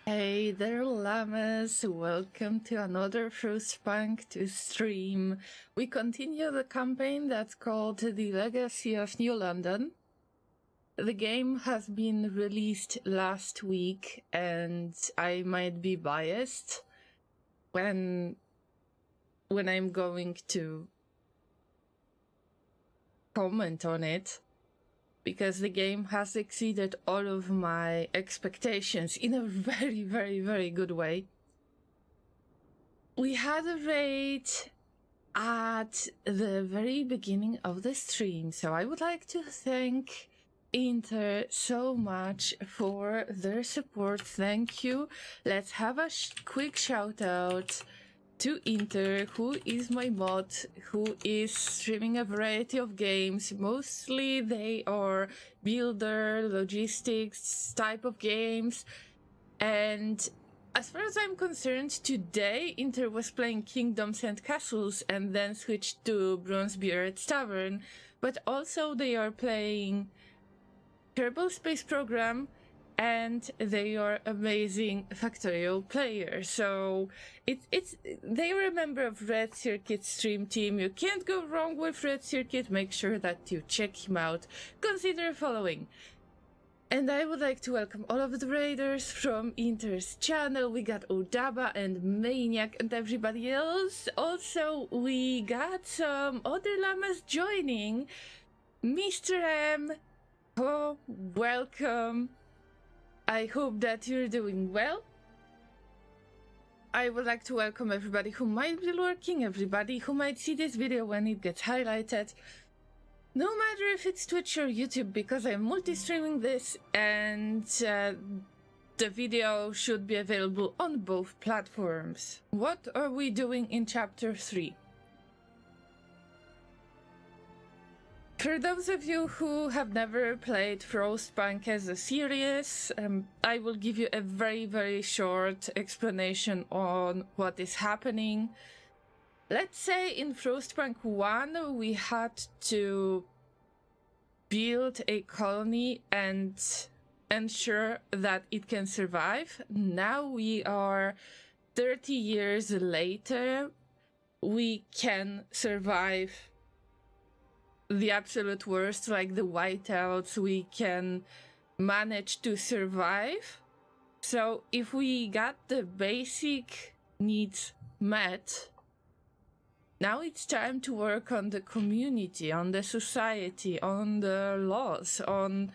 Hey there, Llamas! Welcome to another Frostpunk to stream. We continue the campaign that's called The Legacy of New London. The game has been released last week, and I might be biased when I'm going to comment on it, because the game has exceeded all of my expectations in a very, very, very good way. We had a raid at the very beginning of the stream, so I would like to thank Inter so much for their support. Thank you. Let's have a quick shout out to Inter, who is my mod, who is streaming a variety of games. Mostly they are builder, logistics type of games. And as far as I'm concerned, today Inter was playing Kingdoms and Castles and then switched to Bronzebeard's Tavern. But also they are playing Kerbal Space Program, and they are amazing Factorial players. So they are a member of Red Circuit stream team. You can't go wrong with Red Circuit. Make sure that you check him out. Consider following. And I would like to welcome all of the raiders from Inter's channel. We got Odaba and Maniac and everybody else. Also, we got some other llamas joining. Mr. M, oh, welcome. I hope that you're doing well. I would like to welcome everybody who might be lurking, everybody who might see this video when it gets highlighted. No matter if it's Twitch or YouTube, because I'm multi-streaming this, and the video should be available on both platforms. What are we doing in Chapter 3? For those of you who have never played Frostpunk as a series, I will give you a very, very short explanation on what is happening. Let's say in Frostpunk 1 we had to build a colony and ensure that it can survive. Now we are 30 years later. We can survive the absolute worst, like the whiteouts. We can manage to survive. So if we got the basic needs met, now it's time to work on the community, on the society, on the laws, on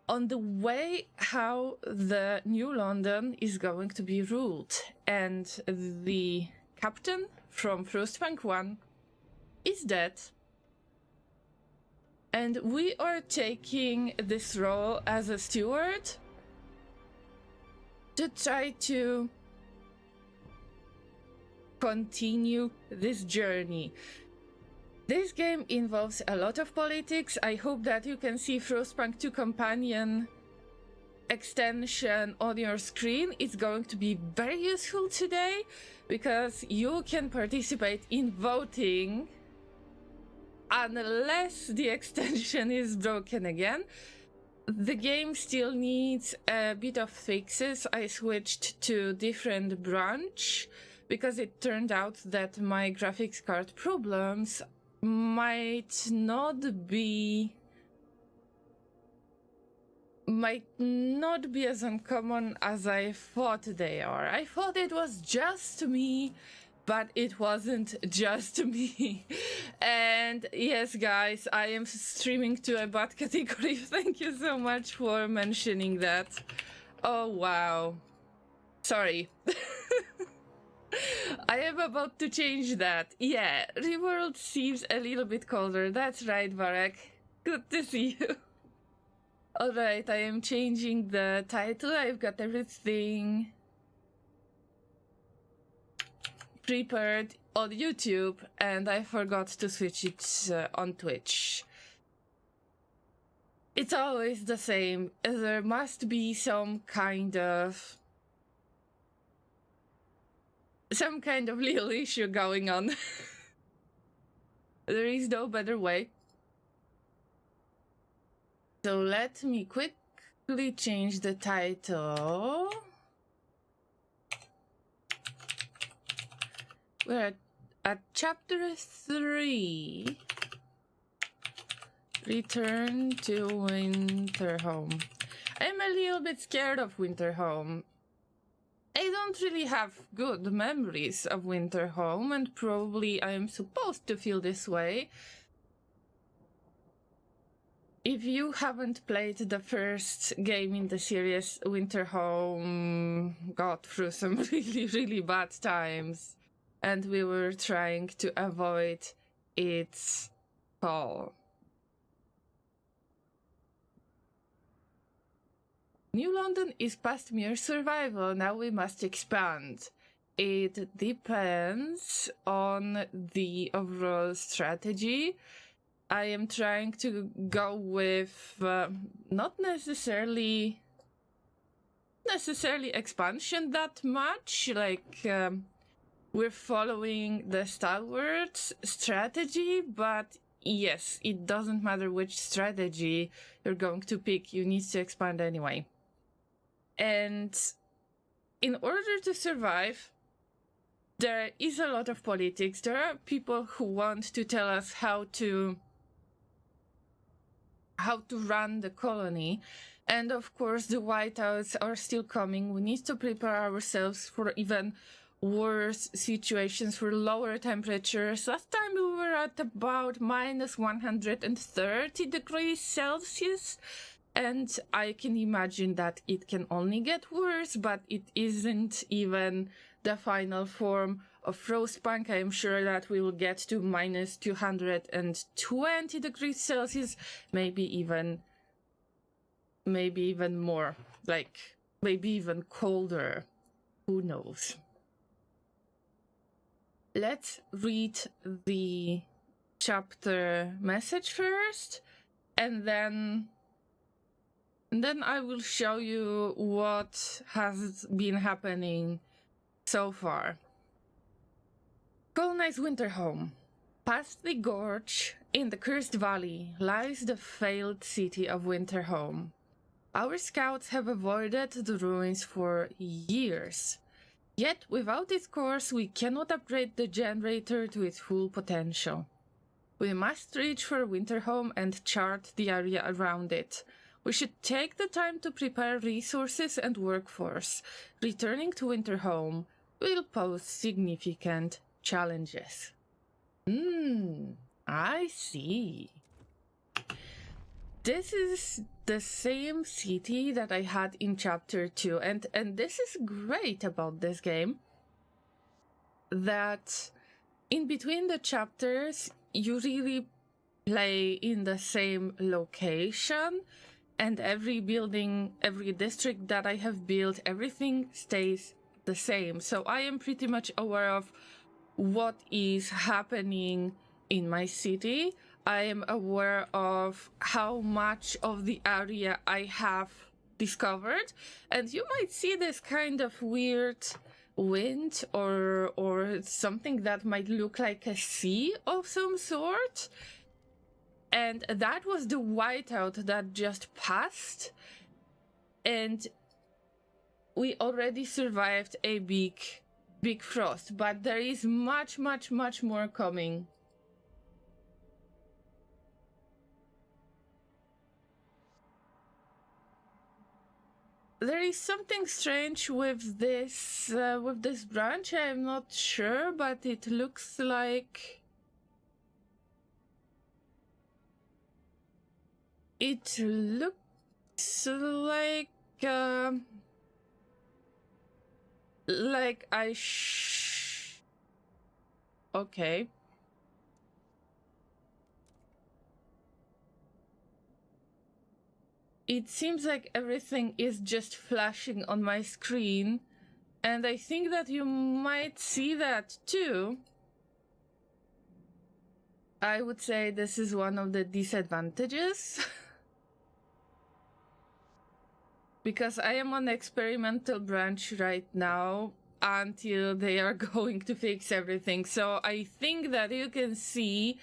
the way how the New London is going to be ruled. And the captain from Frostpunk 1 is dead. And we are taking this role as a steward to try to continue this journey. This game involves a lot of politics. I hope that you can see Frostpunk 2 Companion extension on your screen. It's going to be very useful today because you can participate in voting unless the extension is broken again. The game still needs a bit of fixes. I switched to different branch because it turned out that my graphics card problems might not be as uncommon as I thought they are. I thought it was just me, but it wasn't just me. And yes, guys, I am streaming to a bad category. Thank you so much for mentioning that. Oh, wow. Sorry. I am about to change that. Yeah, Reworld seems a little bit colder. That's right, Varek. Good to see you. Alright, I am changing the title. I've got everything prepared on YouTube, and I forgot to switch it on Twitch. It's always the same. There must be some kind of little issue going on. There is no better way. So let me quickly change the title. We're at chapter 3. Return to Winterhome. I'm a little bit scared of Winterhome. I don't really have good memories of Winterhome, and probably I am supposed to feel this way. If you haven't played the first game in the series, Winterhome got through some really bad times, and we were trying to avoid its fall. New London is past mere survival, now we must expand. It depends on the overall strategy. I am trying to go with not necessarily expansion that much, like we're following the stalwart strategy, but yes, it doesn't matter which strategy you're going to pick, you need to expand anyway. And in order to survive, there is a lot of politics. There are people who want to tell us how to run the colony. And of course, the whiteouts are still coming. We need to prepare ourselves for even worse situations, for lower temperatures. Last time we were at about minus 130 degrees Celsius. And I can imagine that it can only get worse, but it isn't even the final form of Frostpunk. I am sure that we will get to minus 220 degrees Celsius, maybe even more, like maybe even colder. Who knows? Let's read the chapter message first, and then I will show you what has been happening so far. Colonize Winterhome. Past the gorge, in the Cursed Valley, lies the failed city of Winterhome. Our scouts have avoided the ruins for years. Yet, without its course, we cannot upgrade the generator to its full potential. We must reach for Winterhome and chart the area around it. We should take the time to prepare resources and workforce. Returning to Winterhome will pose significant challenges. I see. This is the same city that I had in chapter 2, and this is great about this game, that in between the chapters you really play in the same location, and every building, every district that I have built, everything stays the same. So I am pretty much aware of what is happening in my city. I am aware of how much of the area I have discovered. And you might see this kind of weird wind or something that might look like a sea of some sort. And that was the whiteout that just passed. And we already survived a big frost, but there is much more coming. There is something strange with this branch. I'm not sure, but it looks like okay. It seems like everything is just flashing on my screen, and I think that you might see that too. I would say this is one of the disadvantages. Because I am on experimental branch right now until they are going to fix everything. So I think that you can see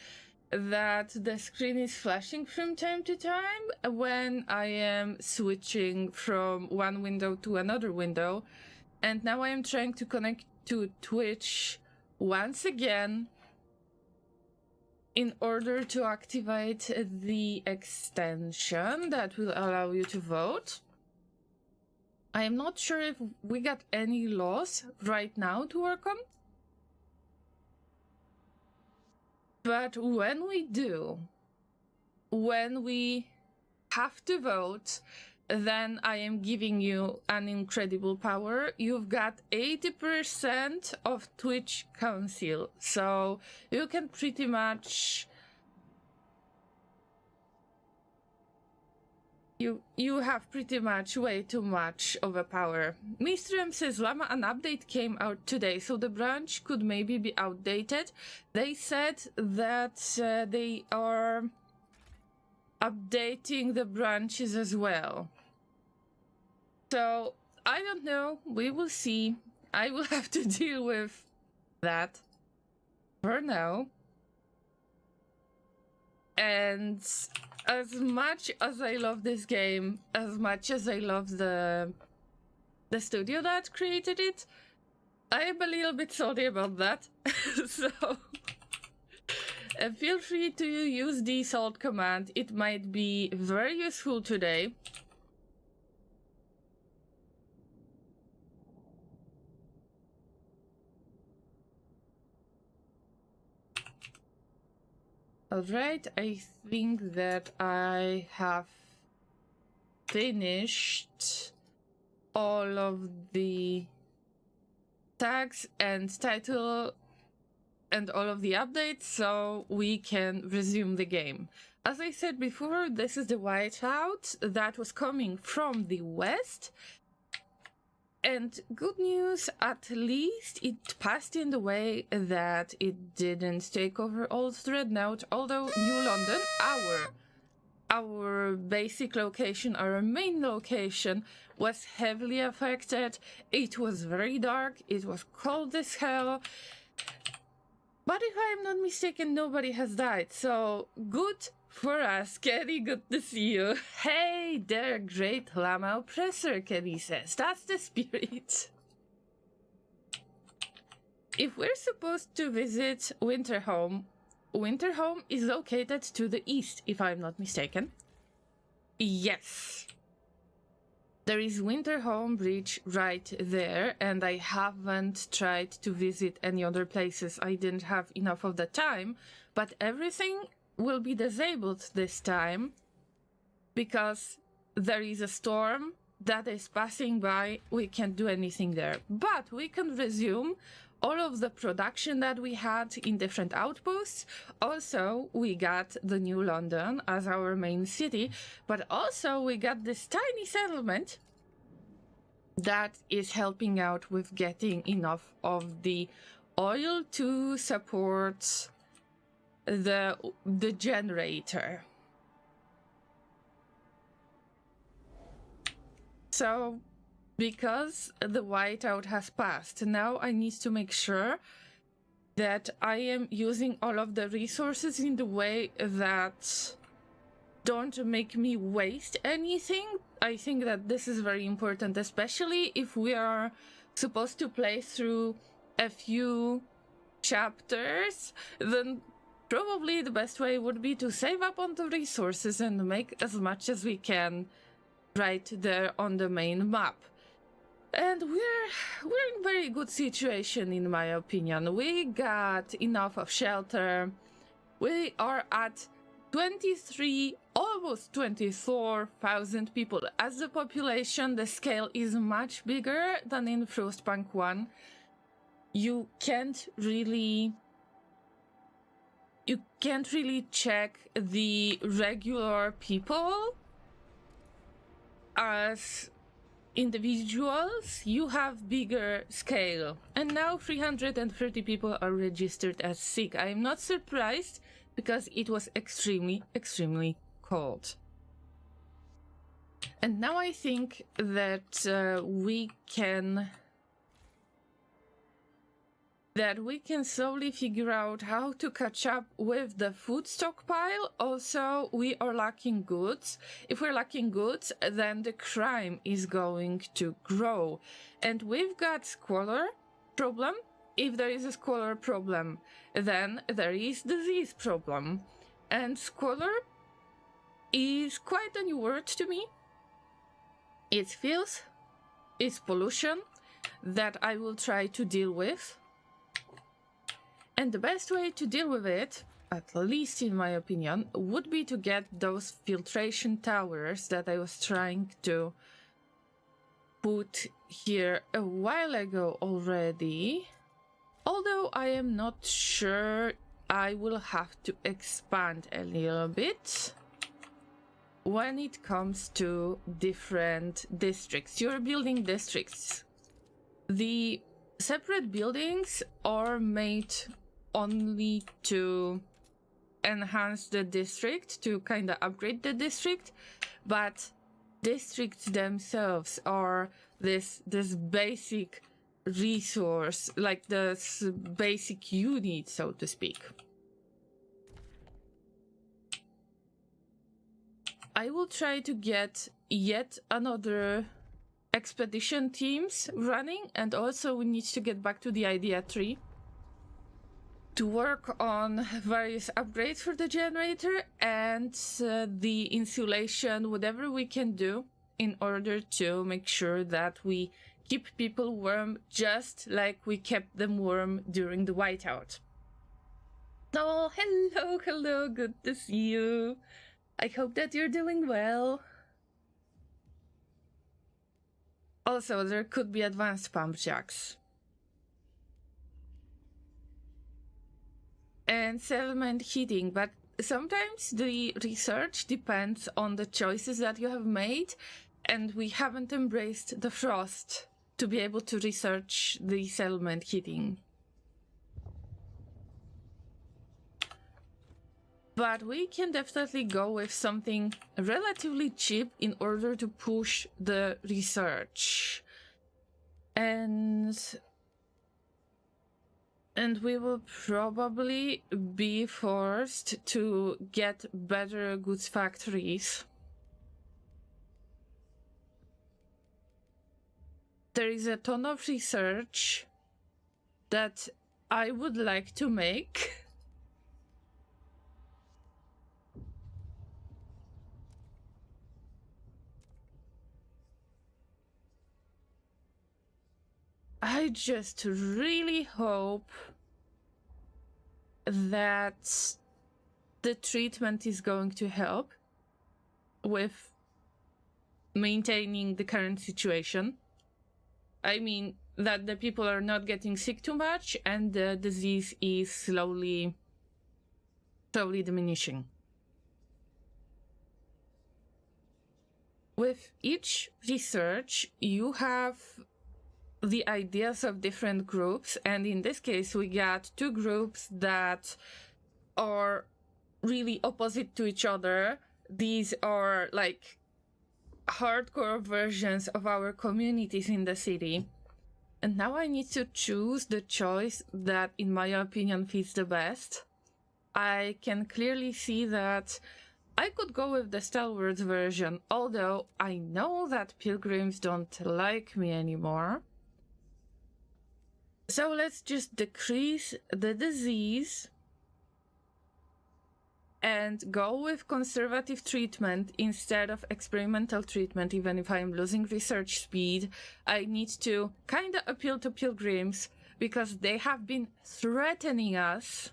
that the screen is flashing from time to time when I am switching from one window to another window. And now I am trying to connect to Twitch once again in order to activate the extension that will allow you to vote. I am not sure if we got any laws right now to work on. But when we do, when we have to vote, then I am giving you an incredible power. You've got 80% of Twitch Council, so you can pretty much... You have pretty much way too much of a power. Mr. M says, Llama, an update came out today, so the branch could maybe be outdated. They said that they are updating the branches as well. So, I don't know. We will see. I will have to deal with that for now. And as much as I love this game, as much as I love the studio that created it, I am a little bit salty about that. So feel free to use the salt command. It might be very useful today. Alright, I think that I have finished all of the tags and title and all of the updates, so we can resume the game. As I said before, this is the whiteout that was coming from the west. And good news, at least it passed in the way that it didn't take over Old Dreadnought, although New London, our basic location, our main location, was heavily affected. It was very dark, it was cold as hell. But if I'm not mistaken, nobody has died, so good for us. Kelly, good to see you. Hey there, Great Oppressor, Kelly says. That's the spirit. If we're supposed to visit Winterhome, Winterhome is located to the east, if I'm not mistaken. Yes. There is Winterhome Bridge right there, and I haven't tried to visit any other places. I didn't have enough of the time, but everything will be disabled this time because there is a storm that is passing by. We can't do anything there, but we can resume all of the production that we had in different outposts. Also, we got the New London as our main city, but also we got this tiny settlement that is helping out with getting enough of the oil to support the generator. So, because the whiteout has passed, now I need to make sure that I am using all of the resources in the way that don't make me waste anything. I think that this is very important, especially if we are supposed to play through a few chapters, then probably the best way would be to save up on the resources and make as much as we can right there on the main map. And we're in very good situation, in my opinion. We got enough of shelter. We are at 23, almost 24,000 people. As the population, the scale is much bigger than in Frostpunk 1. You can't really check the regular people as individuals. You have bigger scale. And now 330 people are registered as sick. I am not surprised because it was extremely, extremely cold. And now I think that we can that we can slowly figure out how to catch up with the food stockpile. Also, we are lacking goods. If we're lacking goods, then the crime is going to grow. And we've got squalor problem. If there is a squalor problem, then there is disease problem. And squalor is quite a new word to me. It's filth, it's pollution that I will try to deal with. And the best way to deal with it, at least in my opinion, would be to get those filtration towers that I was trying to put here a while ago already. Although I am not sure, I will have to expand a little bit when it comes to different districts. You're building districts. The separate buildings are made only to enhance the district, to kind of upgrade the district, but districts themselves are this basic resource, like this basic unit, so to speak. I will try to get yet another expedition teams running, and also we need to get back to the idea tree to work on various upgrades for the generator and the insulation, whatever we can do in order to make sure that we keep people warm just like we kept them warm during the whiteout. Oh, hello, good to see you. I hope that you're doing well. Also, there could be advanced pump jacks. And settlement heating, but sometimes the research depends on the choices that you have made, and we haven't embraced the frost to be able to research the settlement heating. But we can definitely go with something relatively cheap in order to push the research. And we will probably be forced to get better goods factories. There is a ton of research that I would like to make. I just really hope that the treatment is going to help with maintaining the current situation. I mean, that the people are not getting sick too much and the disease is slowly diminishing. With each research, you have the ideas of different groups, and in this case we got two groups that are really opposite to each other. These are like hardcore versions of our communities in the city, and now I need to choose the choice that in my opinion fits the best. I can clearly see that I could go with the Stalwarts version, although I know that pilgrims don't like me anymore. So let's just decrease the disease and go with conservative treatment instead of experimental treatment. Even if I'm losing research speed, I need to kind of appeal to pilgrims because they have been threatening us.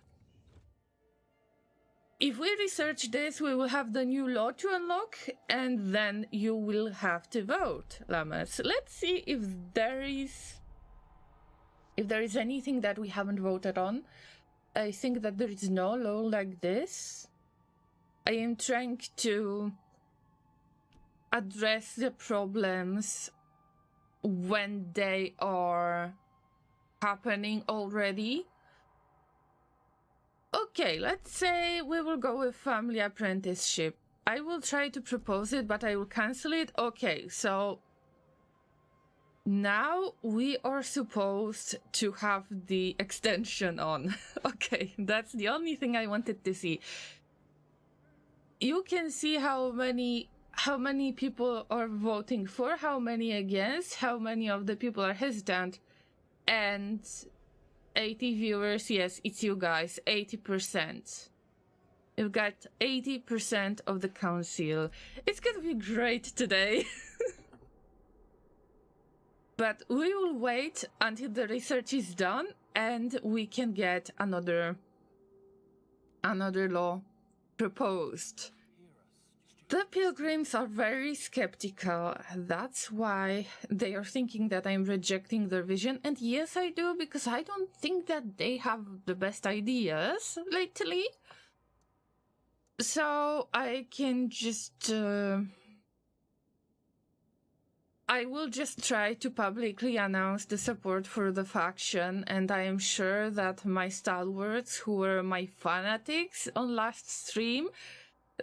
If we research this, we will have the new law to unlock, and then you will have to vote, Llamas. Let's see if there is anything that we haven't voted on. I think that there is no law like this. I am trying to address the problems when they are happening already. Okay, let's say we will go with family apprenticeship. I will try to propose it, but I will cancel it. Okay, so Now we are supposed to have the extension on. Okay, that's the only thing I wanted to see. You can see how many people are voting for, how many against, how many of the people are hesitant, and 80 viewers. Yes, it's you guys. 80%. You've got 80% of the council. It's gonna be great today. But we will wait until the research is done and we can get another law proposed. The pilgrims are very skeptical. That's why they are thinking that I'm rejecting their vision. And yes, I do, because I don't think that they have the best ideas lately. So I can just... I will just try to publicly announce the support for the faction, and I am sure that my stalwarts, who were my fanatics on last stream,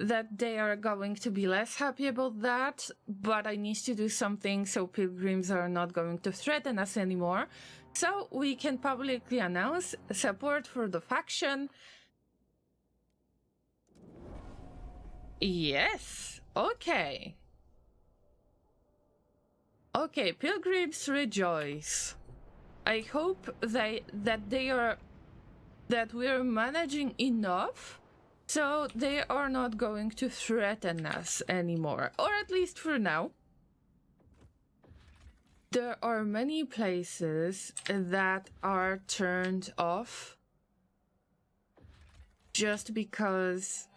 that they are going to be less happy about that, but I need to do something so pilgrims are not going to threaten us anymore. So we can publicly announce support for the faction. Yes, okay. Okay, pilgrims rejoice. I hope that we're managing enough so they are not going to threaten us anymore, or at least for now. There are many places that are turned off just because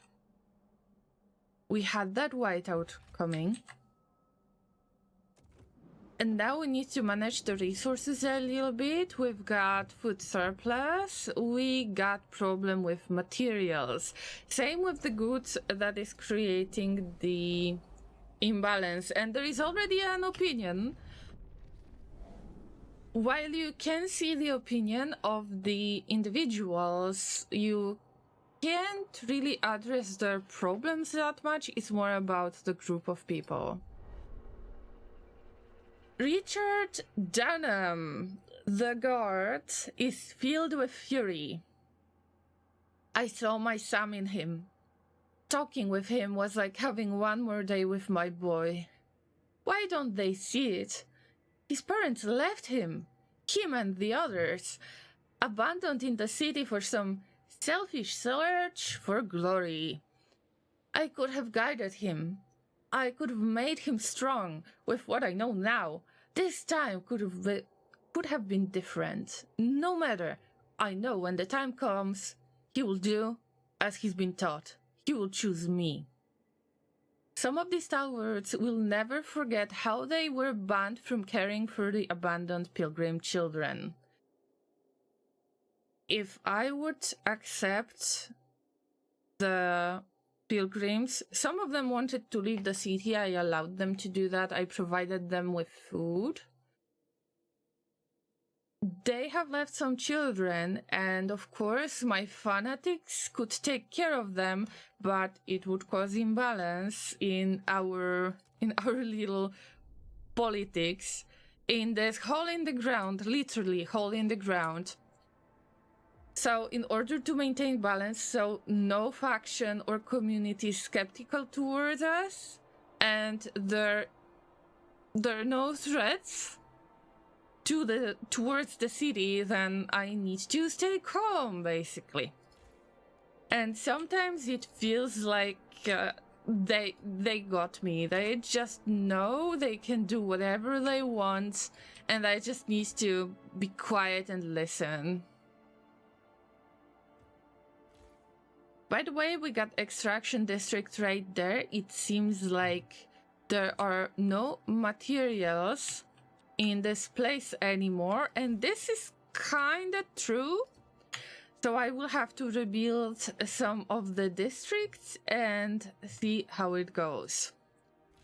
we had that whiteout coming. And now we need to manage the resources a little bit. We've got food surplus. We got problem with materials. Same with the goods that is creating the imbalance. And there is already an opinion. While you can see the opinion of the individuals, you can't really address their problems that much. It's more about the group of people. Richard Dunham, the guard, is filled with fury. I saw my Sam in him. Talking with him was like having one more day with my boy. Why don't they see it? His parents left him and the others, abandoned in the city for some selfish search for glory. I could have guided him. I could have made him strong with what I know now. This time could have been different. No matter, I know when the time comes, he will do as he's been taught. He will choose me. Some of these stalwarts will never forget how they were banned from caring for the abandoned pilgrim children. If I would accept the pilgrims, some of them wanted to leave the city. I allowed them to do that. I provided them with food. They have left some children, and of course my fanatics could take care of them, but it would cause imbalance in our little politics, in this hole in the ground, literally hole in the ground. So in order to maintain balance, so no faction or community is skeptical towards us, and there are no threats towards the city, then I need to stay calm, basically. And sometimes it feels like they got me. They just know they can do whatever they want, and I just need to be quiet and listen. By the way, we got extraction district right there. It seems like there are no materials in this place anymore, and this is kinda true. So I will have to rebuild some of the districts and see how it goes.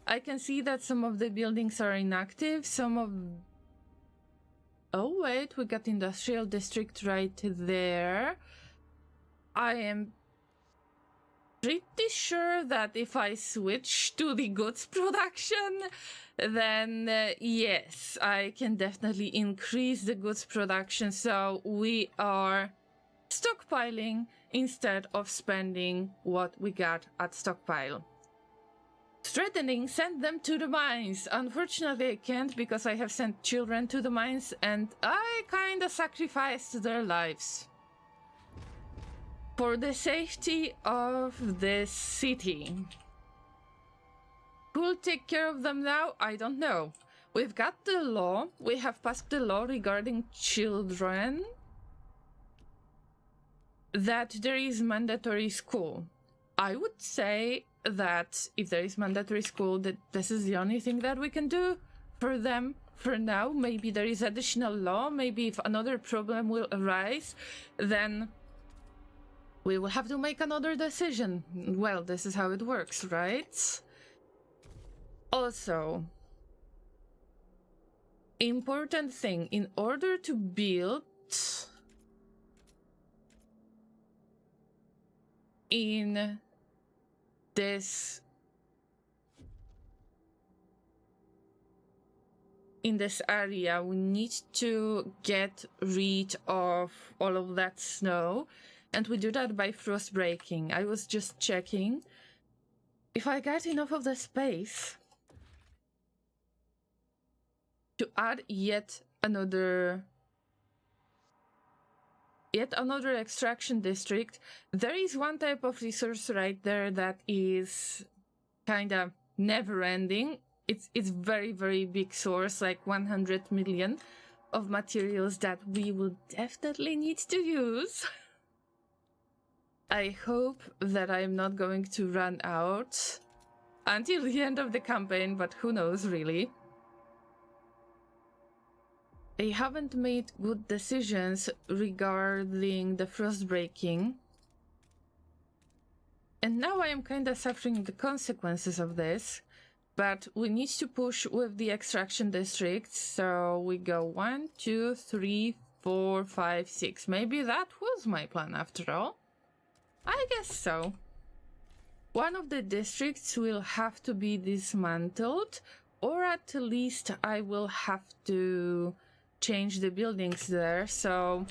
I can see that some of the buildings are inactive, oh wait, we got industrial district right there. I am pretty sure that if I switch to the goods production, then yes, I can definitely increase the goods production. So we are stockpiling instead of spending what we got at stockpile. Threatening, send them to the mines. Unfortunately, I can't because I have sent children to the mines and I kinda sacrificed their lives for the safety of this city. Who'll take care of them now? I don't know. We've got the law. We have passed the law regarding children that there is mandatory school. I would say that if there is mandatory school, that this is the only thing that we can do for them for now. Maybe there is additional law. Maybe if another problem will arise, then we will have to make another decision. Well, this is how it works, right? Also, important thing, in order to build in this area, we need to get rid of all of that snow, and we do that by frost breaking. I was just checking if I get enough of the space to add yet another extraction district. There is one type of resource right there that is kind of never-ending. It's very, very big source, like 100 million of materials that we will definitely need to use. I hope that I'm not going to run out until the end of the campaign, but who knows, really. I haven't made good decisions regarding the frost breaking. And now I am kind of suffering the consequences of this. But we need to push with the extraction districts. So we go 1, 2, 3, 4, 5, 6. Maybe that was my plan after all. I guess so. One of the districts will have to be dismantled, or at least I will have to change the buildings there. So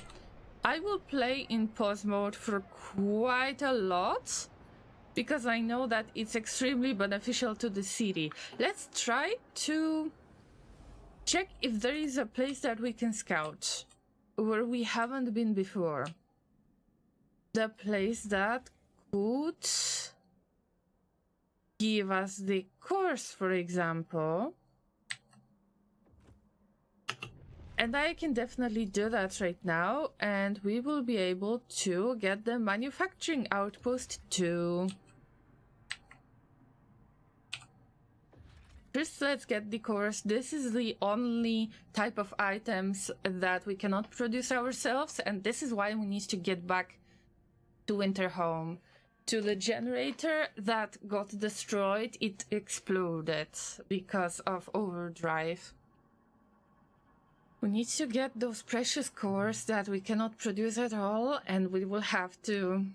I will play in pause mode for quite a lot, because I know that it's extremely beneficial to the city. Let's try to check if there is a place that we can scout where we haven't been before. The place that could give us the course, for example. And I can definitely do that right now, and we will be able to get the manufacturing outpost too. First, let's get the course. This is the only type of items that we cannot produce ourselves, and this is why we need to get back to Winterhome. To the generator that got destroyed, it exploded because of overdrive. We need to get those precious cores that we cannot produce at all, and we will have to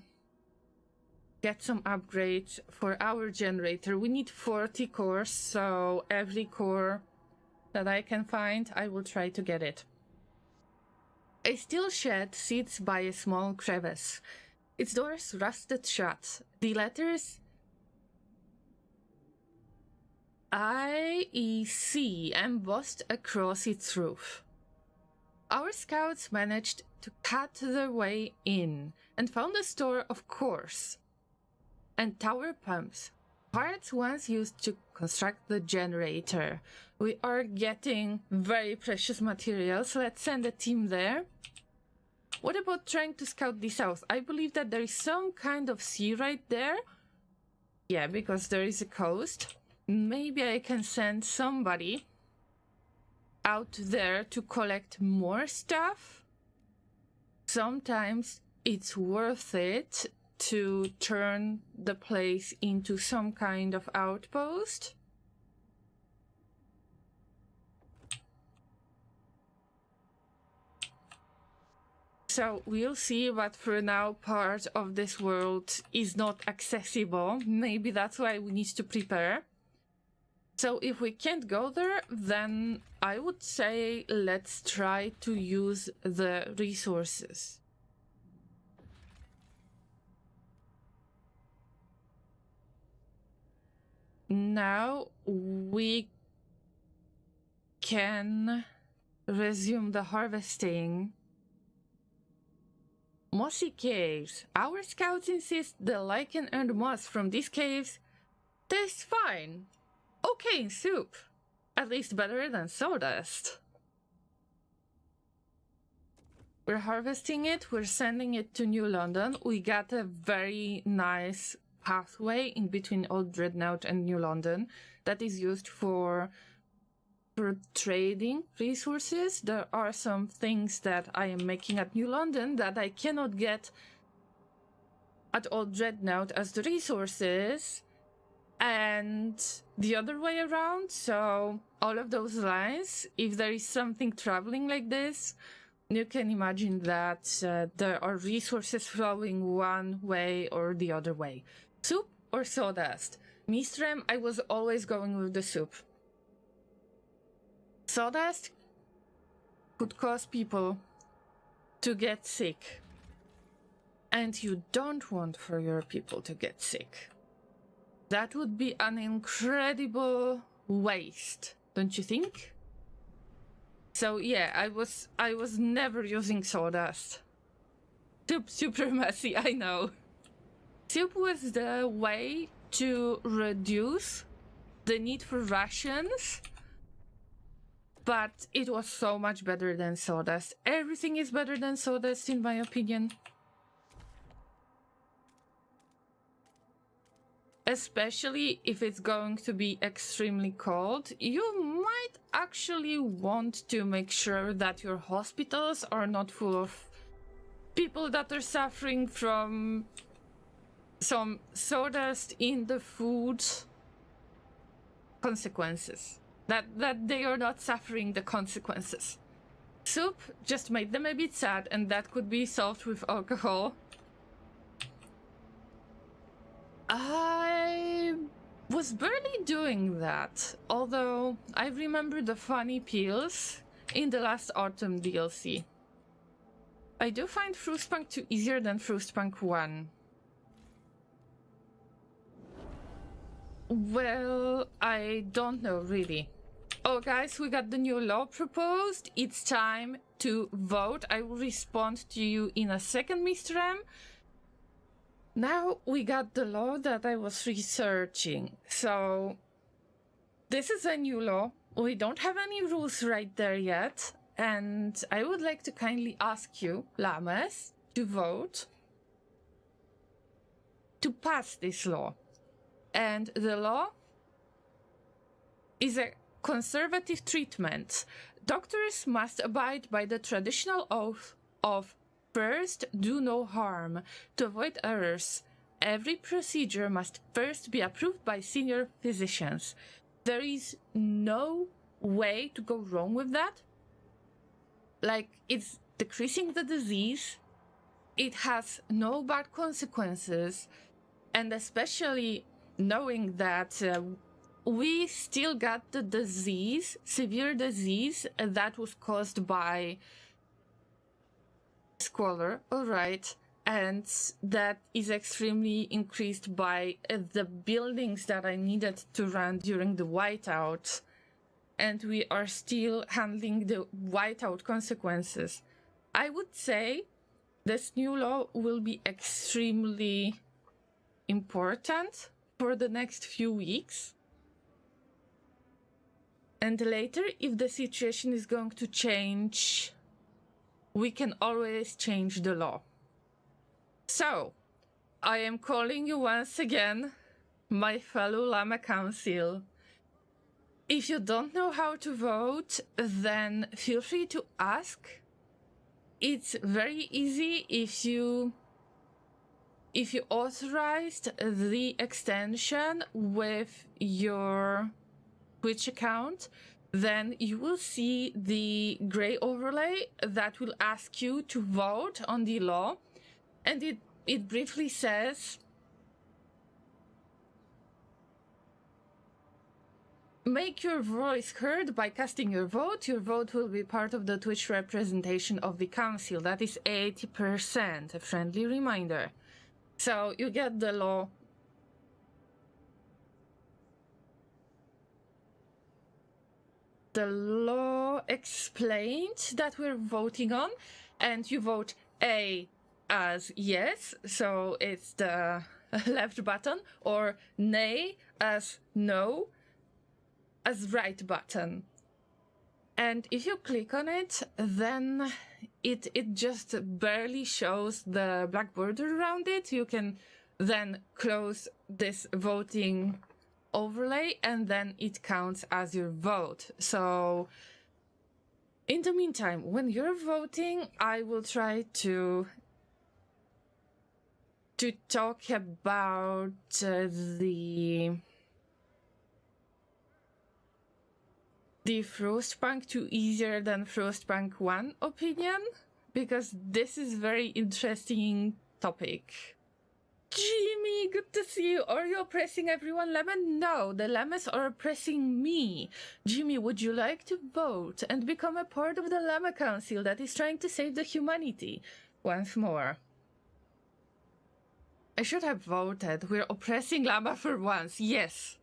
get some upgrades for our generator. We need 40 cores, so every core that I can find, I will try to get it. A steel shed sits by a small crevice. Its doors rusted shut. The letters IEC embossed across its roof. Our scouts managed to cut their way in and found a store of cores and tower pumps, parts once used to construct the generator. We are getting very precious materials. Let's send a team there. What about trying to scout the south? I believe that there is some kind of sea right there. Yeah, because there is a coast. Maybe I can send somebody out there to collect more stuff. Sometimes it's worth it to turn the place into some kind of outpost. So we'll see, but for now, part of this world is not accessible. Maybe that's why we need to prepare. So if we can't go there, then I would say let's try to use the resources. Now we can resume the harvesting. Mossy caves. Our scouts insist the lichen and moss from these caves tastes fine. Okay in soup. At least better than sawdust. We're harvesting it, we're sending it to New London. We got a very nice pathway in between Old Dreadnought and New London that is used for trading resources. There are some things that I am making at New London that I cannot get at Old Dreadnought as the resources, and the other way around. So all of those lines, if there is something traveling like this, you can imagine that there are resources flowing one way or the other way. Soup or sawdust? Mistrem, I was always going with the soup. Sawdust could cause people to get sick. And you don't want for your people to get sick. That would be an incredible waste, don't you think? So yeah, I was never using sawdust. Soup supremacy, I know. Soup was the way to reduce the need for rations, but it was so much better than sawdust. Everything is better than sawdust in my opinion. Especially if it's going to be extremely cold, you might actually want to make sure that your hospitals are not full of people that are suffering from some sawdust in the food consequences. That they are not suffering the consequences. Soup just made them a bit sad, and that could be solved with alcohol. I was barely doing that, although I remember the funny peels in the last autumn DLC. I do find Frostpunk 2 easier than Frostpunk 1. Well, I don't know really. Oh guys, we got the new law proposed. It's time to vote. I will respond to you in a second, Mr. M. Now we got the law that I was researching. So this is a new law. We don't have any rules right there yet. And I would like to kindly ask you, Llamas, to vote to pass this law. And the law is a conservative treatment. Doctors must abide by the traditional oath of first, do no harm. To avoid errors, every procedure must first be approved by senior physicians. There is no way to go wrong with that. Like, it's decreasing the disease. It has no bad consequences. And especially knowing that we still got the disease, severe disease, that was caused by squalor, alright, and that is extremely increased by the buildings that I needed to run during the whiteout, and we are still handling the whiteout consequences. I would say this new law will be extremely important for the next few weeks. And later, if the situation is going to change, we can always change the law. So, I am calling you once again, my fellow Llama Council. If you don't know how to vote, then feel free to ask. It's very easy if you authorized the extension with your Twitch account, then you will see the gray overlay that will ask you to vote on the law. And it briefly says, make your voice heard by casting your vote. Your vote will be part of the Twitch representation of the council. That is 80%, a friendly reminder. So you get the law. The law explained that we're voting on, and you vote A as yes, so it's the left button, or nay as no, as right button. And if you click on it, then it just barely shows the black border around it. You can then close this voting overlay, and then it counts as your vote. So in the meantime, when you're voting, I will try to talk about the Frostpunk 2 easier than Frostpunk 1 opinion, because this is very interesting topic. Jimmy, good to see you. Are you oppressing everyone, Lemon? No, the Llamas are oppressing me. Jimmy, would you like to vote and become a part of the Llama Council that is trying to save the humanity? Once more. I should have voted. We're oppressing Llama for once. Yes.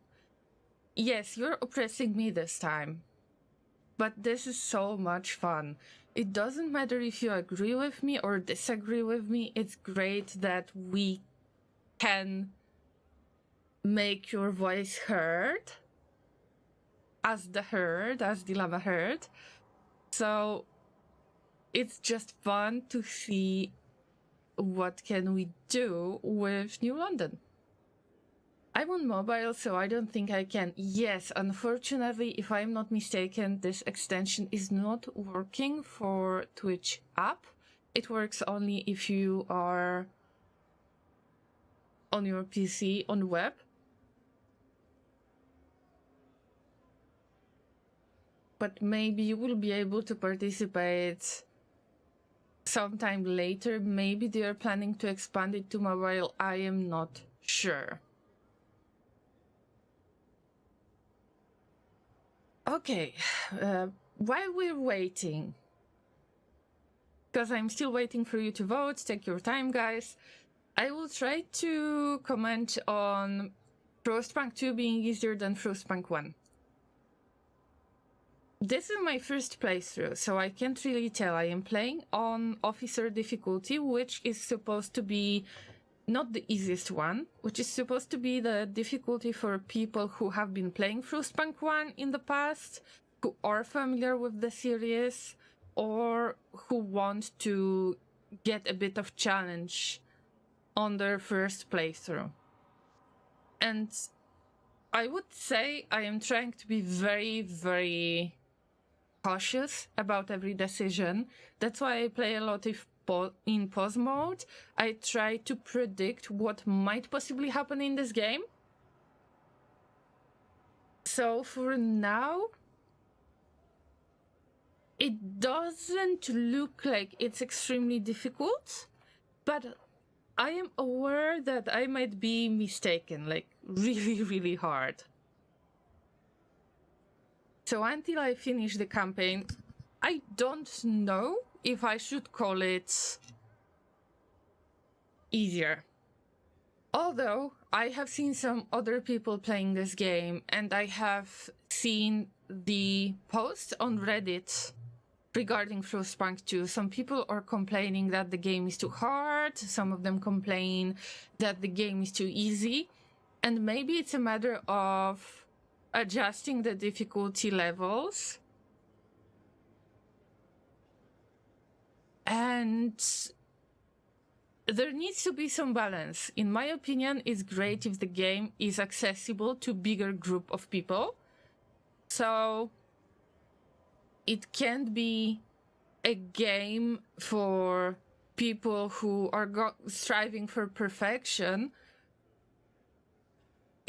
Yes, you're oppressing me this time. But this is so much fun. It doesn't matter if you agree with me or disagree with me. It's great that we can make your voice heard as the Llama herd. So it's just fun to see what can we do with New London. I'm on mobile, so I don't think I can. Yes, unfortunately, if I'm not mistaken, this extension is not working for Twitch app. It works only if you are on your PC on web. But maybe you will be able to participate sometime later. Maybe they are planning to expand it to mobile. I am not sure. Okay, while we're waiting, because I'm still waiting for you to vote, take your time, guys. I will try to comment on Frostpunk 2 being easier than Frostpunk 1. This is my first playthrough, so I can't really tell. I am playing on Officer difficulty, which is supposed to be not the easiest one, which is supposed to be the difficulty for people who have been playing Frostpunk 1 in the past, who are familiar with the series, or who want to get a bit of challenge on their first playthrough. And I would say I am trying to be very, very cautious about every decision. That's why I play a lot in pause mode. I try to predict what might possibly happen in this game. So for now, it doesn't look like it's extremely difficult, but I am aware that I might be mistaken, like really, really hard. So until I finish the campaign, I don't know if I should call it easier. Although I have seen some other people playing this game, and I have seen the posts on Reddit regarding Frostpunk 2. Some people are complaining that the game is too hard, some of them complain that the game is too easy, and maybe it's a matter of adjusting the difficulty levels. And there needs to be some balance. In my opinion, it's great if the game is accessible to a bigger group of people. So it can't be a game for people who are striving for perfection.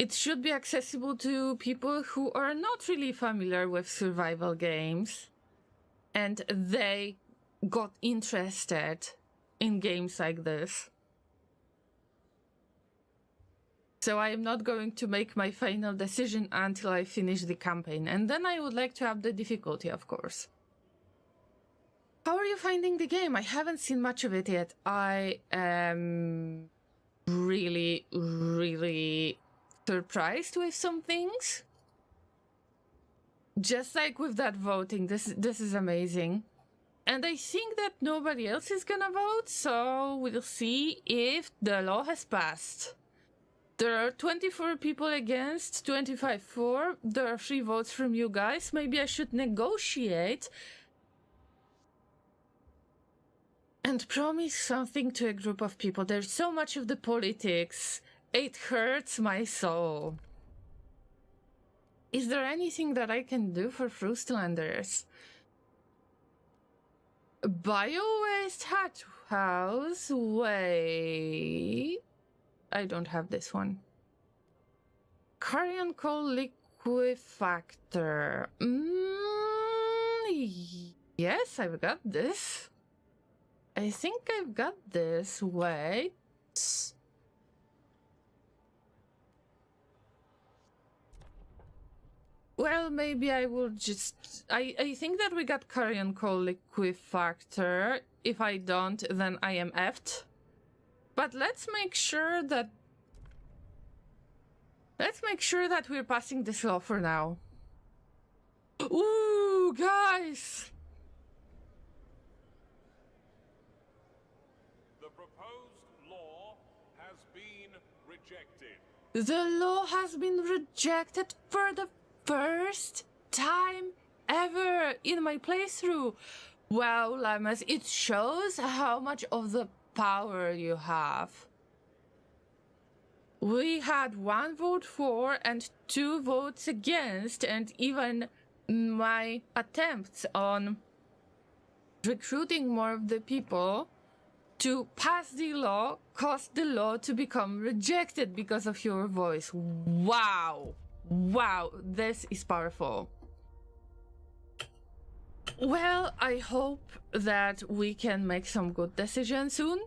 it should be accessible to people who are not really familiar with survival games, and they got interested in games like this. So I am not going to make my final decision until I finish the campaign, and then I would like to up the difficulty, of course. How are you finding the game? I haven't seen much of it yet. I am really, really surprised with some things. Just like with that voting, this is amazing. And I think that nobody else is gonna vote, so we'll see if the law has passed. There are 24 people against, 25 for. There are 3 votes from you guys. Maybe I should negotiate and promise something to a group of people. There's so much of the politics. It hurts my soul. Is there anything that I can do for Frostlanders? Bio-waste hatch house. Wait. I don't have this one. Carrion coal liquefactor. Yes, I've got this. I think I've got this. Wait. Well, maybe I will just... I think that we got carrion coal liquefactor. If I don't, then I am effed. But let's make sure that we're passing this law for now. Ooh, guys! The proposed law has been rejected. The law has been rejected for the first time ever in my playthrough. Wow, Llamas, it shows how much of the power you have. We had 1 vote for and 2 votes against, and even my attempts on recruiting more of the people to pass the law caused the law to become rejected because of your voice. Wow. Wow, this is powerful. Well, I hope that we can make some good decisions soon.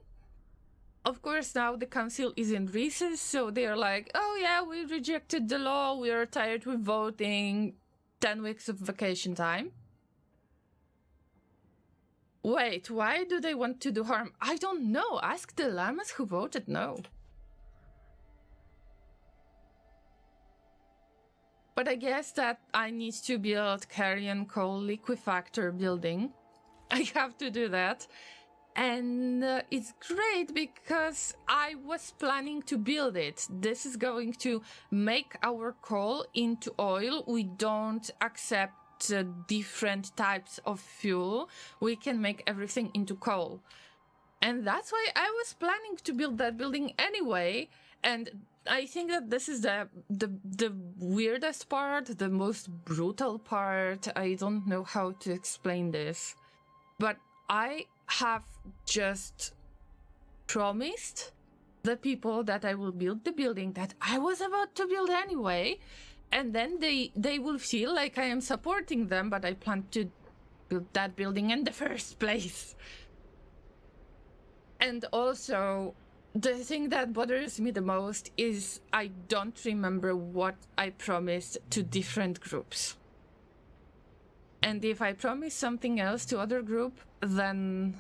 Of course, now the council is in recess, so they're like, oh yeah, we rejected the law, we are tired with voting, 10 weeks of vacation time. Wait, why do they want to do harm? I don't know, ask the Llamas who voted no. But I guess that I need to build carrion coal liquefactor building. I have to do that. And it's great because I was planning to build it. This is going to make our coal into oil. We don't accept different types of fuel. We can make everything into coal. And that's why I was planning to build that building anyway. And I think that this is the weirdest part, the most brutal part. I don't know how to explain this. But I have just promised the people that I will build the building that I was about to build anyway. And then they will feel like I am supporting them, but I plan to build that building in the first place. And also, the thing that bothers me the most is I don't remember what I promised to different groups. And if I promise something else to other group, then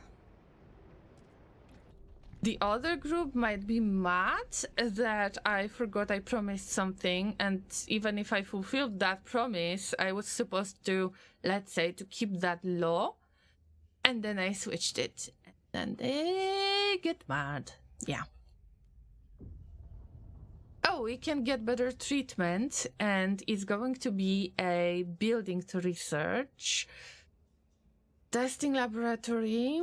the other group might be mad that I forgot I promised something, and even if I fulfilled that promise, I was supposed to, let's say, to keep that law, and then I switched it. And they get mad. Yeah. Oh, we can get better treatment, and it's going to be a building to research. Testing laboratory.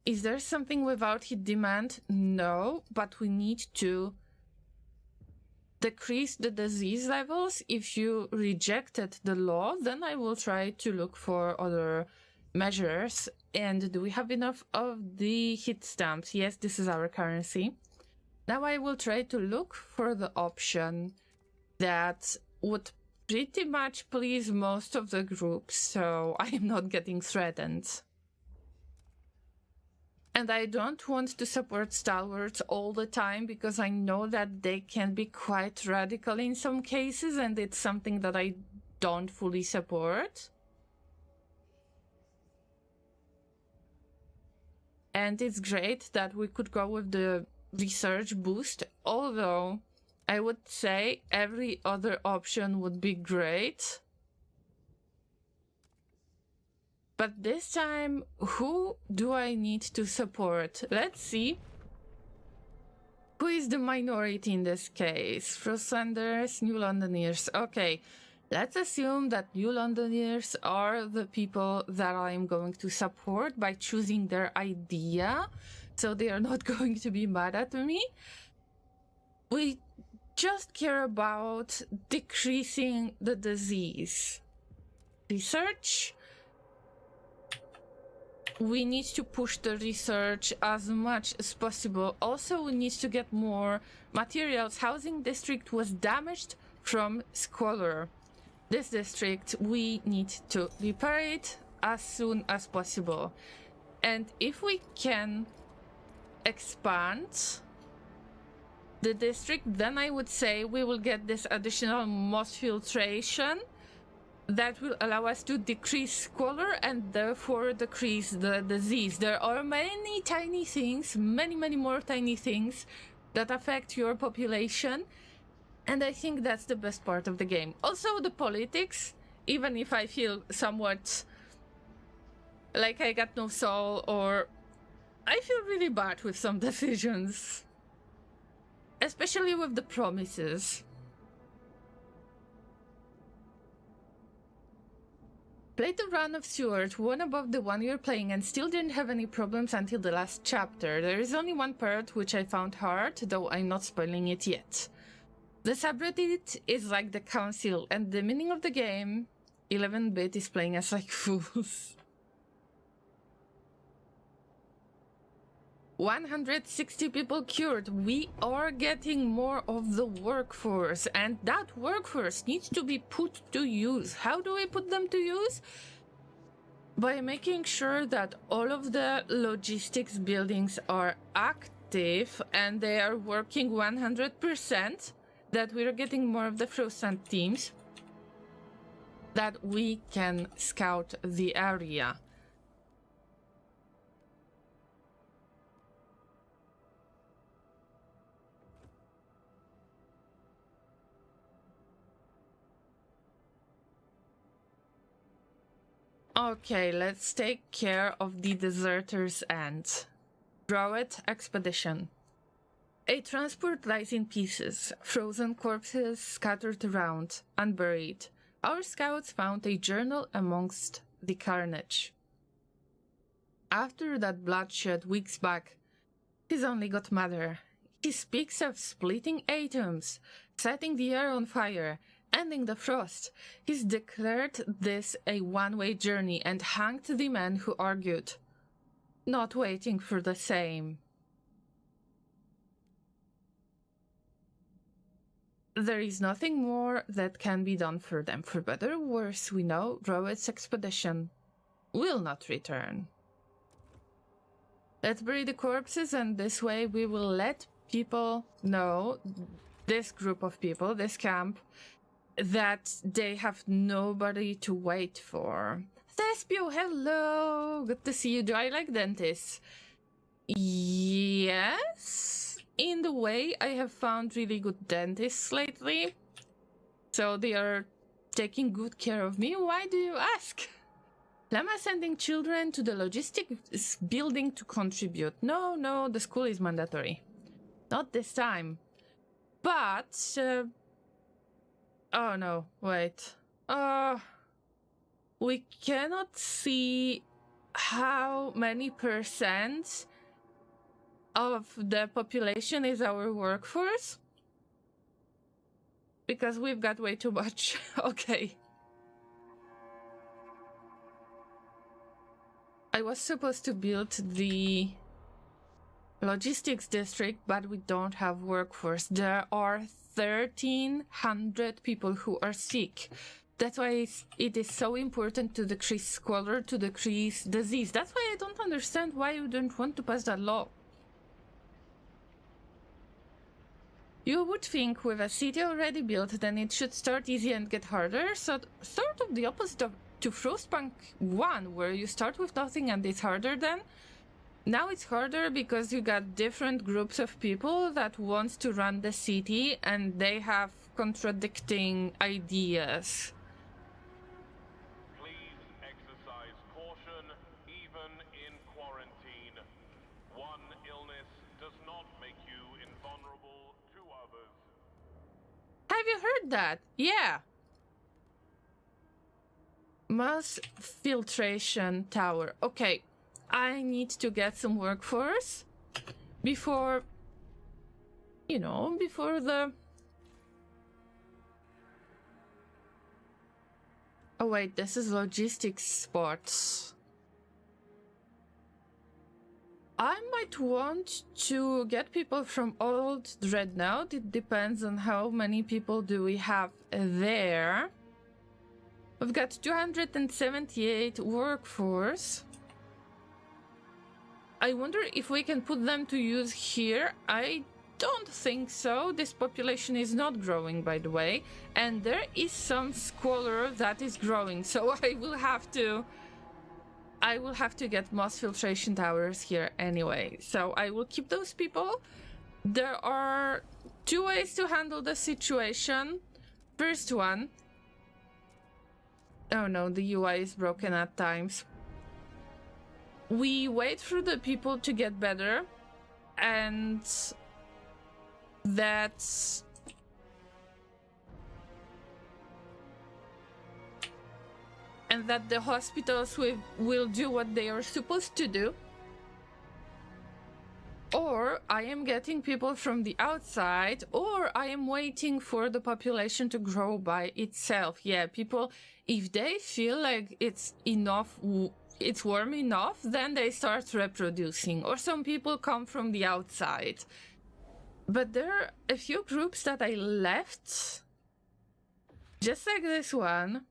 Is there something without heat demand? No, but we need to decrease the disease levels. If you rejected the law, then I will try to look for other measures. And do we have enough of the heat stamps? Yes, this is our currency. Now I will try to look for the option that would pretty much please most of the groups, so I am not getting threatened. And I don't want to support stalwarts all the time because I know that they can be quite radical in some cases, and it's something that I don't fully support. And it's great that we could go with the research boost, although I would say every other option would be great. But this time, who do I need to support? Let's see. Who is the minority in this case? Frostlanders, New Londoners. Okay, let's assume that New Londoners are the people that I'm going to support by choosing their idea, so they are not going to be mad at me. We just care about decreasing the disease. Research. We need to push the research as much as possible. Also, we need to get more materials. Housing district was damaged from squalor. This district, we need to repair it as soon as possible. And if we can expand the district, then I would say we will get this additional moss filtration that will allow us to decrease squalor and therefore decrease the disease. There are many tiny things, many more tiny things that affect your population, and I think that's the best part of the game. Also the politics, even if I feel somewhat like I got no soul, or I feel really bad with some decisions, especially with the promises. Played the run of Stewart, one above the one you're playing, and still didn't have any problems until the last chapter. There is only one part which I found hard, though I'm not spoiling it yet. The subreddit is like the council, and the meaning of the game, 11-bit, is playing us like fools. 160 people cured. We are getting more of the workforce, and that workforce needs to be put to use. How do we put them to use? By making sure that all of the logistics buildings are active and they are working 100%, that we are getting more of the Frostpunk teams, that we can scout the area. Okay, let's take care of the deserters' end. Druid expedition. A transport lies in pieces, frozen corpses scattered around, unburied. Our scouts found a journal amongst the carnage. After that bloodshed weeks back, he's only got madder. He speaks of splitting atoms, setting the air on fire, ending the frost. He's declared this a one-way journey and hanged the men who argued, not waiting for the same. There is nothing more that can be done for them. For better or worse, we know Rowett's expedition will not return. Let's bury the corpses, and this way we will let people know, this group of people, this camp, that they have nobody to wait for. Thespio, hello! Good to see you. Do I like dentists? Yes. In the way, I have found really good dentists lately. So they are taking good care of me. Why do you ask? Llamas sending children to the logistics building to contribute. No, the school is mandatory. Not this time. But... oh no, wait. We cannot see how many percent of the population is our workforce. Because we've got way too much. Okay. I was supposed to build the logistics district, but we don't have workforce. There are 1,300 people who are sick. That's why it is so important to decrease squalor, to decrease disease. That's why I don't understand why you don't want to pass that law. You would think with a city already built, then it should start easy and get harder. So sort of the opposite to Frostpunk 1, where you start with nothing and it's harder then. Now it's harder because you got different groups of people that want to run the city and they have contradicting ideas. Please exercise caution, even in quarantine. One illness does not make you invulnerable to others. Have you heard that? Yeah. Mass filtration tower. Okay, I need to get some workforce before, before the... Oh wait, this is logistics spots. I might want to get people from Old Dreadnought. It depends on how many people do we have there. We've got 278 workforce. I wonder if we can put them to use here. I don't think so. This population is not growing, by the way. And there is some squalor that is growing. So I will have to get mass filtration towers here anyway. So I will keep those people. There are two ways to handle the situation. First one. Oh no, the UI is broken at times. We wait for the people to get better, and that's... and that the hospitals will do what they are supposed to do. Or I am getting people from the outside, or I am waiting for the population to grow by itself. Yeah, people, if they feel like it's enough, it's warm enough, then they start reproducing. Or some people come from the outside. But there are a few groups that I left, just like this one.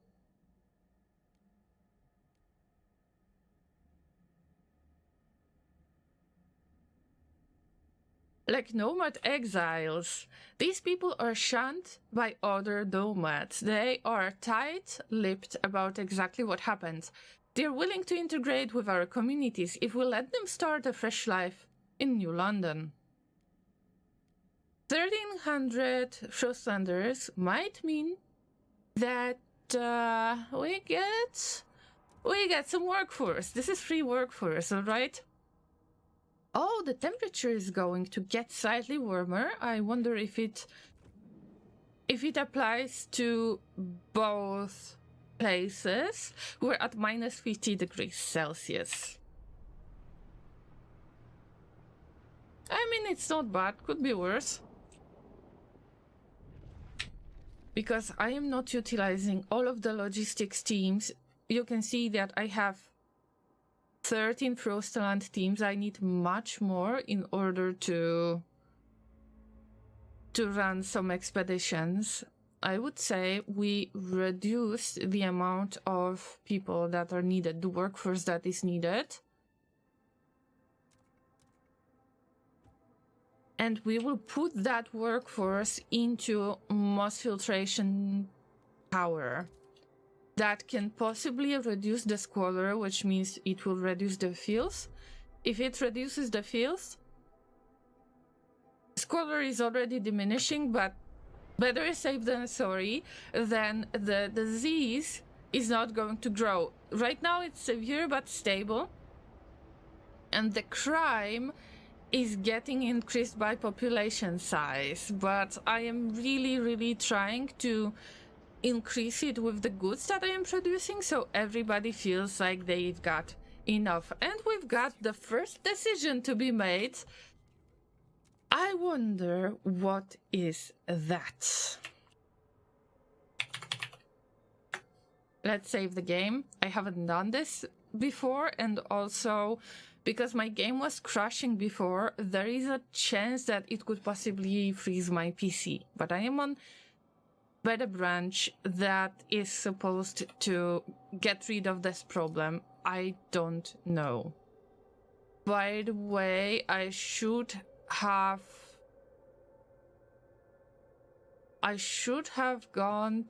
Like nomad exiles. These people are shunned by other nomads. They are tight-lipped about exactly what happened. They're willing to integrate with our communities if we let them start a fresh life in New London. 1,300 Frostlanders might mean that we get some workforce. This is free workforce, all right? Oh, the temperature is going to get slightly warmer. I wonder if it applies to both places. We're at minus 50 degrees Celsius. I mean, it's not bad. Could be worse. Because I am not utilizing all of the logistics teams. You can see that I have 13 Frostland teams. I need much more in order to run some expeditions. I would say we reduce the amount of people that are needed, the workforce that is needed. And we will put that workforce into mass filtration power. That can possibly reduce the squalor, which means it will reduce the fields. If it reduces the fields, squalor is already diminishing, but better safe than sorry. Then the disease is not going to grow. Right now it's severe but stable. And the crime is getting increased by population size. But I am really, really trying to increase it with the goods that I am producing, so everybody feels like they've got enough. And we've got the first decision to be made. I wonder what is that. Let's save the game. I haven't done this before, and also because my game was crashing before, there is a chance that it could possibly freeze my PC. But I am on beta branch that is supposed to get rid of this problem. I don't know. By the way, I should have gone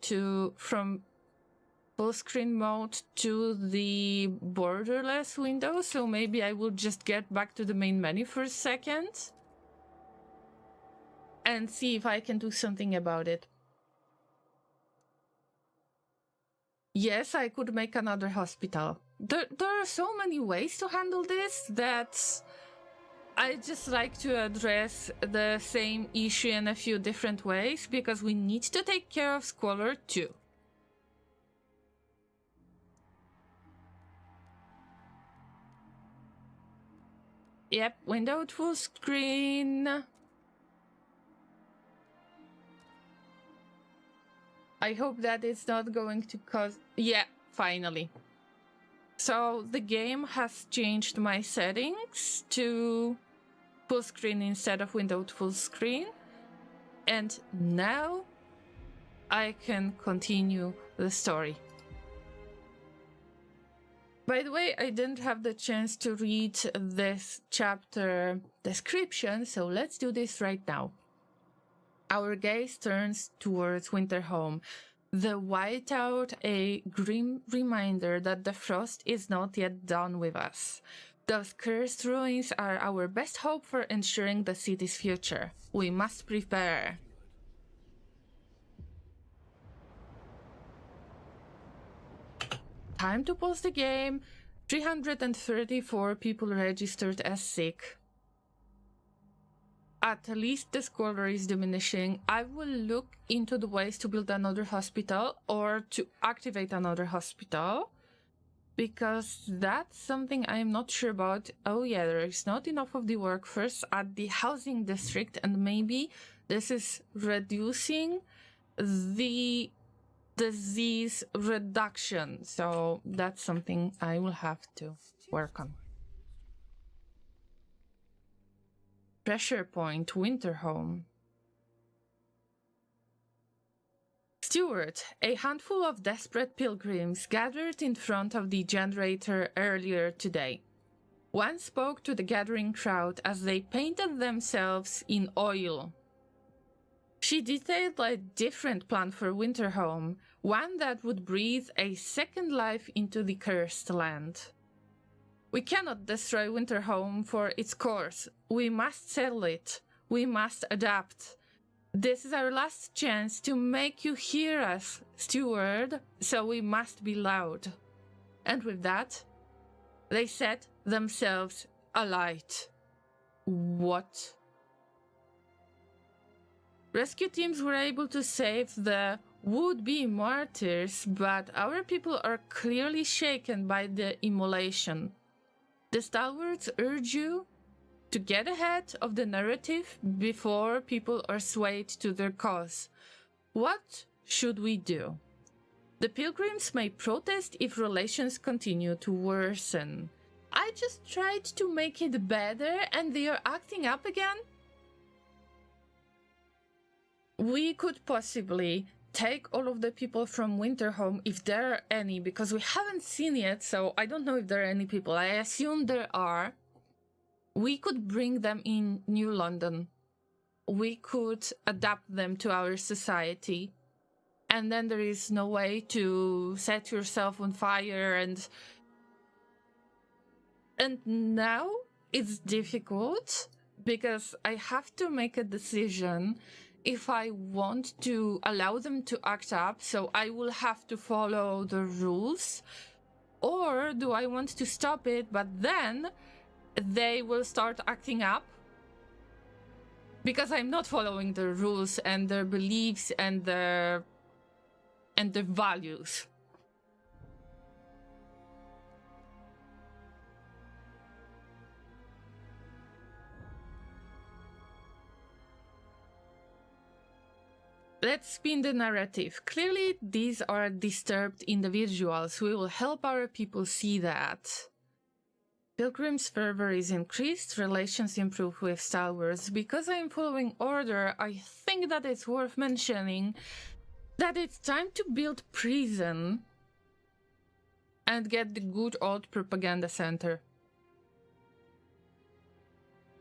from full screen mode to the borderless window, so maybe I will just get back to the main menu for a second and see if I can do something about it. Yes, I could make another hospital. There are so many ways to handle this that I just like to address the same issue in a few different ways, because we need to take care of Squalor too. Yep, windowed full screen. I hope that it's not going to cause... Yeah, finally. So the game has changed my settings to full screen instead of windowed full screen. And now I can continue the story. By the way, I didn't have the chance to read this chapter description, so let's do this right now. Our gaze turns towards Winterhome, the whiteout a grim reminder that the frost is not yet done with us. Those cursed ruins are our best hope for ensuring the city's future. We must prepare. Time to pause the game. 334 people registered as sick. At least the Squalor is diminishing. I will look into the ways to build another hospital or to activate another hospital, because that's something I'm not sure about. Oh yeah, there is not enough of the workforce at the housing district, and maybe this is reducing the disease reduction. So that's something I will have to work on. Pressure point, Winterhome. Stewart, a handful of desperate pilgrims gathered in front of the generator earlier today. One spoke to the gathering crowd as they painted themselves in oil. She detailed a different plan for Winterhome, one that would breathe a second life into the cursed land. We cannot destroy Winterhome for its course. We must settle it. We must adapt. This is our last chance to make you hear us, Steward, so we must be loud. And with that, they set themselves alight. What? Rescue teams were able to save the would-be martyrs, but our people are clearly shaken by the immolation. The stalwarts urge you to get ahead of the narrative before people are swayed to their cause. What should we do? The pilgrims may protest if relations continue to worsen. I just tried to make it better and they are acting up again? We could possibly take all of the people from Winterhome, if there are any, because we haven't seen yet, so I don't know if there are any people. I assume there are. We could bring them in New London. We could adapt them to our society. And then there is no way to set yourself on fire and now it's difficult because I have to make a decision if I want to allow them to act up, so I will have to follow the rules, or do I want to stop it, but then they will start acting up because I'm not following their rules and their beliefs and their values. Let's spin the narrative. Clearly, these are disturbed individuals. We will help our people see that. Pilgrim's fervor is increased, relations improve with Stalwarts. Because I'm following order, I think that it's worth mentioning that it's time to build prison and get the good old propaganda center.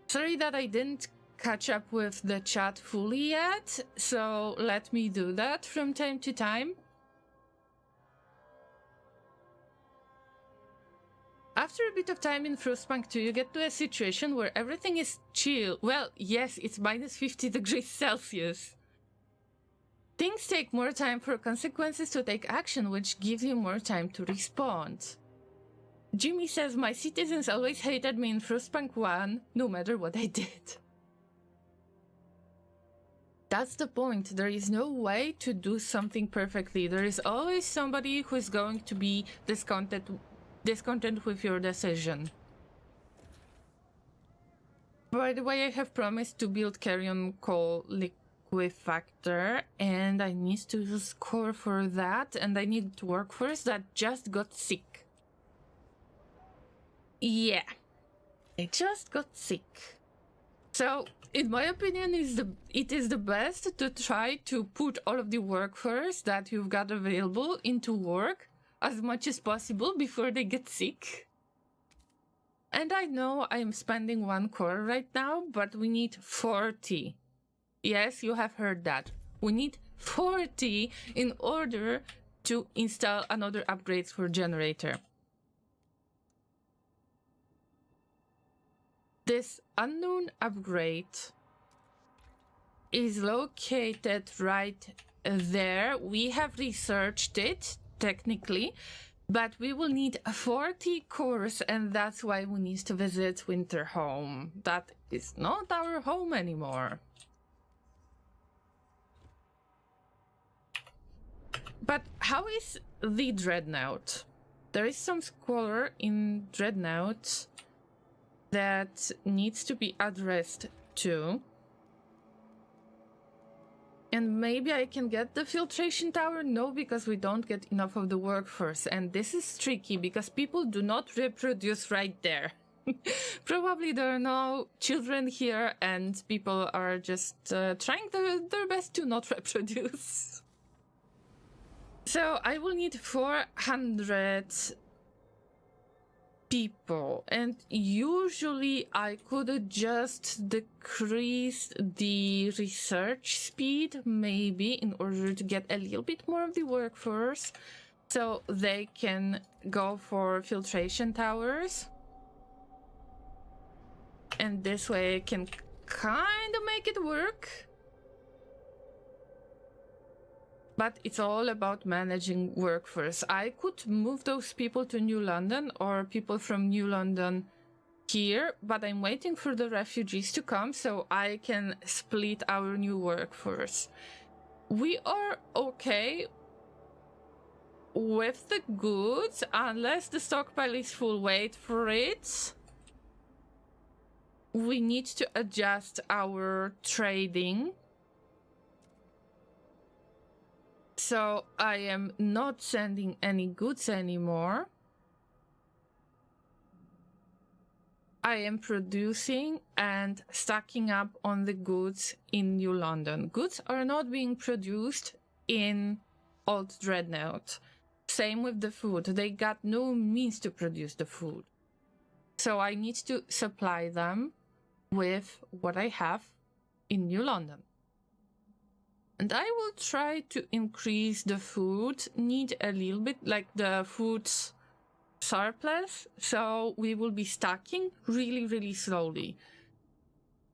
Sorry that I didn't catch up with the chat fully yet, so let me do that from time to time. After a bit of time in Frostpunk 2, you get to a situation where everything is chill. Well, yes, it's minus 50 degrees Celsius. Things take more time for consequences to take action, which gives you more time to respond. Jimmy says, my citizens always hated me in Frostpunk 1, no matter what I did. That's the point. There is no way to do something perfectly. There is always somebody who is going to be discontent with your decision. By the way, I have promised to build carrion coal liquefactor, and I need to use core for that, and I need workforce that just got sick. Yeah, I just got sick. So, in my opinion, it is the best to try to put all of the workforce that you've got available into work as much as possible before they get sick. And I know I'm spending 1 core right now, but we need 40. Yes, you have heard that. We need 40 in order to install another upgrades for generator. This unknown upgrade is located right there. We have researched it technically, but we will need 40 cores, and that's why we need to visit Winterhome. That is not our home anymore. But how is the Dreadnought? There is some squalor in Dreadnought that needs to be addressed too. And maybe I can get the filtration tower? No, because we don't get enough of the workforce. And this is tricky because people do not reproduce right there. Probably there are no children here and people are just trying their best to not reproduce. So I will need 400 people, and usually I could just decrease the research speed maybe in order to get a little bit more of the workforce so they can go for filtration towers, and this way I can kind of make it work. But it's all about managing workforce. I could move those people to New London or people from New London here, but I'm waiting for the refugees to come so I can split our new workforce. We are okay with the goods unless the stockpile is full. Wait for it. We need to adjust our trading. So I am not sending any goods anymore. I am producing and stacking up on the goods in New London. Goods are not being produced in Old Dreadnought. Same with the food. They got no means to produce the food. So I need to supply them with what I have in New London. And I will try to increase the food need a little bit, like the food surplus. So we will be stacking really, really slowly.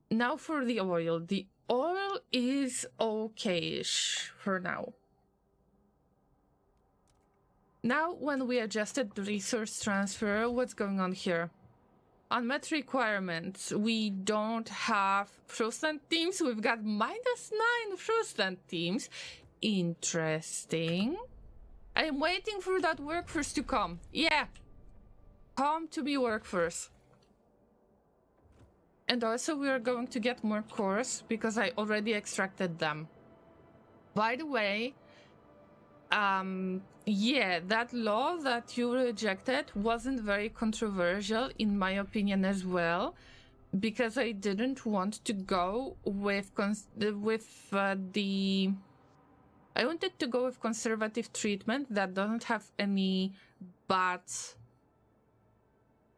Now for the oil. The oil is okay-ish for now. Now when we adjusted the resource transfer, what's going on here? Unmet requirements. We don't have Frostland teams. We've got -9 Frostland teams. Interesting. I'm waiting for that workforce to come. Yeah. Come to me, workforce. And also we are going to get more cores because I already extracted them. By the way, Yeah, that law that you rejected wasn't very controversial in my opinion as well, because I didn't want to go with the I wanted to go with conservative treatment that doesn't have any bad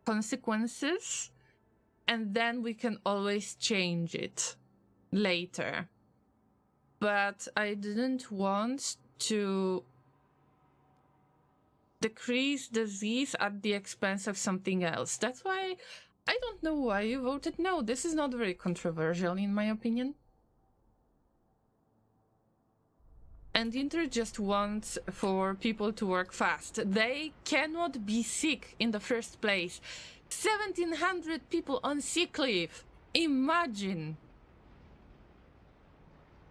consequences, and then we can always change it later. But I didn't want to decrease disease at the expense of something else. That's why I don't know why you voted no. This is not very controversial in my opinion. And Inter just wants for people to work fast. They cannot be sick in the first place. 1,700 people on sick leave. Imagine.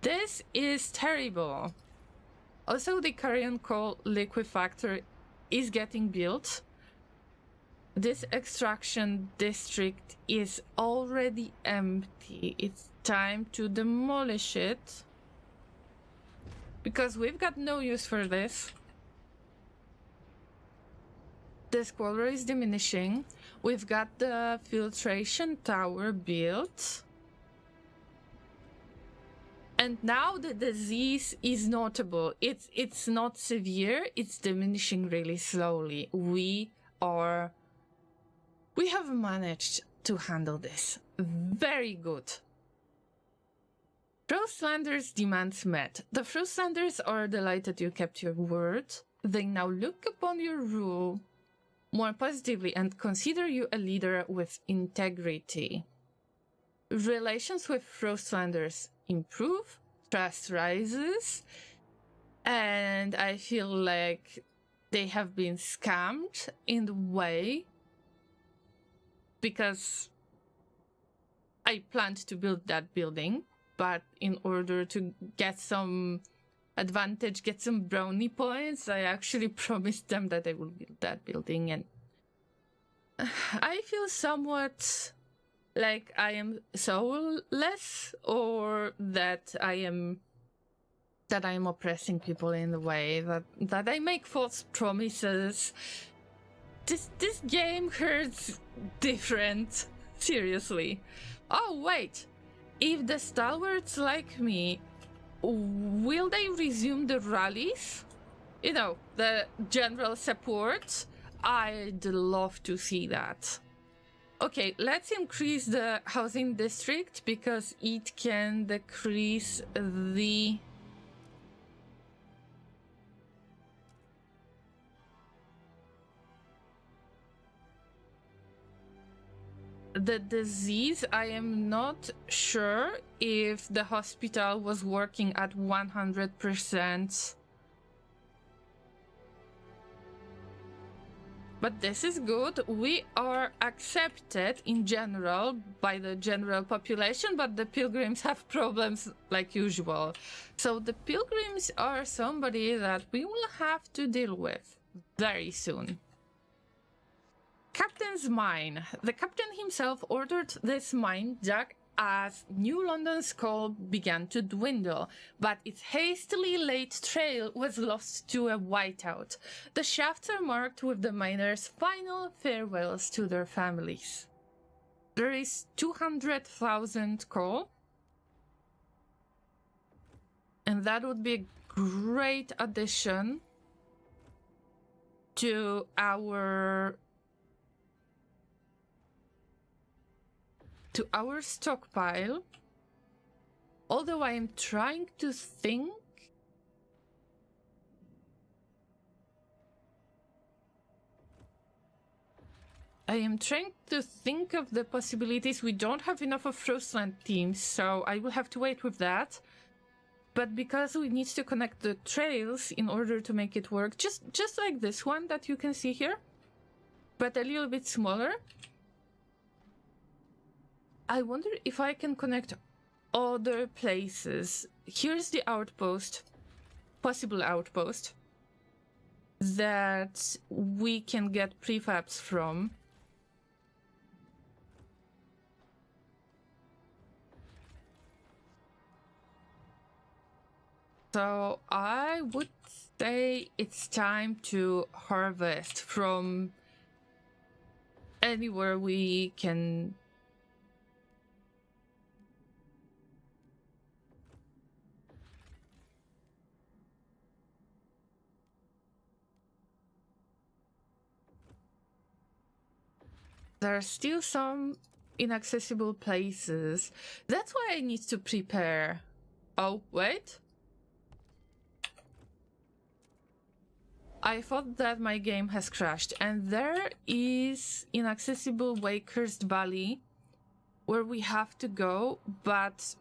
This is terrible. Also, the Carrion Coal liquefactor is getting built. This extraction district is already empty. It's time to demolish it. Because we've got no use for this. The squalor is diminishing. We've got the filtration tower built. And now the disease is notable. It's not severe, it's diminishing really slowly. We have managed to handle this. Very good. Frostlanders' demands met. The Frostlanders are delighted you kept your word. They now look upon your rule more positively and consider you a leader with integrity. Relations with Frostlanders improve, trust rises, and I feel like they have been scammed in the way because I planned to build that building, but in order to get some advantage, get some brownie points, I actually promised them that I will build that building, and I feel somewhat like I am soulless, or that I am oppressing people in the way that I make false promises. This game hurts different. Seriously. Oh wait, if the stalwarts like me, will they resume the rallies? You know, the general support? I'd love to see that. Okay, let's increase the housing district because it can decrease the disease. I am not sure if the hospital was working at 100%. But this is good. We are accepted in general by the general population, but the pilgrims have problems like usual. So the pilgrims are somebody that we will have to deal with very soon. Captain's Mine. The captain himself ordered this mine dug as New London's coal began to dwindle, but its hastily laid trail was lost to a whiteout. The shafts are marked with the miners' final farewells to their families. There is 200,000 coal, and that would be a great addition to our stockpile, although I am trying to think. I am trying to think of the possibilities. We don't have enough of Frostland teams, so I will have to wait with that. But because we need to connect the trails in order to make it work, just like this one that you can see here, but a little bit smaller, I wonder if I can connect other places. Here's the outpost, possible outpost, that we can get prefabs from. So I would say it's time to harvest from anywhere we can. There are still some inaccessible places. That's why I need to prepare. Oh, wait. I thought that my game has crashed, and there is inaccessible Wakehurst Valley where we have to go, but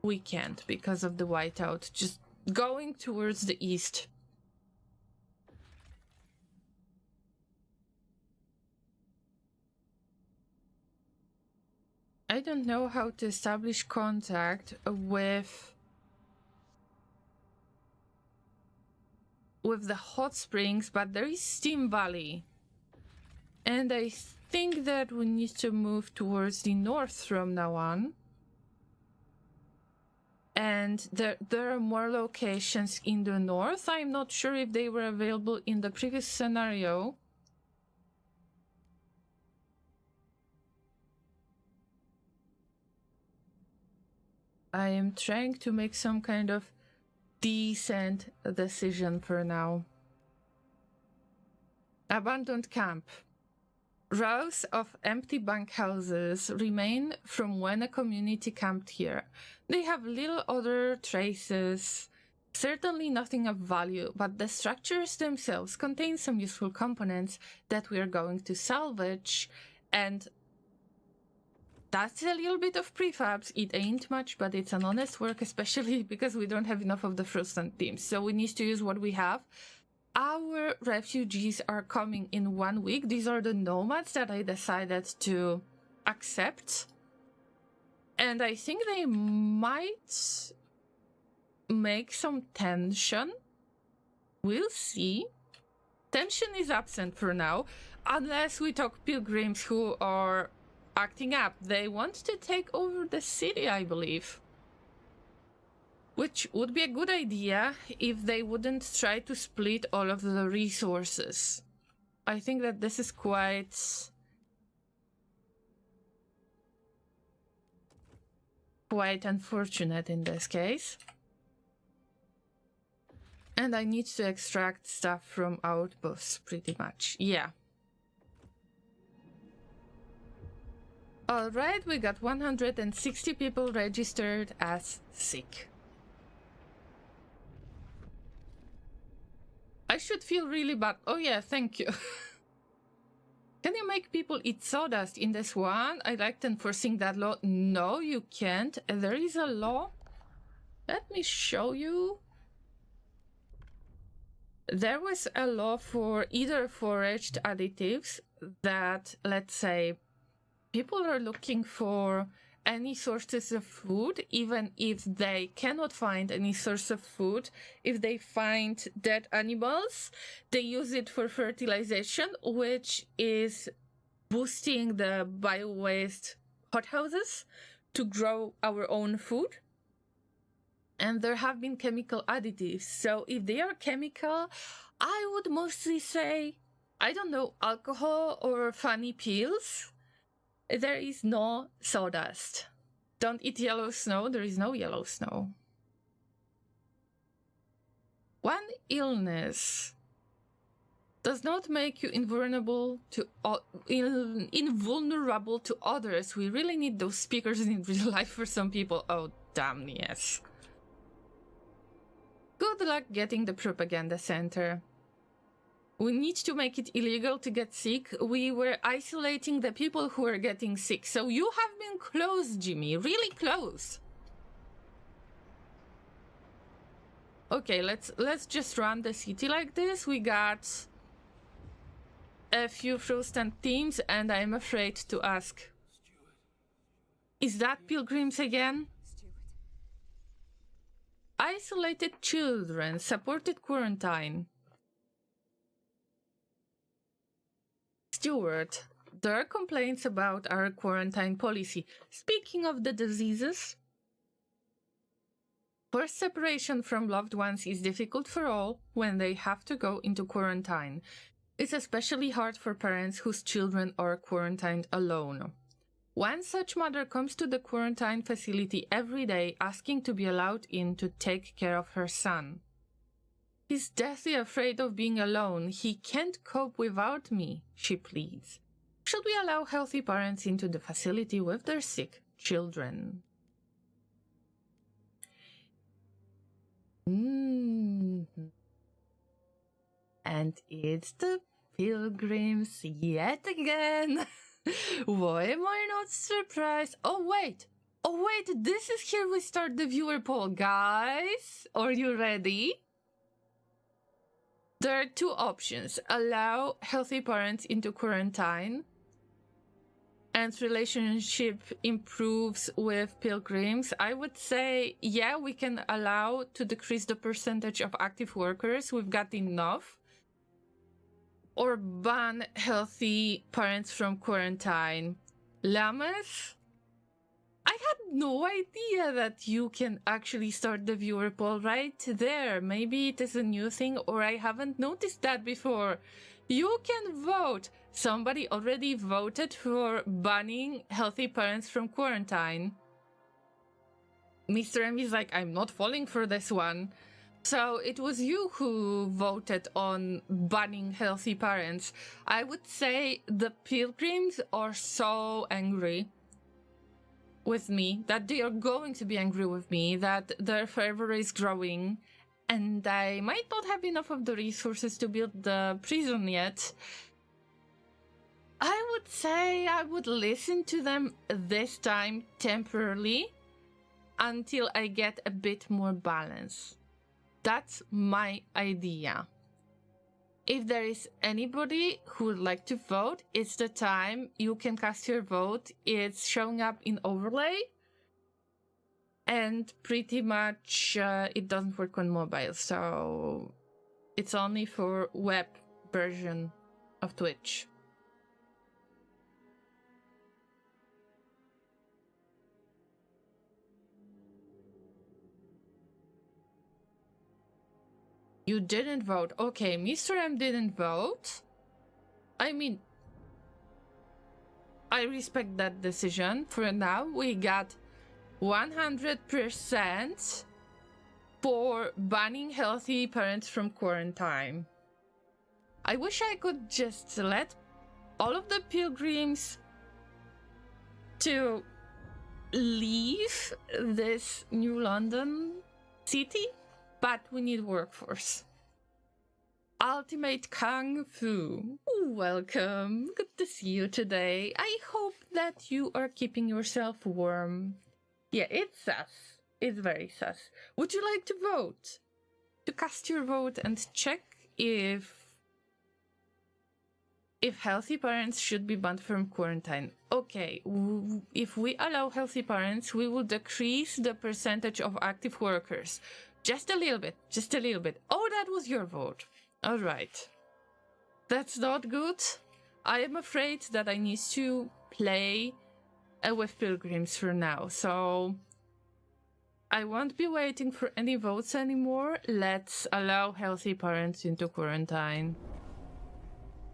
we can't because of the whiteout. Just going towards the east. I don't know how to establish contact with the hot springs, but there is Steam Valley. And I think that we need to move towards the north from now on. And there are more locations in the north. I'm not sure if they were available in the previous scenario. I am trying to make some kind of decent decision for now. Abandoned camp. Rows of empty bunkhouses remain from when a community camped here. They have little other traces, certainly nothing of value, but the structures themselves contain some useful components that we are going to salvage, and that's a little bit of prefabs. It ain't much, but it's an honest work, especially because we don't have enough of the Frostpunk teams, so we need to use what we have. Our refugees are coming in 1 week. These are the nomads that I decided to accept. And I think they might make some tension. We'll see. Tension is absent for now, unless we talk pilgrims who are acting up. They want to take over the city, I believe. Which would be a good idea if they wouldn't try to split all of the resources. I think that this is quite unfortunate in this case. And I need to extract stuff from outposts, pretty much. Yeah. Alright, we got 160 people registered as sick. I should feel really bad. Oh yeah, thank you. Can you make people eat sawdust in this one? I liked enforcing that law. No, you can't. There is a law. Let me show you. There was a law for either foraged additives that, let's say, people are looking for any sources of food, even if they cannot find any source of food. If they find dead animals, they use it for fertilization, which is boosting the bio-waste hothouses to grow our own food. And there have been chemical additives. So if they are chemical, I would mostly say, I don't know, alcohol or funny pills. There is no sawdust. Don't eat yellow snow. There is no yellow snow. One illness does not make you invulnerable to others. We really need those speakers in real life for some people. Oh, damn, yes. Good luck getting the propaganda center. We need to make it illegal to get sick. We were isolating the people who are getting sick. So you have been close, Jimmy. Really close. Okay, let's just run the city like this. We got a few Frostpunk teams, and I'm afraid to ask. Is that pilgrims again? Isolated children, supported quarantine. Stewart, there are complaints about our quarantine policy. Speaking of the diseases, Forced separation from loved ones is difficult for all when they have to go into quarantine. It's especially hard for parents whose children are quarantined alone. One such mother comes to the quarantine facility every day asking to be allowed in to take care of her son. He's deathly afraid of being alone. He can't cope without me, she pleads. Should we allow healthy parents into the facility with their sick children? And it's the pilgrims yet again. Why am I not surprised? Oh wait, this is here we start the viewer poll, guys. Are you ready? There are two options. Allow healthy parents into quarantine and relationship improves with pilgrims. I would say, yeah, we can allow to decrease the percentage of active workers. We've got enough. Or ban healthy parents from quarantine. Llamas? I had no idea that you can actually start the viewer poll right there. Maybe it is a new thing or I haven't noticed that before. You can vote. Somebody already voted for banning healthy parents from quarantine. Mr. M is like, I'm not falling for this one. So it was you who voted on banning healthy parents. I would say the pilgrims are so angry with me that they are going to be angry with me, that their fervor is growing, and I might not have enough of the resources to build the prison yet. I would say I would listen to them this time temporarily until I get a bit more balance. That's my idea. If there is anybody who would like to vote, it's the time. You can cast your vote. It's showing up in overlay. And pretty much it doesn't work on mobile, so it's only for web version of Twitch. You didn't vote. Okay, Mr. M didn't vote. I mean, I respect that decision. For now, we got 100% for banning healthy parents from quarantine. I wish I could just let all of the pilgrims to leave this New London city, but we need workforce. Ultimate Kung Fu. Welcome. Good to see you today. I hope that you are keeping yourself warm. Yeah, it's sus. It's very sus. Would you like to vote? To cast your vote and check if healthy parents should be banned from quarantine. Okay, if we allow healthy parents, we will decrease the percentage of active workers. Just a little bit, just a little bit. Oh, that was your vote. All right. That's not good. I am afraid that I need to play with pilgrims for now, so I won't be waiting for any votes anymore. Let's allow healthy parents into quarantine.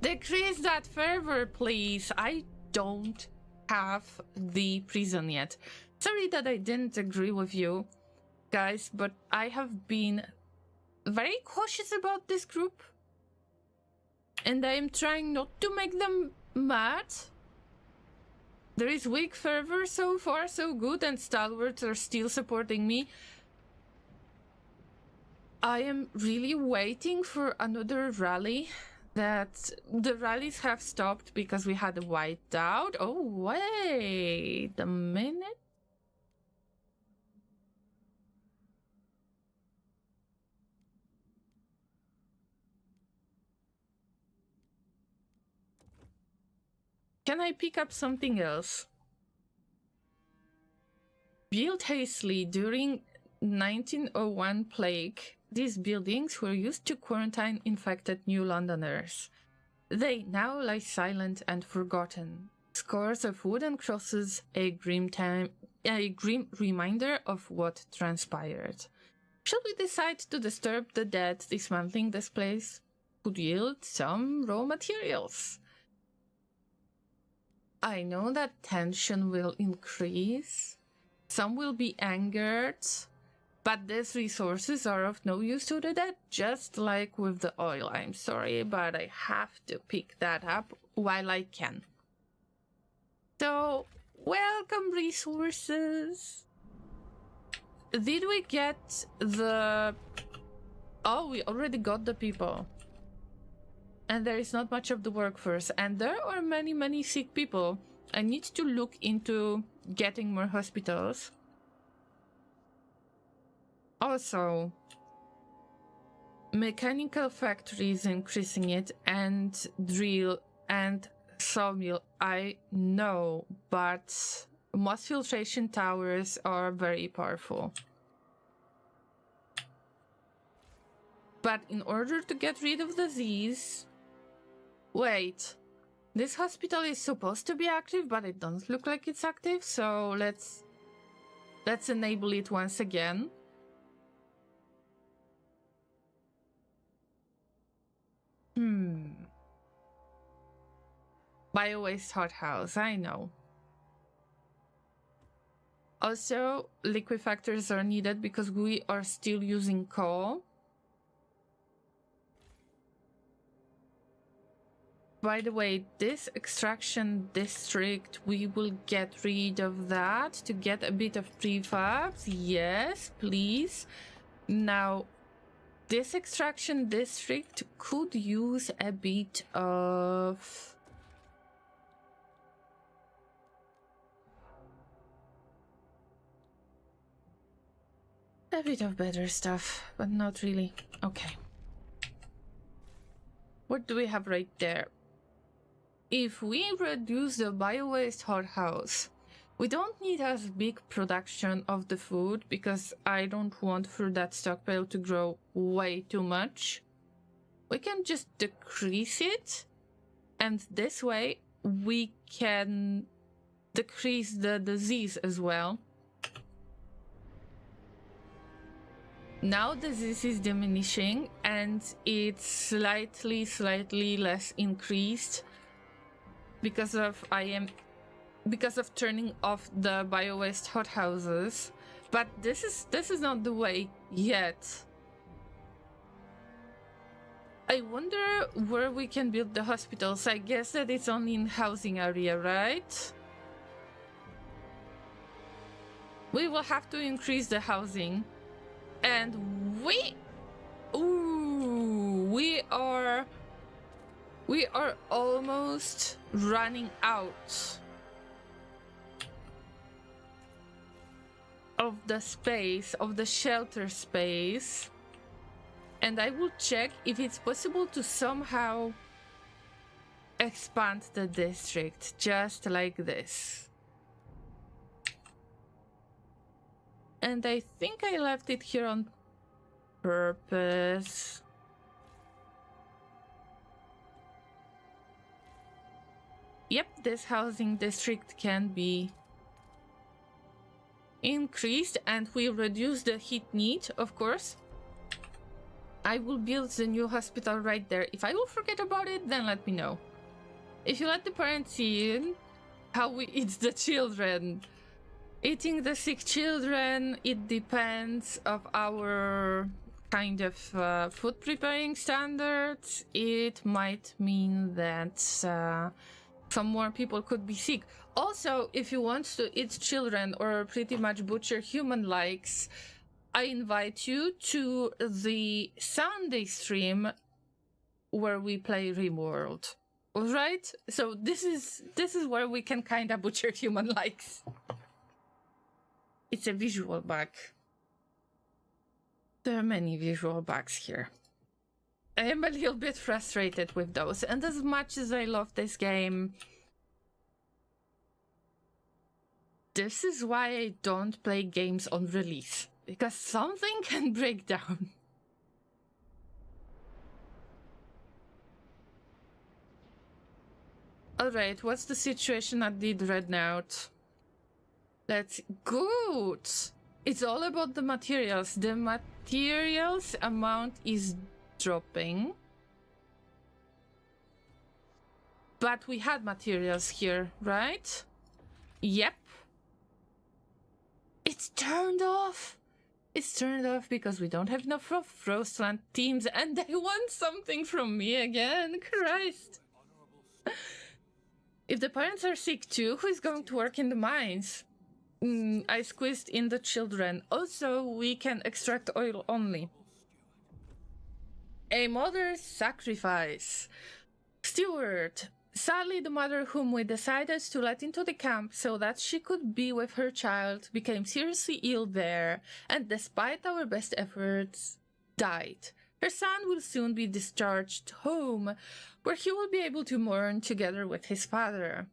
Decrease that fervor, please. I don't have the prison yet. Sorry that I didn't agree with you, guys, but I have been very cautious about this group. And I am trying not to make them mad. There is weak fervor, so far so good, and stalwarts are still supporting me. I am really waiting for another rally. That the rallies have stopped because we had a whiteout. Oh, wait a minute. Can I pick up something else? Built hastily during 1901 plague, these buildings were used to quarantine infected New Londoners. They now lie silent and forgotten. Scores of wooden crosses, a grim reminder of what transpired. Shall we decide to disturb the dead? Dismantling this place could yield some raw materials. I know that tension will increase. Some will be angered. But these resources are of no use to the dead, just like with the oil. I'm sorry, but I have to pick that up while I can. So, welcome resources. Did we get the... Oh, we already got the people. And there is not much of the workforce. And there are many, many sick people. I need to look into getting more hospitals. Also, mechanical factories increasing it, and drill and sawmill, I know, but moss filtration towers are very powerful. But in order to get rid of disease... Wait, this hospital is supposed to be active, but it doesn't look like it's active, so let's enable it once again. Bio-waste hothouse, I know. Also, liquefactors are needed because we are still using coal. By the way, this extraction district, we will get rid of that to get a bit of prefabs. Yes, please. Now, this extraction district could use a bit of... a bit of better stuff, but not really. Okay. What do we have right there? If we reduce the bio-waste hothouse, we don't need as big production of the food because I don't want for that stockpile to grow way too much. We can just decrease it, and this way we can decrease the disease as well. Now disease is diminishing and it's slightly less increased because of turning off the bio-waste hothouses. But this is not the way yet. I wonder where we can build the hospitals. I guess that it's only in housing area, right? We will have to increase the housing. And we are almost running out of the space, of the shelter space. And I will check if it's possible to somehow expand the district just like this. And I think I left it here on purpose. Yep, this housing district can be increased and we reduce the heat need, of course. I will build the new hospital right there. If I will forget about it, then let me know. If you let the parents in, how we eat the children. Eating the sick children, it depends of our kind of food preparing standards. It might mean that some more people could be sick. Also, if you want to eat children or pretty much butcher human likes, I invite you to the Sunday stream where we play RimWorld. Alright? So this is where we can kinda butcher human likes. It's a visual bug. There are many visual bugs here. I am a little bit frustrated with those, and as much as I love this game, this is why I don't play games on release, because something can break down. Alright, what's the situation at the Dreadnought? That's good! It's all about the materials. The materials amount is dropping. But we had materials here, right? Yep. It's turned off. It's turned off because we don't have enough of Frostland teams and they want something from me again. Christ. If the parents are sick too, who is going to work in the mines? I squeezed in the children. Also, we can extract oil only. A mother's sacrifice. Steward. Sadly, the mother whom we decided to let into the camp so that she could be with her child became seriously ill there, and despite our best efforts, died. Her son will soon be discharged home, where he will be able to mourn together with his father.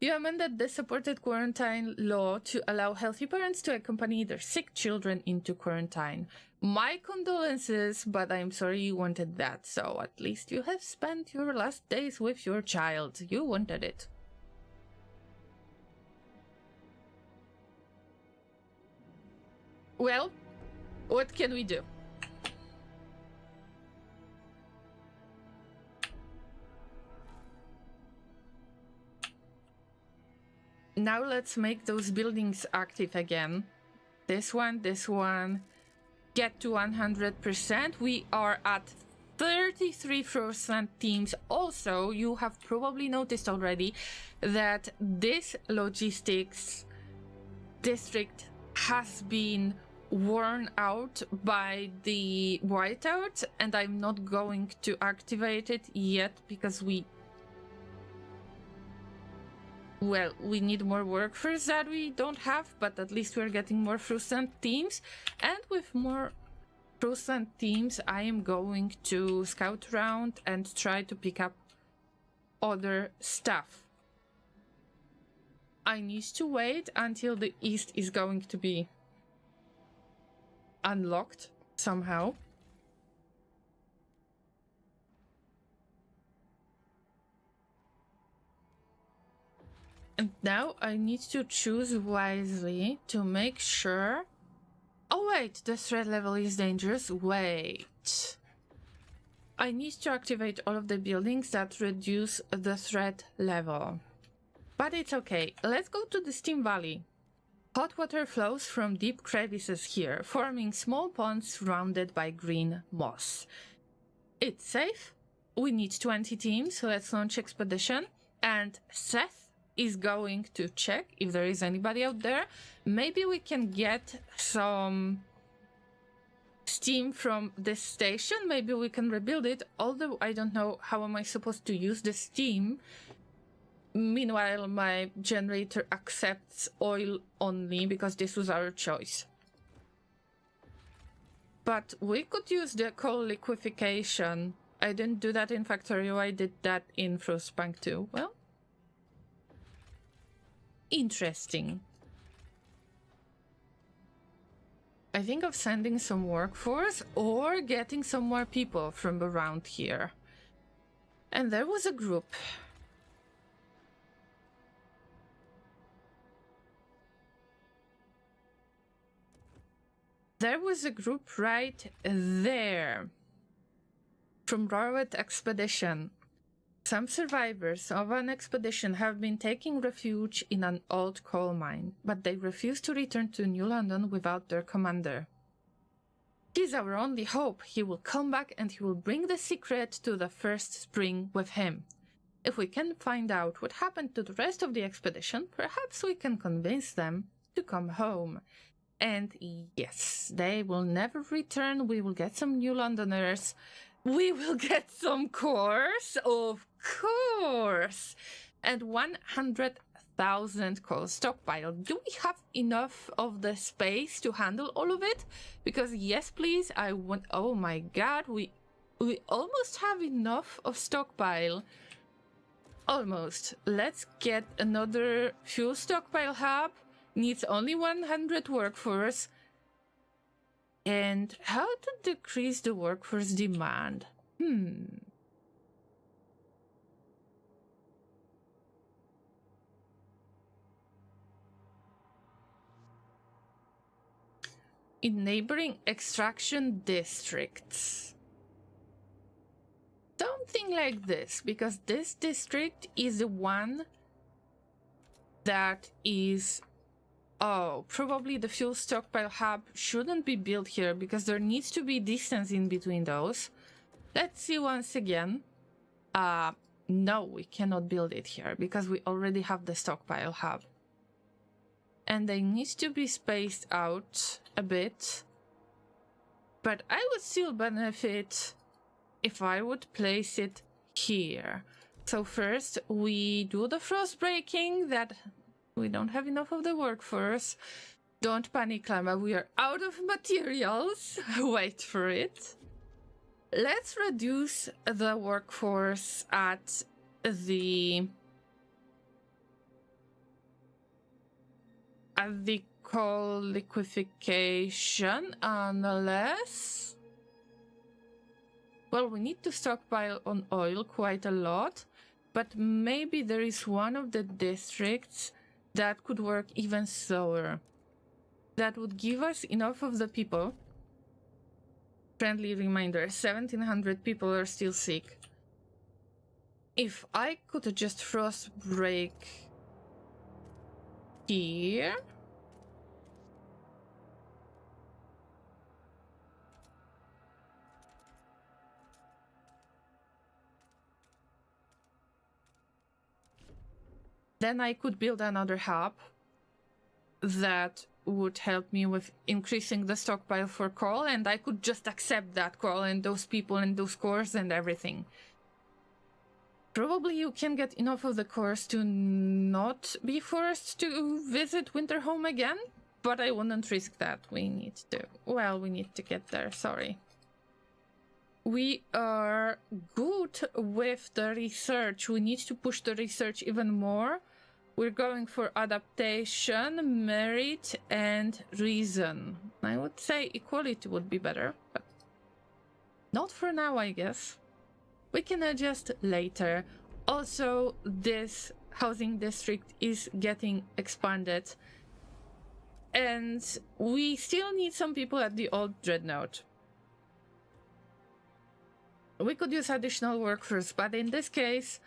You amended the supported quarantine law to allow healthy parents to accompany their sick children into quarantine. My condolences, but I'm sorry you wanted that, so at least you have spent your last days with your child. You wanted it. Well, what can we do? Now let's make those buildings active again. This one. Get to 100%. We are at 33 Frostland teams. Also, you have probably noticed already that this logistics district has been worn out by the whiteout, and I'm not going to activate it yet because we need more workers that we don't have, but at least we're getting more Frostland teams. And with more Frostland teams, I am going to scout around and try to pick up other stuff. I need to wait until the east is going to be unlocked somehow. And now I need to choose wisely to make sure... Oh wait, the threat level is dangerous. Wait. I need to activate all of the buildings that reduce the threat level. But it's okay. Let's go to the Steam Valley. Hot water flows from deep crevices here, forming small ponds surrounded by green moss. It's safe. We need 20 teams, so let's launch expedition. And Seth is going to check if there is anybody out there. Maybe we can get some steam from this station. Maybe we can rebuild it, although I don't know how am I supposed to use the steam. Meanwhile, my generator accepts oil only because this was our choice. But we could use the coal liquefaction. I didn't do that in Factorio, I did that in Frostpunk too. Well, interesting. I think of sending some workforce or getting some more people from around here. And there was a group. There was a group right there. From Rorwet Expedition. Some survivors of an expedition have been taking refuge in an old coal mine, but they refuse to return to New London without their commander. He's our only hope. He will come back and he will bring the secret to the first spring with him. If we can find out what happened to the rest of the expedition, perhaps we can convince them to come home. And yes, they will never return. We will get some New Londoners. We will get some cores, of course. And 100,000 coal stockpile. Do we have enough of the space to handle all of it? Because yes, please, I want... Oh my god, we almost have enough of stockpile. Almost. Let's get another fuel stockpile hub. Needs only 100 workforce. And how to decrease the workforce demand? in neighboring extraction districts. Something like this, because this district is the one that is... Oh, probably the fuel stockpile hub shouldn't be built here because there needs to be distance in between those. Let's see once again. No, we cannot build it here because we already have the stockpile hub. And they need to be spaced out a bit. But I would still benefit if I would place it here. So first we do the frost breaking, that we don't have enough of the workforce. Don't panic, Llama, we are out of materials. Wait for it. Let's reduce the workforce at the coal liquefaction, unless... Well, we need to stockpile on oil quite a lot, but maybe there is one of the districts that could work even slower. That would give us enough of the people. Friendly reminder, 1700 people are still sick. If I could just frost break here... Then I could build another hub that would help me with increasing the stockpile for coal, and I could just accept that coal and those people and those cores and everything. Probably you can get enough of the cores to not be forced to visit Winterhome again, but I wouldn't risk that. We need to get there, sorry. We are good with the research. We need to push the research even more. We're going for adaptation, merit, and reason. I would say equality would be better, but not for now, I guess. We can adjust later. Also, this housing district is getting expanded, and we still need some people at the old dreadnought. We could use additional workforce, but in this case,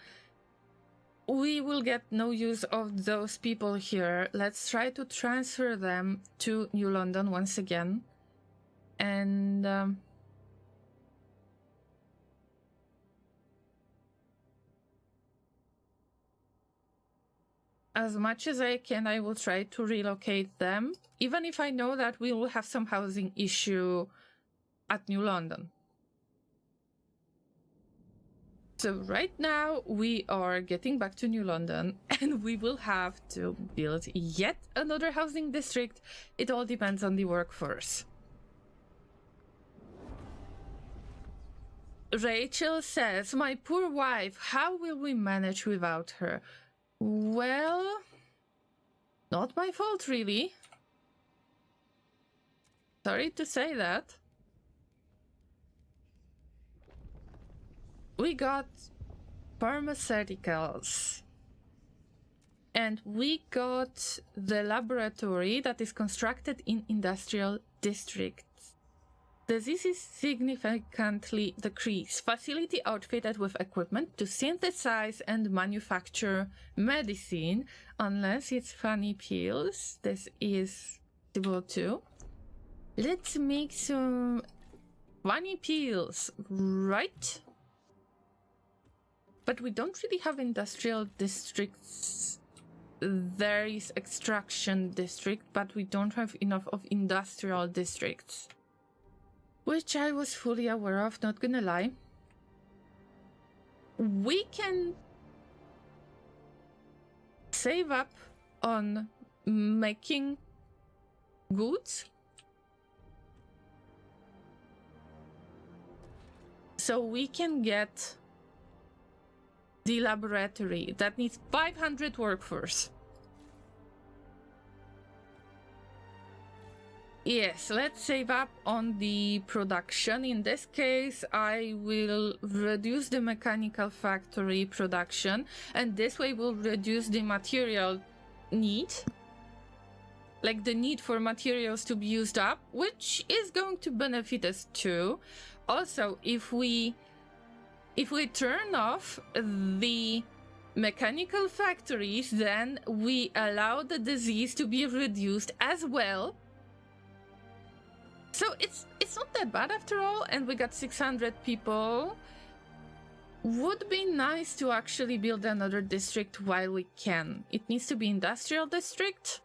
we will get no use of those people here. Let's try to transfer them to New London once again. And... as much as I can, I will try to relocate them, even if I know that we will have some housing issue at New London. So right now we are getting back to New London and we will have to build yet another housing district. It all depends on the workforce. Rachel says, my poor wife, how will we manage without her? Well, not my fault really. Sorry to say that. We got pharmaceuticals. And we got the laboratory that is constructed in industrial districts. Diseases significantly decrease. Facility outfitted with equipment to synthesize and manufacture medicine, unless it's funny pills. This is possible too. Let's make some funny pills, right? But we don't really have industrial districts. There is extraction district, but we don't have enough of industrial districts. Which I was fully aware of, not gonna lie. We can save up on making goods. So we can get the laboratory that needs 500 workforce. Yes, let's save up on the production. In this case, I will reduce the mechanical factory production, and this way we'll reduce the material need. like the need for materials to be used up, which is going to benefit us too. Also, if we turn off the mechanical factories, then we allow the disease to be reduced as well. So it's not that bad after all, and we got 600 people. Would be nice to actually build another district while we can. It needs to be industrial district.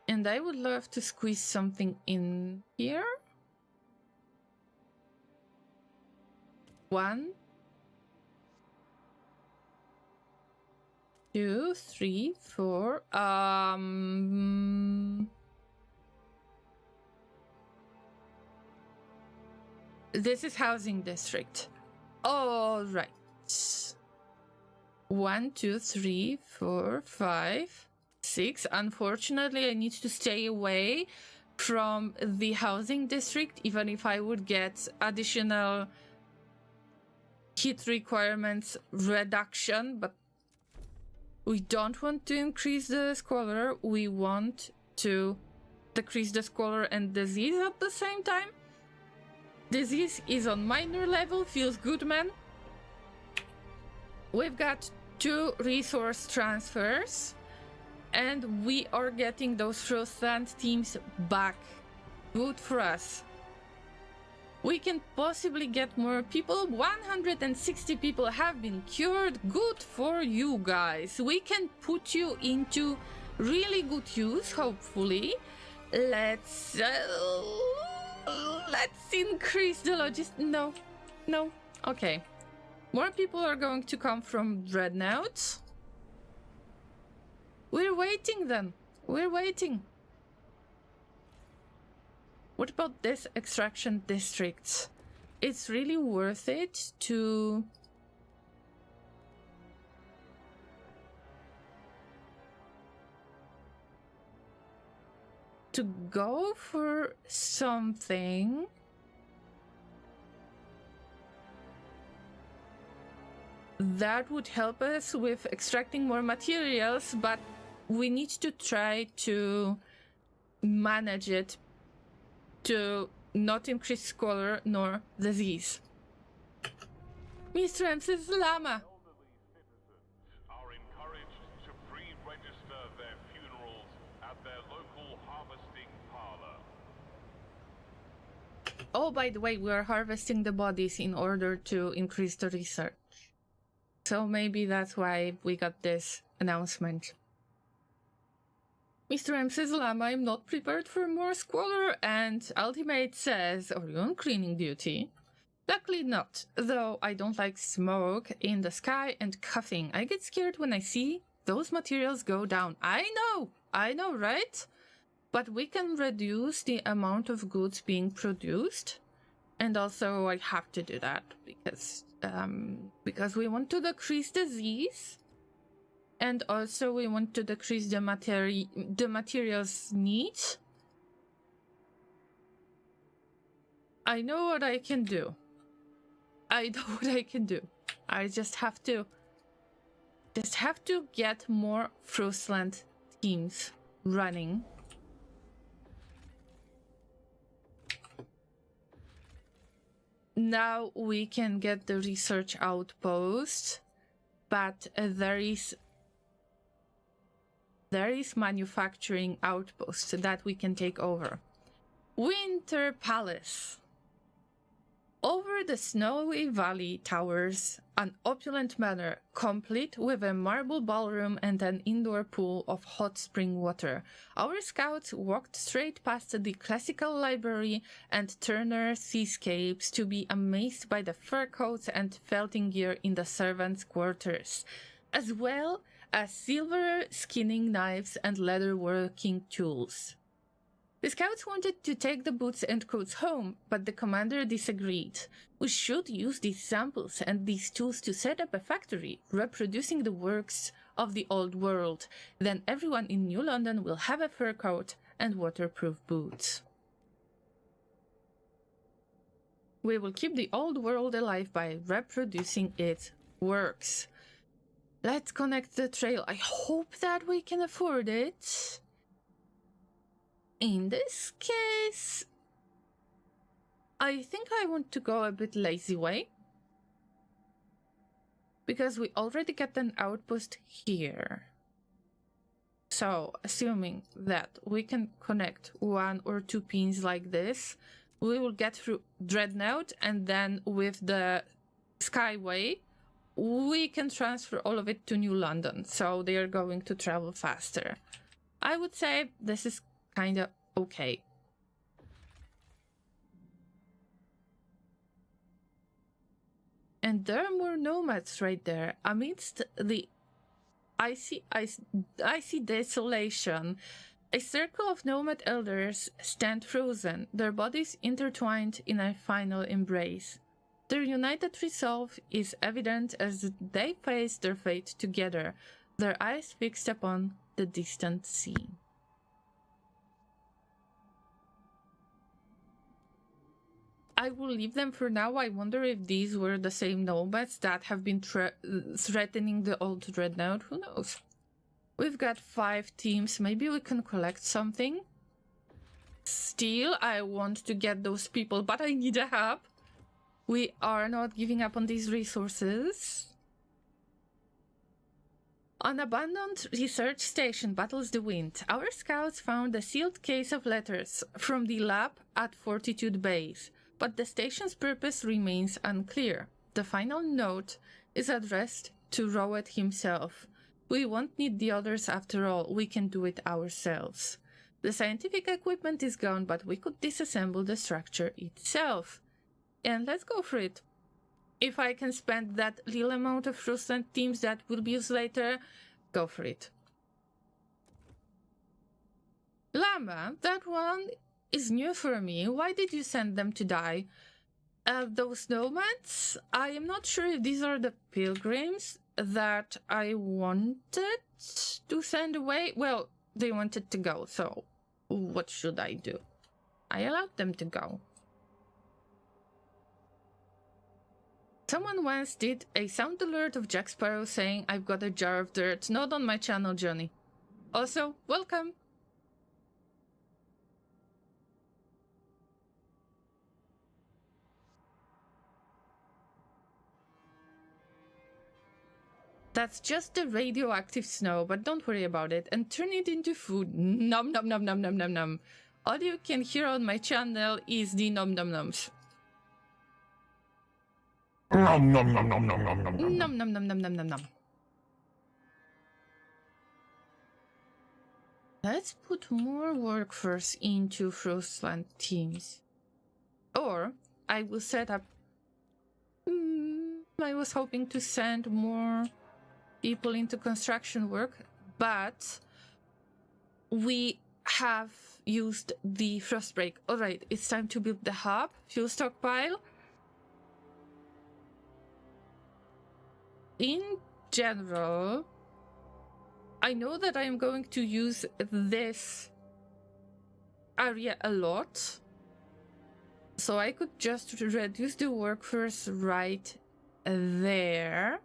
And I would love to squeeze something in here. 1, 2, 3, 4. This is housing district. All right. 1, 2, 3, 4, 5, 6. Unfortunately, I need to stay away from the housing district, even if I would get additional heat requirements reduction, but we don't want to increase the squalor. We want to decrease the squalor and disease at the same time. Disease is on minor level. Feels good, man. We've got 2 resource transfers, and we are getting those Frostland teams back. Good for us. We can possibly get more people. 160 people have been cured. Good for you guys. We can put you into really good use, hopefully. Let's increase the No. Okay. More people are going to come from Dreadnought. We're waiting then. We're waiting. What about this extraction district? It's really worth it to go for something that would help us with extracting more materials, but we need to try to manage it to not increase squalor nor disease. Mr. M's llama. Elderly citizens are encouraged to pre-register their funerals at their local harvesting parlor. Oh, by the way, we are harvesting the bodies in order to increase the research. So maybe that's why we got this announcement. Mr. M says, Llama, I'm not prepared for more squalor, and Ultimate says, are you on cleaning duty? Luckily not, though I don't like smoke in the sky and coughing. I get scared when I see those materials go down. I know, right? But we can reduce the amount of goods being produced, and also I have to do that because we want to decrease disease. And also we want to decrease the materials needs. I know what I can do. I just have to get more Frostland teams running. Now we can get the research outpost, but there is manufacturing outposts that we can take over. Winter Palace. Over the snowy valley towers an opulent manor, complete with a marble ballroom and an indoor pool of hot spring water. Our scouts walked straight past the classical library and Turner seascapes to be amazed by the fur coats and felting gear in the servants' quarters, as well as silver skinning knives and leather-working tools. The scouts wanted to take the boots and coats home, but the commander disagreed. We should use these samples and these tools to set up a factory, reproducing the works of the old world. Then everyone in New London will have a fur coat and waterproof boots. We will keep the old world alive by reproducing its works. Let's connect the trail. I hope that we can afford it. In this case, I think I want to go a bit lazy way. Because we already get an outpost here. So, assuming that we can connect 1 or 2 pins like this, we will get through Dreadnought, and then with the Skyway, we can transfer all of it to New London, so they are going to travel faster. I would say this is kinda okay. And there are more nomads right there. Amidst the icy desolation, a circle of nomad elders stand frozen, their bodies intertwined in a final embrace. Their united resolve is evident as they face their fate together, their eyes fixed upon the distant sea. I will leave them for now. I wonder if these were the same nomads that have been threatening the old Dreadnought. Who knows? We've got 5 teams. Maybe we can collect something. Still, I want to get those people, but I need a hub. We are not giving up on these resources. An abandoned research station battles the wind. Our scouts found a sealed case of letters from the lab at Fortitude Base, but the station's purpose remains unclear. The final note is addressed to Rowett himself. We won't need the others after all, we can do it ourselves. The scientific equipment is gone, but we could disassemble the structure itself. And let's go for it. If I can spend that little amount of Frostpunk teams that will be used later, go for it. Llama, that one is new for me. Why did you send them to die? Those nomads? I am not sure if these are the pilgrims that I wanted to send away. Well, they wanted to go, so what should I do? I allowed them to go. Someone once did a sound alert of Jack Sparrow saying, "I've got a jar of dirt." Not on my channel, Johnny. Also, welcome. That's just the radioactive snow, but don't worry about it and turn it into food. Nom nom nom nom nom nom nom. All you can hear on my channel is the nom nom noms. Nom nom nom nom nom nom nom nom Nom nom nom nom nom nom nom. Let's put more workforce into Frostland teams. Or I will set up... I was hoping to send more people into construction work, but we have used the frost break. Alright, it's time to build the hub, fuel stockpile. In general, I know that I am going to use this area a lot, so I could just reduce the workforce right there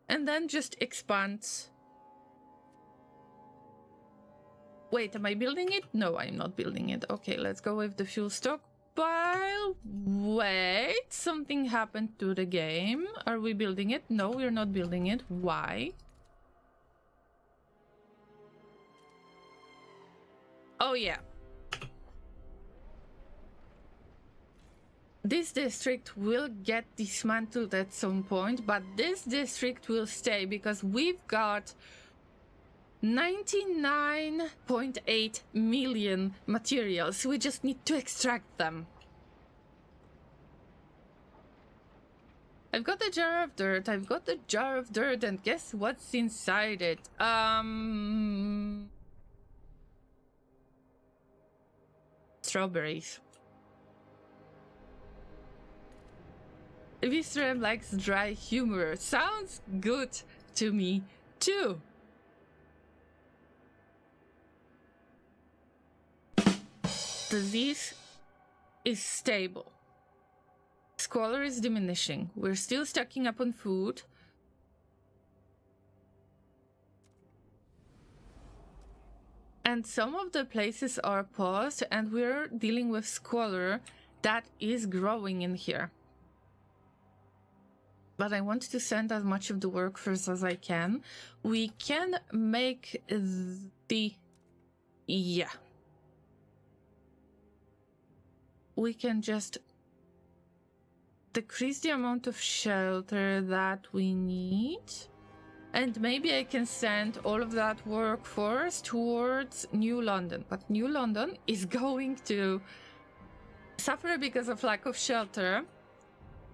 and then just expand. Wait, am I building it? No, I'm not building it. Okay, let's go with the fuel stockpile. Wait, something happened to the game. Are we building it? No, we're not building it. Why? Oh yeah. This district will get dismantled at some point, but this district will stay because we've got 99.8 million materials. We just need to extract them. I've got a jar of dirt. I've got a jar of dirt, and guess what's inside it? Strawberries. Visram likes dry humor. Sounds good to me, too. Disease is stable. Squalor is diminishing. We're still stocking up on food. And some of the places are paused, and we're dealing with squalor that is growing in here. But I want to send as much of the workforce as I can. We can make the... Yeah. We can just decrease the amount of shelter that we need. And maybe I can send all of that workforce towards New London. But New London is going to suffer because of lack of shelter.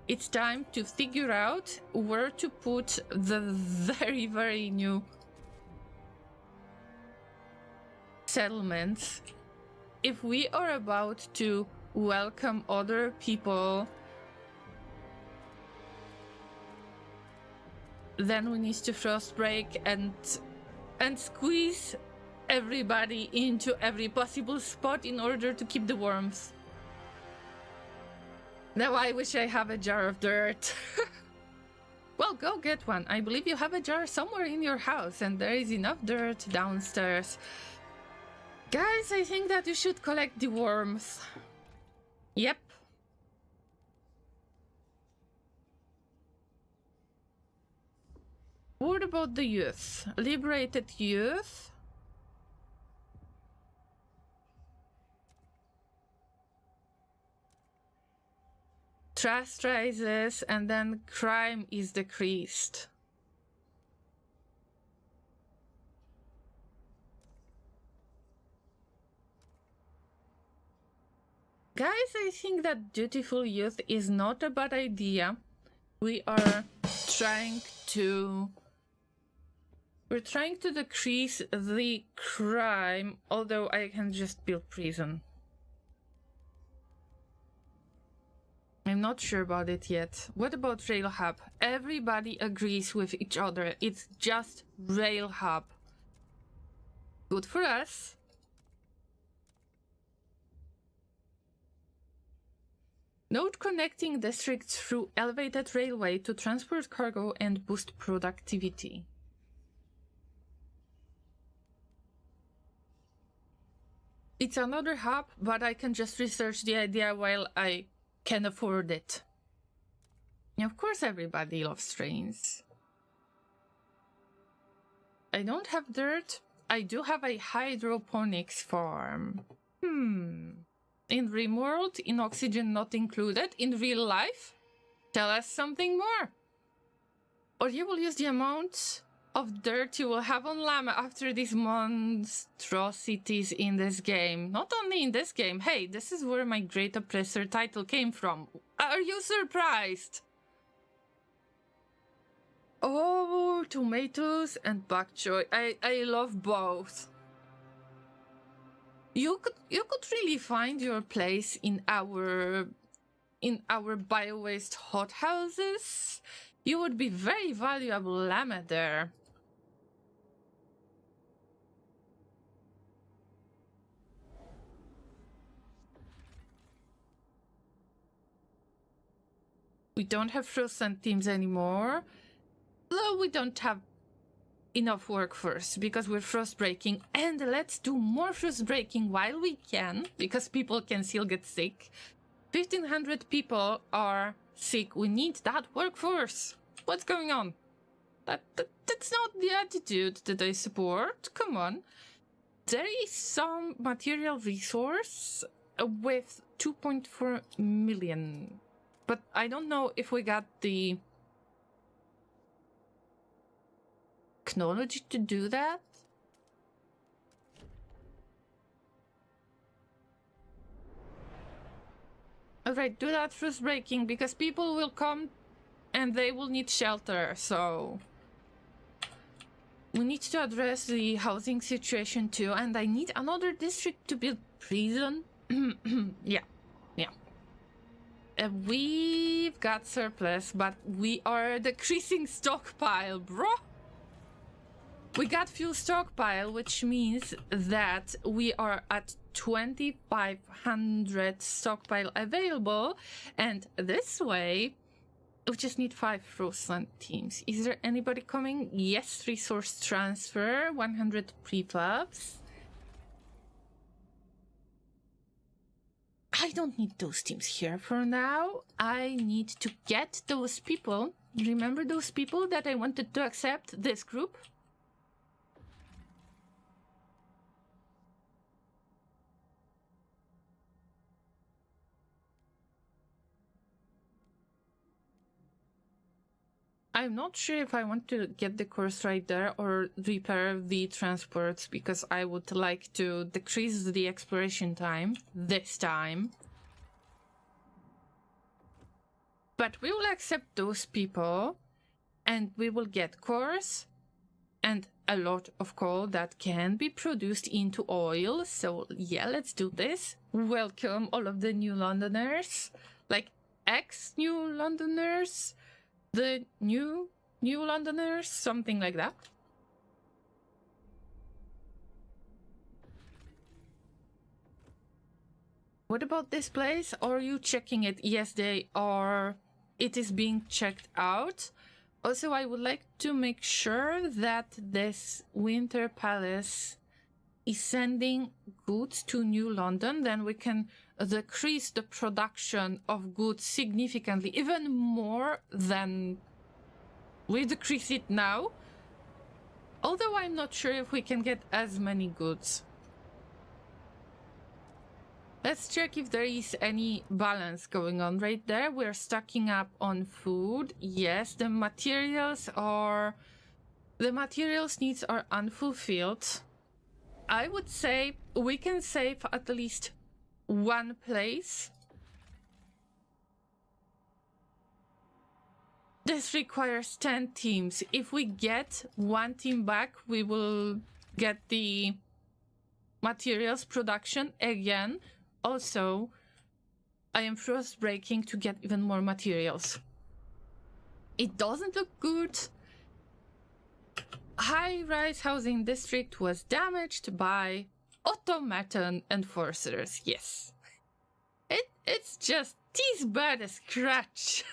It's time to figure out where to put the very, very new settlements. If we are about to welcome other people, then we need to frost break and squeeze everybody into every possible spot in order to keep the warmth. Now I wish I have a jar of dirt. Well, go get one. I believe you have a jar somewhere in your house, and there is enough dirt downstairs. Guys, I think that you should collect the worms. Yep. What about the youth? Liberated youth? Trust rises, and then crime is decreased. Guys, I think that dutiful youth is not a bad idea. We are trying to... We're trying to decrease the crime, although I can just build prison. I'm not sure about it yet. What about Rail Hub? Everybody agrees with each other. It's just Rail Hub. Good for us. Note connecting districts through elevated railway to transport cargo and boost productivity. It's another hub, but I can just research the idea while I can afford it. Of course everybody loves trains. I don't have dirt. I do have a hydroponics farm. In RimWorld, in Oxygen not included, in real life? Tell us something more. Or you will use the amount of dirt you will have on Llama after these monstrosities in this game. Not only in this game. Hey, this is where my Great Oppressor title came from. Are you surprised? Oh, tomatoes and bok choy. I love both. You could really find your place in our bio-waste hothouses. You would be very valuable Llama there. We don't have frozen teams anymore. Though we don't have enough workforce because we're frost breaking, and let's do more frost breaking while we can, because people can still get sick. 1,500 people are sick. We need that workforce. What's going on? That's not the attitude that I support. Come on. There is some material resource with 2.4 million. But I don't know if we got the technology to do that. Alright, do that frost breaking, because people will come and they will need shelter, so we need to address the housing situation too, and I need another district to build prison. Yeah. We've got surplus, but we are decreasing stockpile, bro. We got fuel stockpile, which means that we are at 2,500 stockpile available, and this way we just need 5 frozen teams. Is there anybody coming? Yes, resource transfer, 100 prefabs. I don't need those teams here for now. I need to get those people. Remember those people that I wanted to accept this group? I'm not sure if I want to get the course right there or repair the transports, because I would like to decrease the exploration time this time. But we will accept those people and we will get cores and a lot of coal that can be produced into oil. So yeah, let's do this. Welcome all of the new Londoners, like ex-new Londoners, the new Londoners, something like that. What about this place? Are you checking it? Yes, they are. It is being checked out. Also, I would like to make sure that this Winter Palace is sending goods to New London. Then we can decrease the production of goods significantly, even more than we decrease it now. Although I'm not sure if we can get as many goods. Let's check if there is any balance going on right there. We're stacking up on food. Yes, the materials needs are unfulfilled. I would say we can save at least one place. This requires 10 teams. If we get one team back, we will get the materials production again. Also, I am frost breaking to get even more materials. It doesn't look good. High-rise housing district was damaged by automaton enforcers. Yes. It's just this bad a scratch.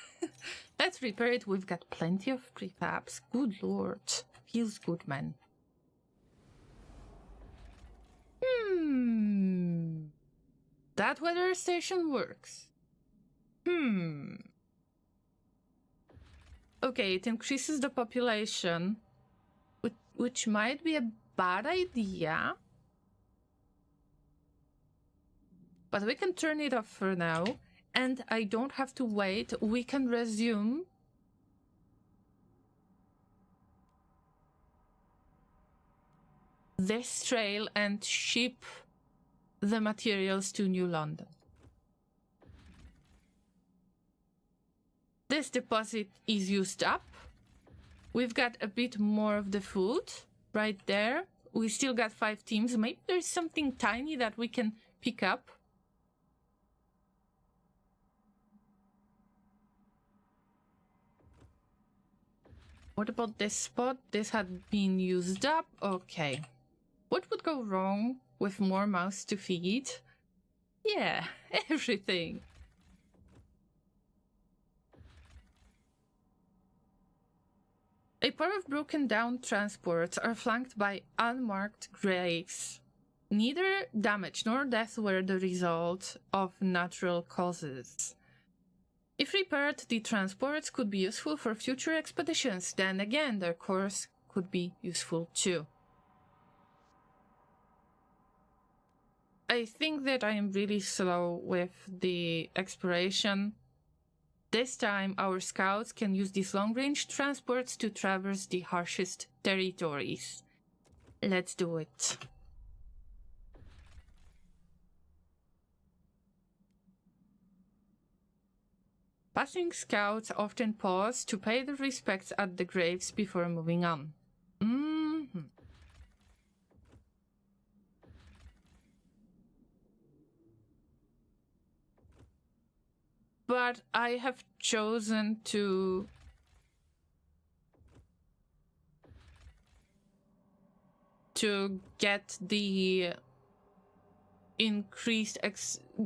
Let's repair it. We've got plenty of prefabs. Good lord. Feels good, man. That weather station works. Okay, it increases the population, which might be a bad idea. But we can turn it off for now, and I don't have to wait. We can resume. This trail and ship the materials to New London. This deposit is used up. We've got a bit more of the food right there. We still got 5 teams. Maybe there's something tiny that we can pick up. What about this spot? This had been used up. Okay. What would go wrong with more mouths to feed? Yeah, everything. A pair of broken down transports are flanked by unmarked graves. Neither damage nor death were the result of natural causes. If repaired, the transports could be useful for future expeditions. Then again, their course could be useful too. I think that I am really slow with the exploration. This time, our scouts can use these long-range transports to traverse the harshest territories. Let's do it. Passing scouts often pause to pay their respects at the graves before moving on. But I have chosen to get the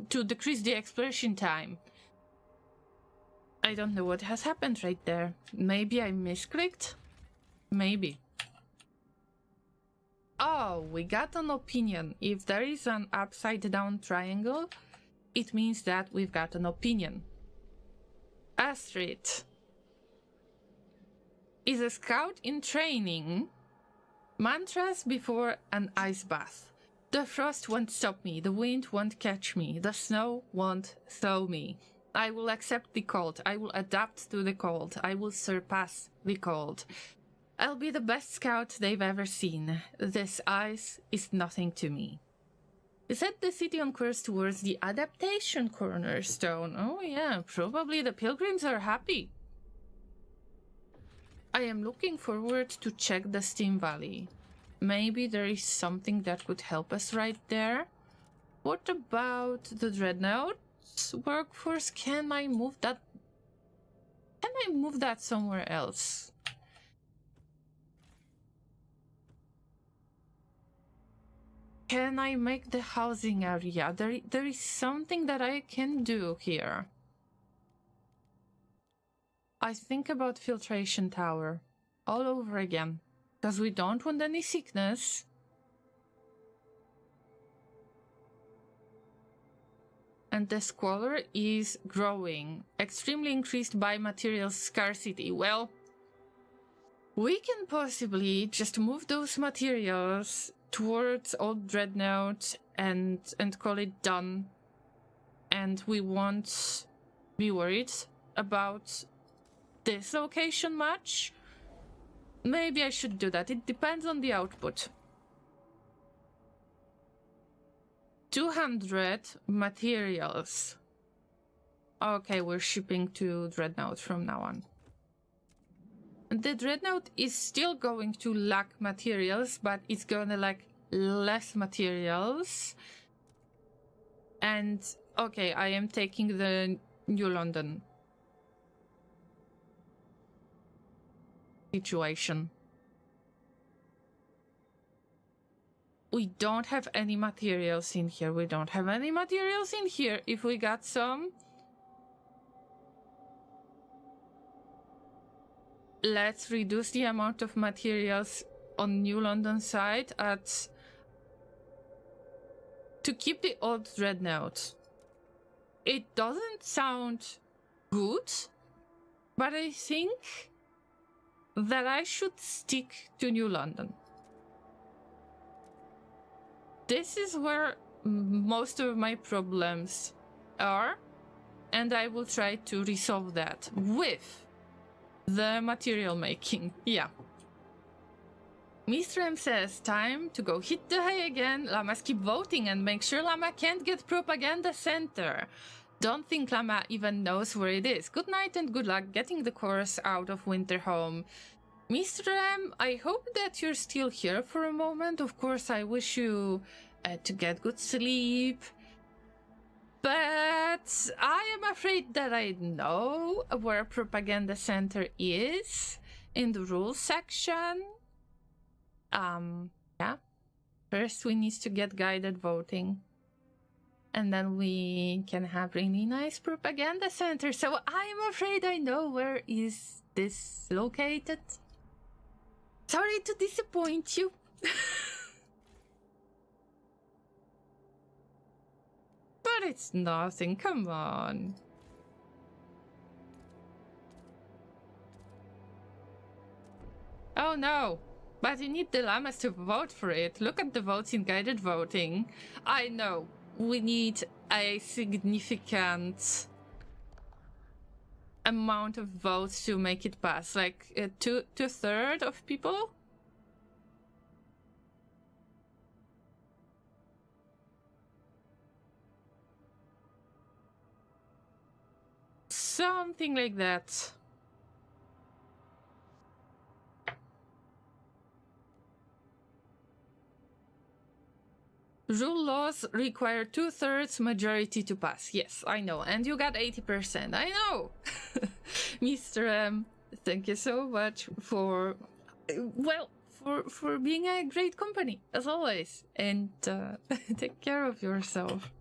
to decrease the exploration time. I don't know what has happened right there. Maybe I misclicked? Maybe. Oh, we got an opinion. If there is an upside down triangle, it means that we've got an opinion. Astrid is a scout in training. Mantras before an ice bath. The frost won't stop me, the wind won't catch me, the snow won't thaw me. I will accept the cold, I will adapt to the cold, I will surpass the cold. I'll be the best scout they've ever seen. This ice is nothing to me. Set the city on course towards the adaptation cornerstone. Oh yeah, probably the pilgrims are happy. I am looking forward to check the Steam Valley. Maybe there is something that could help us right there. What about the Dreadnought's workforce? Can I move that? Can I move that somewhere else? Can I make the housing area? There is something that I can do here. I think about filtration tower all over again, because we don't want any sickness. And the squalor is growing, extremely increased by material scarcity. Well, we can possibly just move those materials towards Old Dreadnought and call it done. And we won't be worried about this location much. Maybe I should do that. It depends on the output. 200 materials. Okay, we're shipping to Dreadnought from now on. The Dreadnought is still going to lack materials, but it's gonna lack less materials. And, okay, I am taking the New London situation. We don't have any materials in here. We don't have any materials in here. If we got some, let's reduce the amount of materials on New London side at to keep the old Dreadnought. It doesn't sound good, but I think that I should stick to New London. This is where most of my problems are, and I will try to resolve that with the material making. Yeah. Mr. M says, time to go hit the hay again. Llamas keep voting and make sure Llama can't get propaganda center. Don't think Llama even knows where it is. Good night and good luck getting the course out of Winterhome. Mr. M, I hope that you're still here for a moment. Of course, I wish you to get good sleep. But I am afraid that I know where propaganda center is in the rules section. Yeah. First we need to get guided voting. And then we can have really nice propaganda center. So I'm afraid I know where is this located. Sorry to disappoint you. But it's nothing, come on. Oh no, but you need the llamas to vote for it. Look at the votes in guided voting. I know, we need a significant amount of votes to make it pass. Like two-thirds of people? Something like that. Rule laws require 2/3 majority to pass. Yes, I know. And you got 80%. I know. Mr. M, thank you so much for, well, for being a great company, as always. And take care of yourself.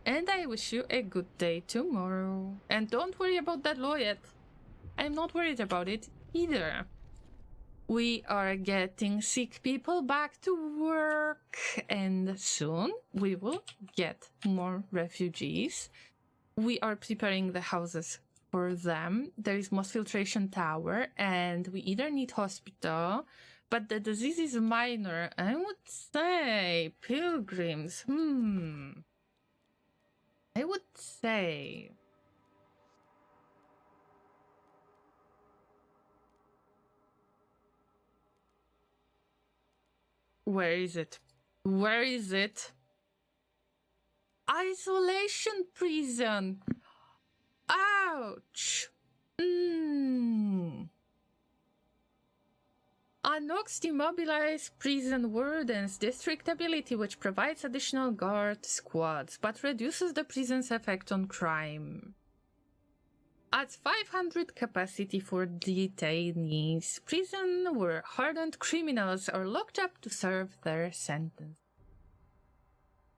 And I wish you a good day tomorrow. And don't worry about that law yet. I'm not worried about it either. We are getting sick people back to work, and soon we will get more refugees. We are preparing the houses for them. There is moss filtration tower, and we either need hospital, but the disease is minor. I would say pilgrims. I would say... Where is it? Where is it? Isolation prison. Ouch. Unlocks demobilized prison wardens district ability, which provides additional guard squads, but reduces the prison's effect on crime. Adds 500 capacity for detainees. Prison where hardened criminals are locked up to serve their sentence.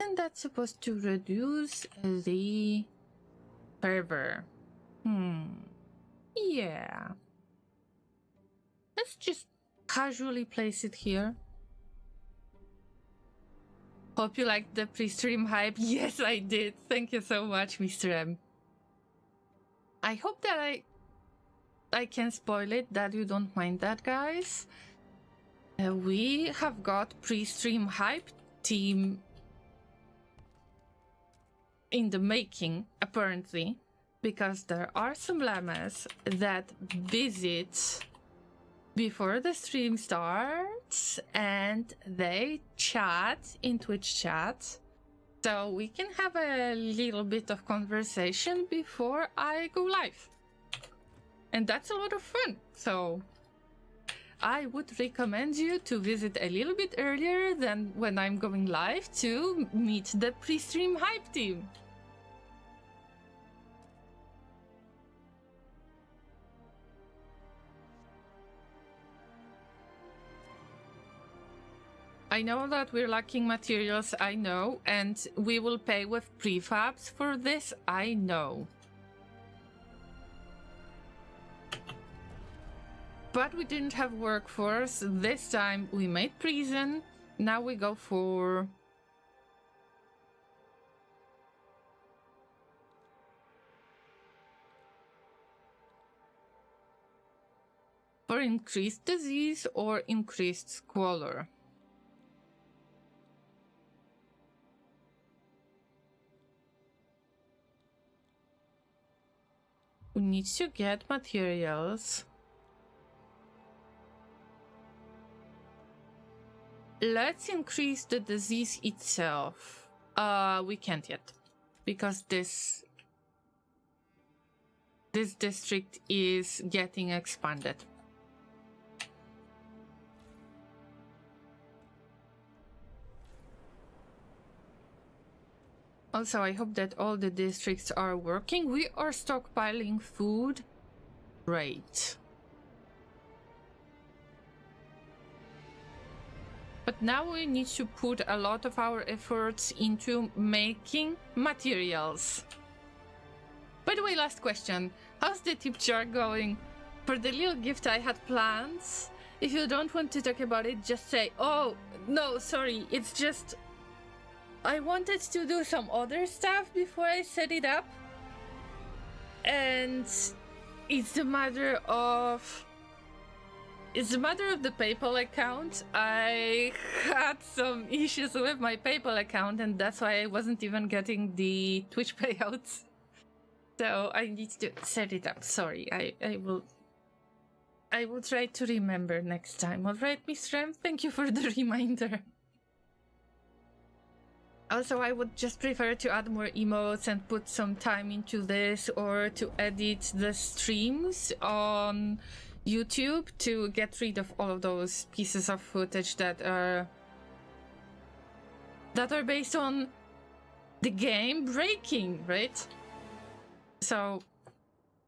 And that's supposed to reduce the fervor. Yeah. Let's just casually place it here. Hope you liked the pre-stream hype. Yes, I did. Thank you so much, Mr. M. I hope that I can spoil it, that you don't mind that, guys. We have got pre-stream hype team in the making, apparently, because there are some llamas that visit before the stream starts and they chat in Twitch chat. So we can have a little bit of conversation before I go live. And that's a lot of fun. So I would recommend you to visit a little bit earlier than when I'm going live to meet the pre-stream hype team. I know that we're lacking materials, I know, and we will pay with prefabs for this, I know. But we didn't have workforce. This time we made prison. Now we go for... increased disease or increased squalor. We need to get materials. Let's increase the disease itself. We can't yet, because this district is getting expanded. Also, I hope that all the districts are working. We are stockpiling food. Great. But now we need to put a lot of our efforts into making materials. By the way, last question. How's the tip jar going? For the little gift I had planned, if you don't want to talk about it, just say, oh, no, sorry, it's just... I wanted to do some other stuff before I set it up. And it's a matter of... It's a matter of the PayPal account. I had some issues with my PayPal account, and that's why I wasn't even getting the Twitch payouts. So I need to set it up. Sorry, I will try to remember next time. Alright, Mr. M, thank you for the reminder. Also, I would just prefer to add more emotes and put some time into this, or to edit the streams on YouTube to get rid of all of those pieces of footage that are based on the game breaking, right? So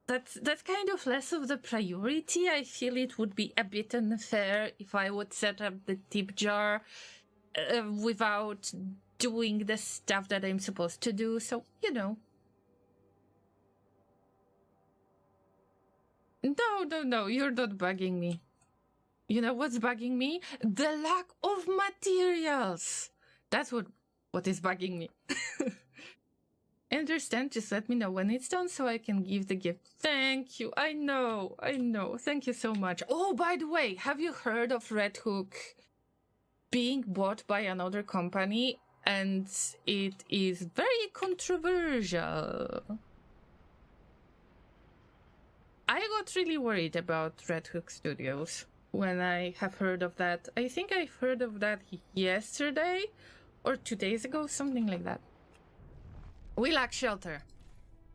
that's kind of less of the priority. I feel it would be a bit unfair if I would set up the tip jar without doing the stuff that I'm supposed to do, so, you know. No, you're not bugging me. You know what's bugging me? The lack of materials. That's what is bugging me. Understand, just let me know when it's done so I can give the gift. Thank you. I know. Thank you so much. Oh, by the way, have you heard of Red Hook being bought by another company? And it is very controversial. I got really worried about Red Hook Studios when I have heard of that. I think I've heard of that yesterday or 2 days ago, something like that. We lack shelter.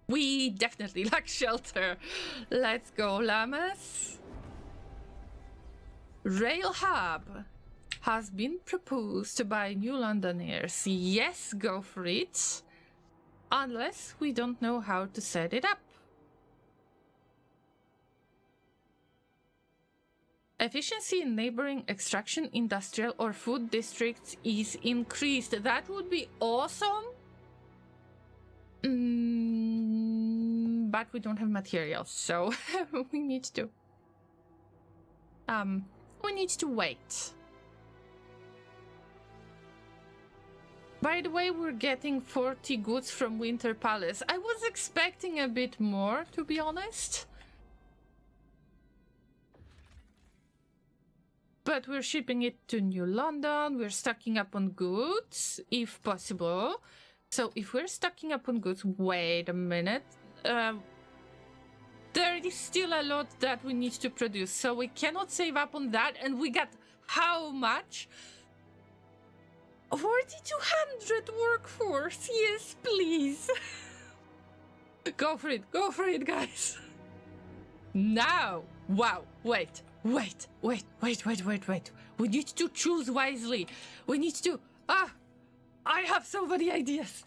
We definitely lack shelter. Let's go, Llamas. Rail Hub has been proposed by New Londoners. Yes, go for it. Unless we don't know how to set it up. Efficiency in neighboring extraction, industrial, or food districts is increased. That would be awesome. But we don't have materials, so we need to wait. By the way, we're getting 40 goods from Winter Palace. I was expecting a bit more, to be honest. But we're shipping it to New London. We're stocking up on goods, if possible. So if we're stocking up on goods, wait a minute. There is still a lot that we need to produce, so we cannot save up on that. And we got how much? 4,200 workforce. Yes, please. Go for it, guys. Now. Wow, wait. We need to choose wisely. We need to... I have so many ideas.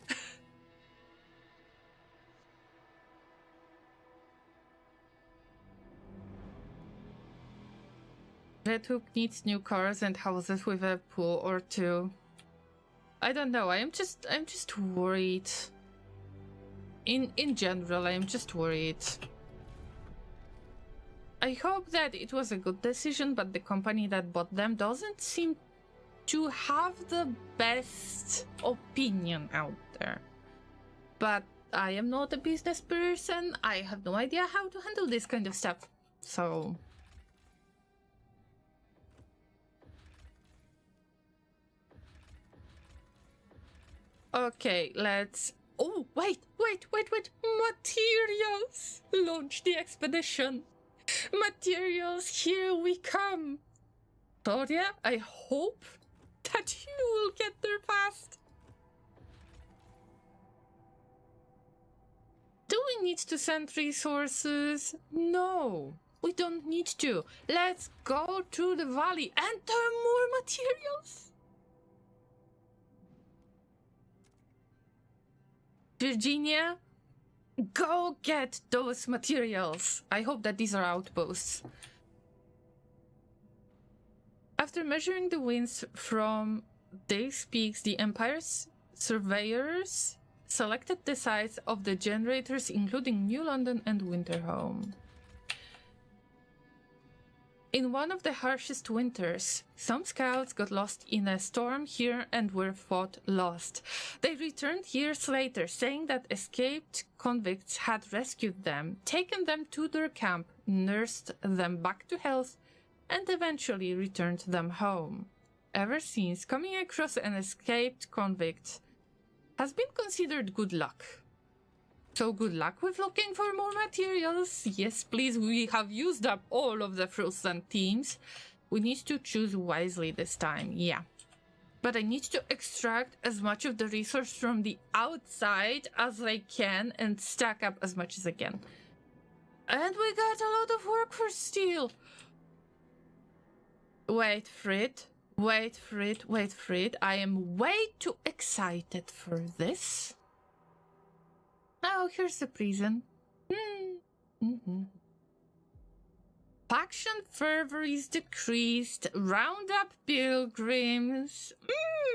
Red Hook needs new cars and houses with a pool or two. I don't know. I'm just worried. In general, I'm just worried. I hope that it was a good decision, but the company that bought them doesn't seem to have the best opinion out there. But I am not a business person. I have no idea how to handle this kind of stuff. So... okay, let's... oh, wait! Materials! Launch the expedition! Materials, here we come! Claudia, I hope that you will get there fast. Do we need to send resources? No, we don't need to. Let's go to the valley and turn more materials. Virginia, go get those materials. I hope that these are outposts. After measuring the winds from these peaks, the Empire's surveyors selected the sites of the generators, including New London and Winterhome. In one of the harshest winters, some scouts got lost in a storm here and were thought lost. They returned years later, saying that escaped convicts had rescued them, taken them to their camp, nursed them back to health, and eventually returned them home. Ever since, coming across an escaped convict has been considered good luck. So good luck with looking for more materials. Yes, please, we have used up all of the frozen teams. We need to choose wisely this time, yeah. But I need to extract as much of the resource from the outside as I can and stack up as much as I can. And we got a lot of work for steel. Wait for it. I am way too excited for this. Oh, here's the prison. Faction fervor is decreased. Round up pilgrims.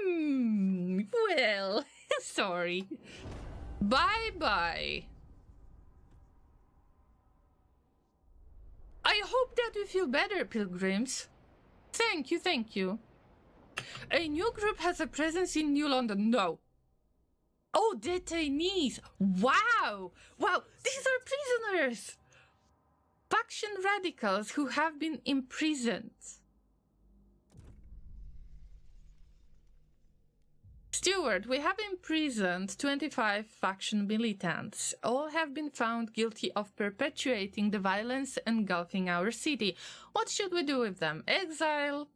Well, sorry. Bye-bye. I hope that we feel better, pilgrims. Thank you, thank you. A new group has a presence in New London. No. Oh, detainees. Wow. Wow, these are prisoners. Faction radicals who have been imprisoned. Steward, we have imprisoned 25 faction militants. All have been found guilty of perpetuating the violence engulfing our city. What should we do with them? Exile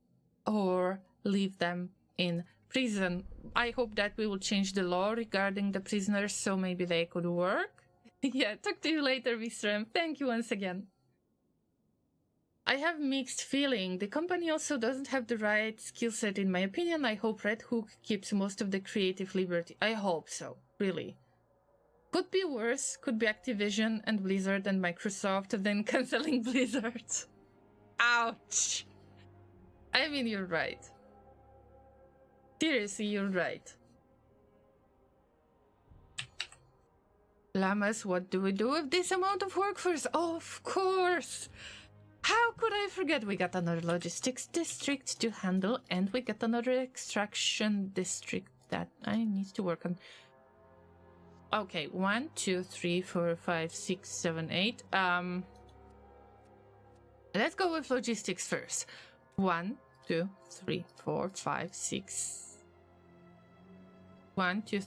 or leave them in prison? I hope that we will change the law regarding the prisoners so maybe they could work. Yeah, talk to you later, Visram. Thank you once again. I have mixed feeling. The company also doesn't have the right skill set in my opinion. I hope Red Hook keeps most of the creative liberty. I hope so, really. Could be worse, could be Activision and Blizzard and Microsoft, then canceling Blizzard. Ouch! I mean, you're right. Seriously, you're right. Llamas, what do we do with this amount of workforce? Of course! How could I forget? We got another logistics district to handle, and we got another extraction district that I need to work on. Okay, 1, 2, 3, 4, 5, 6, 7, 8. Let's go with logistics first. 1, 2, 3, 4, 5, 6. 1, 2,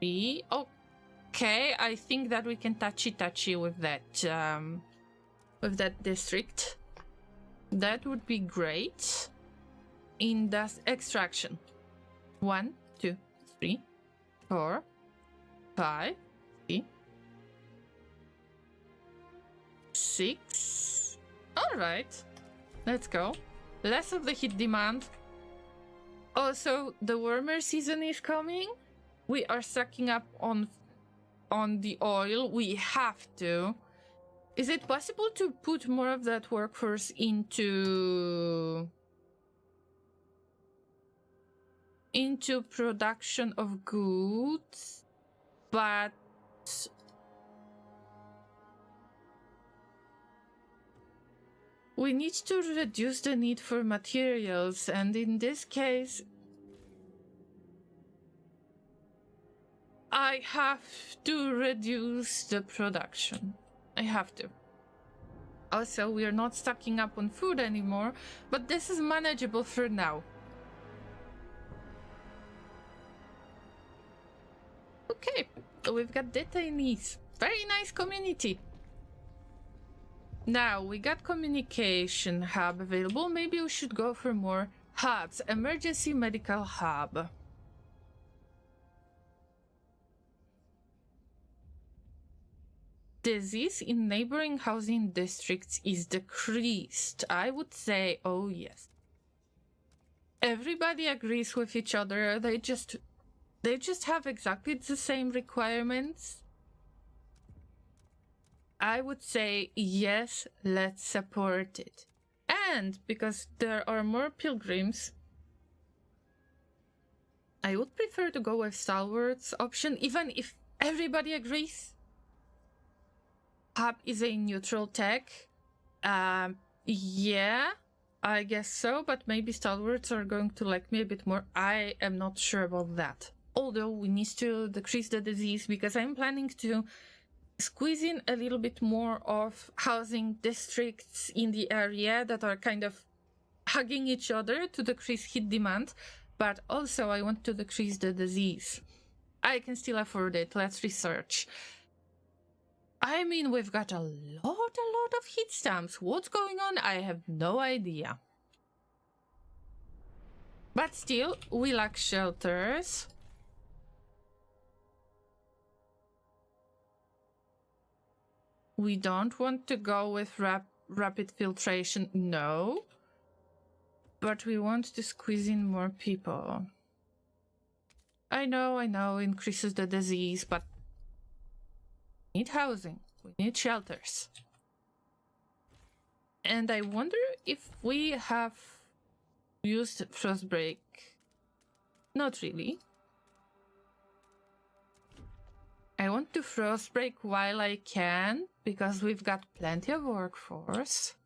3. Okay, I think that we can touchy with that district. That would be great. In that extraction. 1, 2, 3, 4, 5, 6. Alright. Let's go. Less of the heat demand. Also, the warmer season is coming. We are sucking up on the oil. We have to. Is it possible to put more of that workforce into production of goods? But we need to reduce the need for materials, and in this case I have to reduce the production. I have to. Also, we are not stocking up on food anymore, but this is manageable for now. Okay, we've got detainees. Very nice community. Now, we got communication hub available. Maybe we should go for more hubs. Emergency medical hub. Disease in neighboring housing districts is decreased. I would say, oh yes. Everybody agrees with each other. They just have exactly the same requirements. I would say, yes, let's support it. And because there are more pilgrims, I would prefer to go with Stalwart's option, even if everybody agrees. Hub is a neutral tech. Yeah, I guess so, but maybe Stalwarts are going to like me a bit more. I am not sure about that. Although we need to decrease the disease because I'm planning to squeeze in a little bit more of housing districts in the area that are kind of hugging each other to decrease heat demand, but also I want to decrease the disease. I can still afford it. Let's research. I mean, we've got a lot of heat stamps. What's going on? I have no idea. But still, we lack shelters. We don't want to go with rapid filtration, no. But we want to squeeze in more people. I know, increases the disease, but we need housing. We need shelters. And I wonder if we have used Frostbreak. Not really. I want to Frostbreak while I can, because we've got plenty of workforce.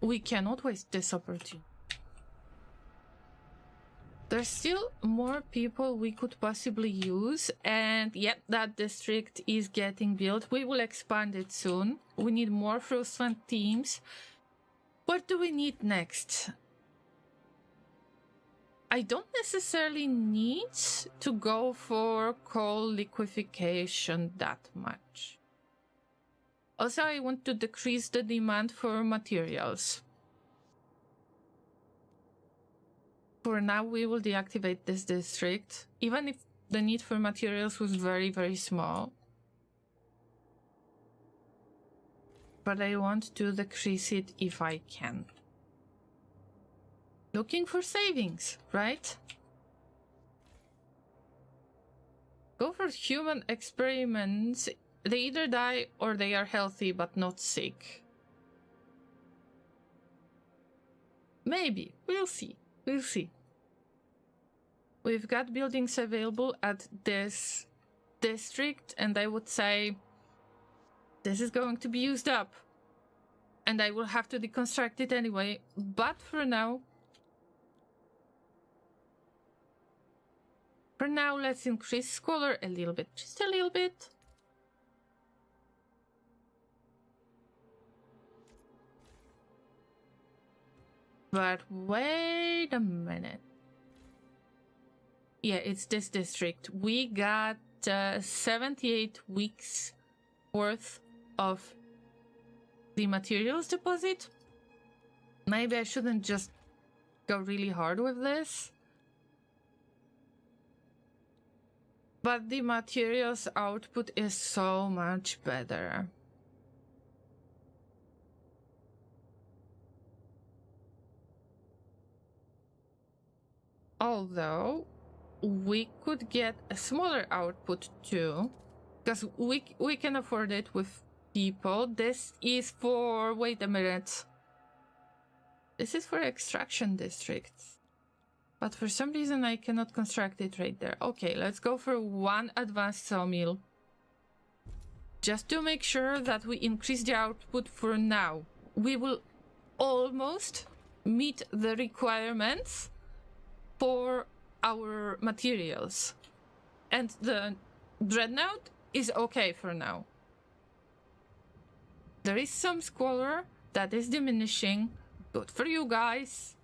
we cannot waste this opportunity. There's still more people we could possibly use, and yep, that district is getting built. We will expand it soon. We need more Frostpunk teams. What do we need next? I don't necessarily need to go for coal liquefaction that much. Also, I want to decrease the demand for materials. For now, we will deactivate this district, even if the need for materials was very, very small. But I want to decrease it if I can. Looking for savings, right? Go for human experiments. They either die or they are healthy but not sick. Maybe. We'll see. We'll see. We've got buildings available at this district, and I would say this is going to be used up. And I will have to deconstruct it anyway. But for now, let's increase Scholar a little bit. Just a little bit. But wait a minute. Yeah, it's this district. We got 78 weeks worth of the materials deposit. Maybe I shouldn't just go really hard with this. But the materials output is so much better. Although we could get a smaller output too, because we can afford it with people. This is for, wait a minute. This is for extraction districts. But for some reason I cannot construct it right there. Okay, let's go for one advanced sawmill. Just to make sure that we increase the output for now. We will almost meet the requirements for our materials. And the Dreadnought is okay for now. There is some Squalor that is diminishing. Good for you guys.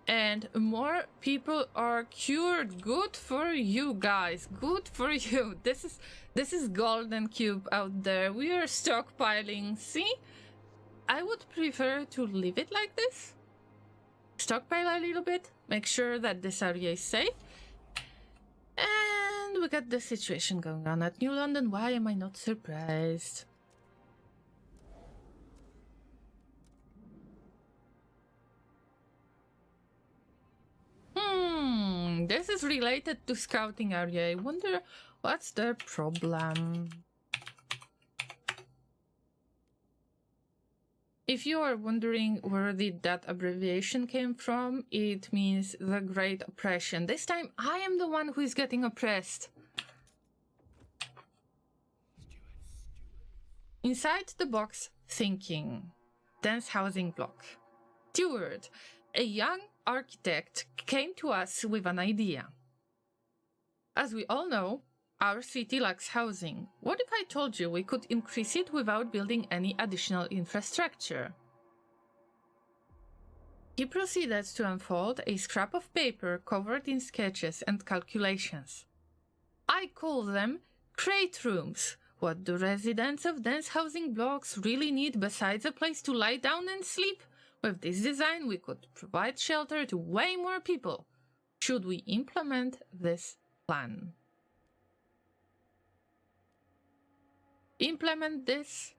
And more people are cured. Good for you guys. Good for you. This is golden cube out there. We are stockpiling. See? I would prefer to leave it like this. Stockpile a little bit. Make sure that this area is safe. And we got the situation going on at New London. Why am I not surprised? This is related to scouting area. I wonder what's their problem. If you are wondering where that abbreviation came from, it means the Great Oppression. This time I am the one who is getting oppressed. Inside the box thinking. Dense housing block. Steward, a young architect, came to us with an idea. As we all know, our city lacks housing. What if I told you we could increase it without building any additional infrastructure? He proceeded to unfold a scrap of paper covered in sketches and calculations. I call them crate rooms. What do residents of dense housing blocks really need besides a place to lie down and sleep? With this design, we could provide shelter to way more people. Should we implement this plan? Implement this.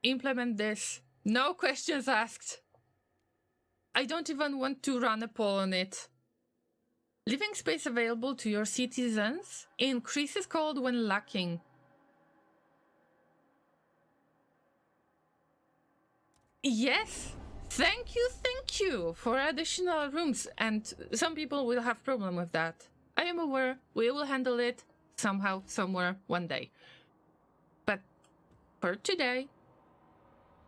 Implement this. No questions asked. I don't even want to run a poll on it. Living space available to your citizens increases cold when lacking. Yes, thank you for additional rooms, and some people will have problem with that. I am aware we will handle it somehow, somewhere, one day. But for today,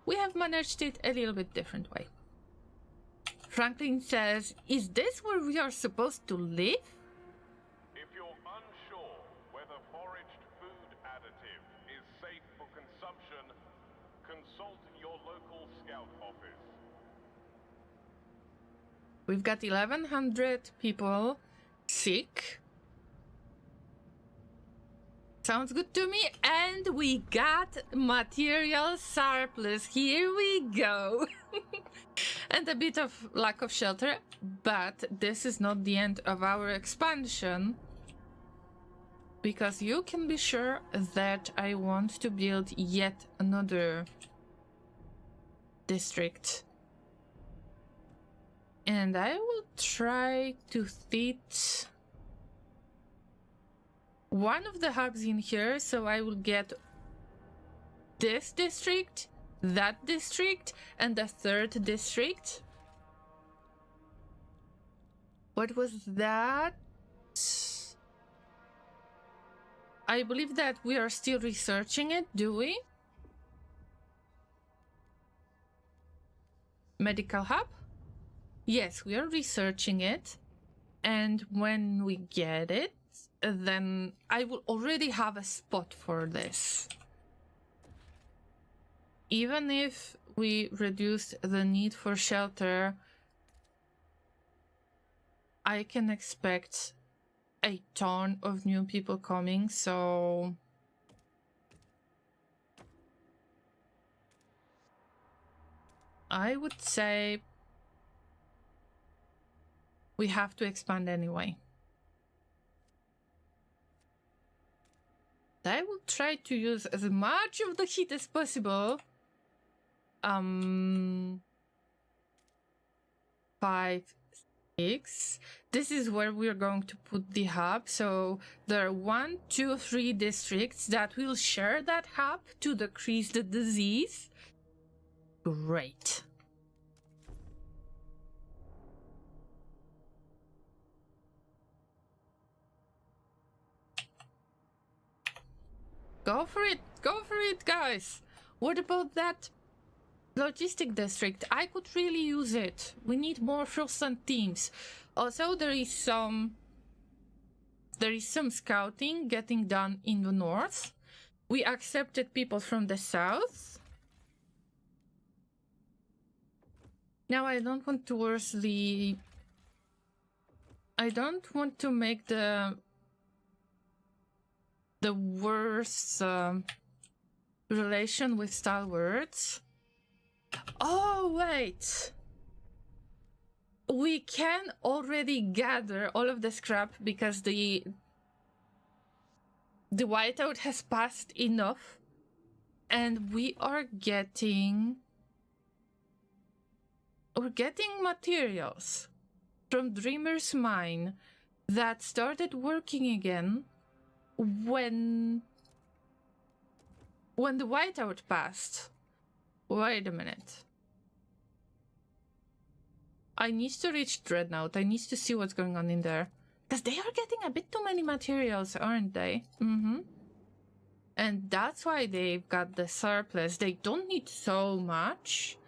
we have managed it a little bit different way. Franklin says, is this where we are supposed to live? If you're unsure whether foraged food additive is safe for consumption, consult your local scout office. We've got 1,100 people sick. Sounds good to me. And we got material surplus. Here we go. And a bit of lack of shelter. But this is not the end of our expansion. Because you can be sure that I want to build yet another district. And I will try to fit one of the hubs in here, so I will get this district, that district, and the third district. What was that? I believe that we are still researching it, do we? Medical hub? Yes, we are researching it. And when we get it, then I will already have a spot for this. Even if we reduce the need for shelter, I can expect a ton of new people coming, so I would say we have to expand anyway. I will try to use as much of the heat as possible. 5, 6. This is where we're going to put the hub. So there are 1, 2, 3 districts that will share that hub to decrease the disease. Great. Go for it, guys. What about that logistic district? I could really use it. We need more Frostpunk teams. Also, there is some scouting getting done in the north. We accepted people from the south. Now I don't want to make the worst relation with stalwarts. Oh, wait. We can already gather all of the scrap because the whiteout has passed enough. And we're getting materials from Dreamer's Mine that started working again when the whiteout passed. Wait a minute. I need to reach Dreadnought. I need to see what's going on in there. Because they are getting a bit too many materials, aren't they? And that's why they've got the surplus. They don't need so much.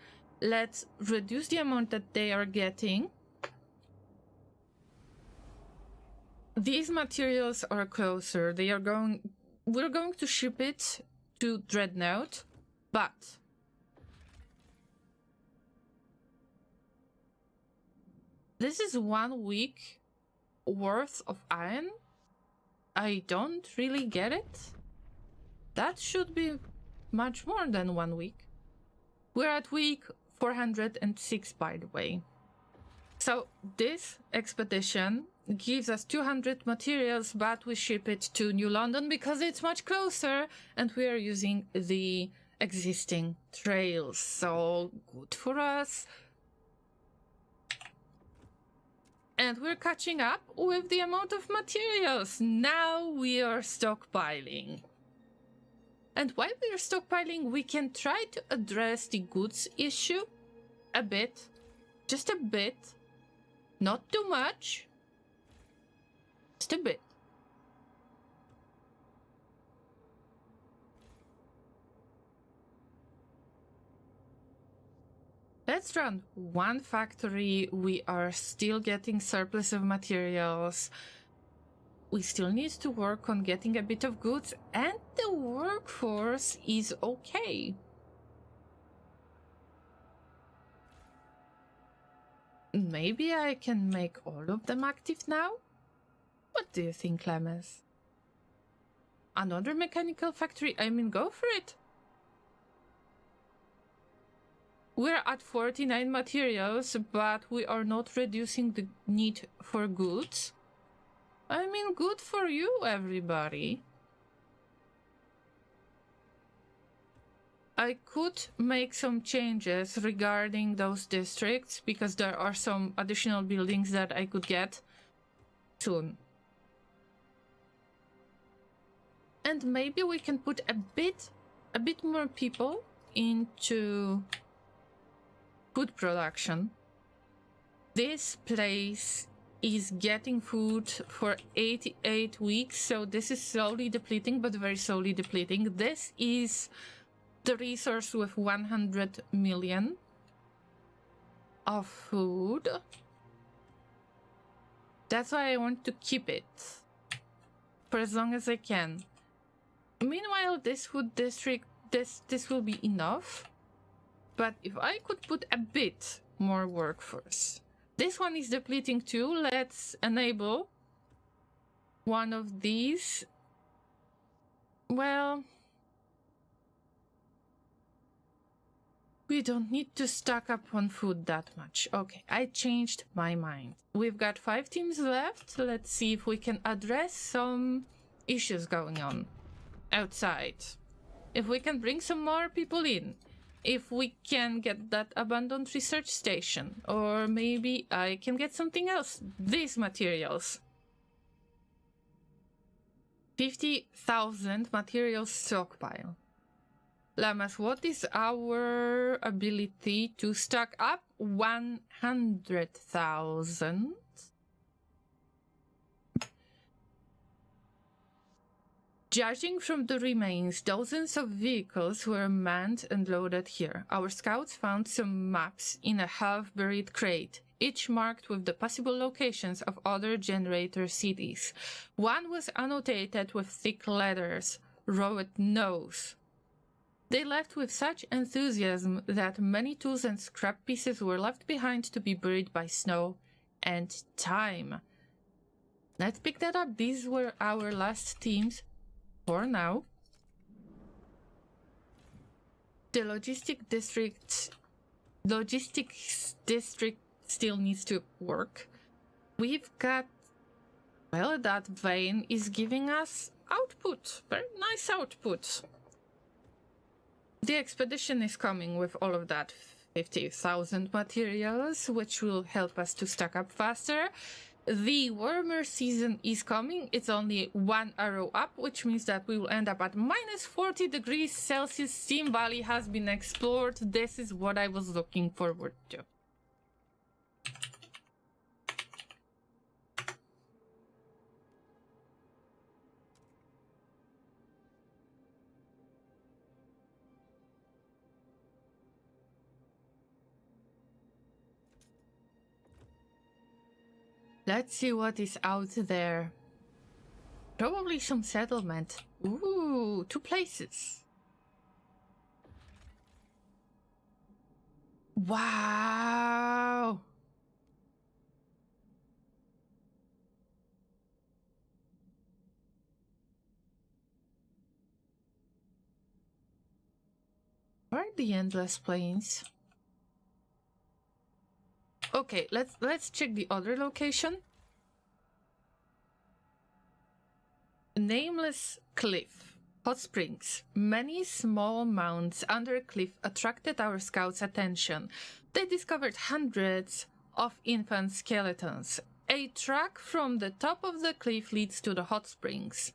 Let's reduce the amount that they are getting. These materials are closer. We're going to ship it to Dreadnought, but this is 1 week worth of iron. I don't really get it. That should be much more than 1 week. We're at week 406, by the way. So this expedition gives us 200 materials, but we ship it to New London because it's much closer and we are using the existing trails. So good for us. And we're catching up with the amount of materials. Now we are stockpiling. And while we are stockpiling, we can try to address the goods issue a bit. Just a bit. Not too much. Just a bit. Let's run one factory. We are still getting surplus of materials. We still need to work on getting a bit of goods, and the workforce is okay. Maybe I can make all of them active now? What do you think, Llamas? Another mechanical factory? I mean, go for it. We're at 49 materials, but we are not reducing the need for goods. I mean, good for you, everybody. I could make some changes regarding those districts, because there are some additional buildings that I could get soon. And maybe we can put a bit more people into food production. This place is getting food for 88 weeks, so this is slowly depleting, but very slowly depleting. This is the resource with 100 million of food. That's why I want to keep it for as long as I can. Meanwhile, this food district, this will be enough. But if I could put a bit more workforce. This one is depleting too. Let's enable one of these. Well, we don't need to stock up on food that much. Okay, I changed my mind. We've got 5 teams left. Let's see if we can address some issues going on outside. If we can bring some more people in. If we can get that abandoned research station. Or maybe I can get something else. These materials. 50,000 materials stockpile. Llamas, what is our ability to stock up? 100,000. Judging from the remains, dozens of vehicles were manned and loaded here. Our scouts found some maps in a half-buried crate, each marked with the possible locations of other generator cities. One was annotated with thick letters, wrote nose. They left with such enthusiasm that many tools and scrap pieces were left behind to be buried by snow and time. Let's pick that up. These were our last teams. For now, the logistics district still needs to work. We've got, well, that vein is giving us output, very nice output. The expedition is coming with all of that 50,000 materials, which will help us to stack up faster. The warmer season is coming. It's only 1 arrow up, which means that we will end up at minus 40 degrees Celsius. Steam Valley has been explored. This is what I was looking forward to. Let's see what is out there. Probably some settlement. Ooh, 2 places. Wow. Where are the endless plains? Okay, let's check the other location. Nameless cliff. Hot springs. Many small mounds under a cliff attracted our scouts' attention. They discovered hundreds of infant skeletons. A track from the top of the cliff leads to the hot springs.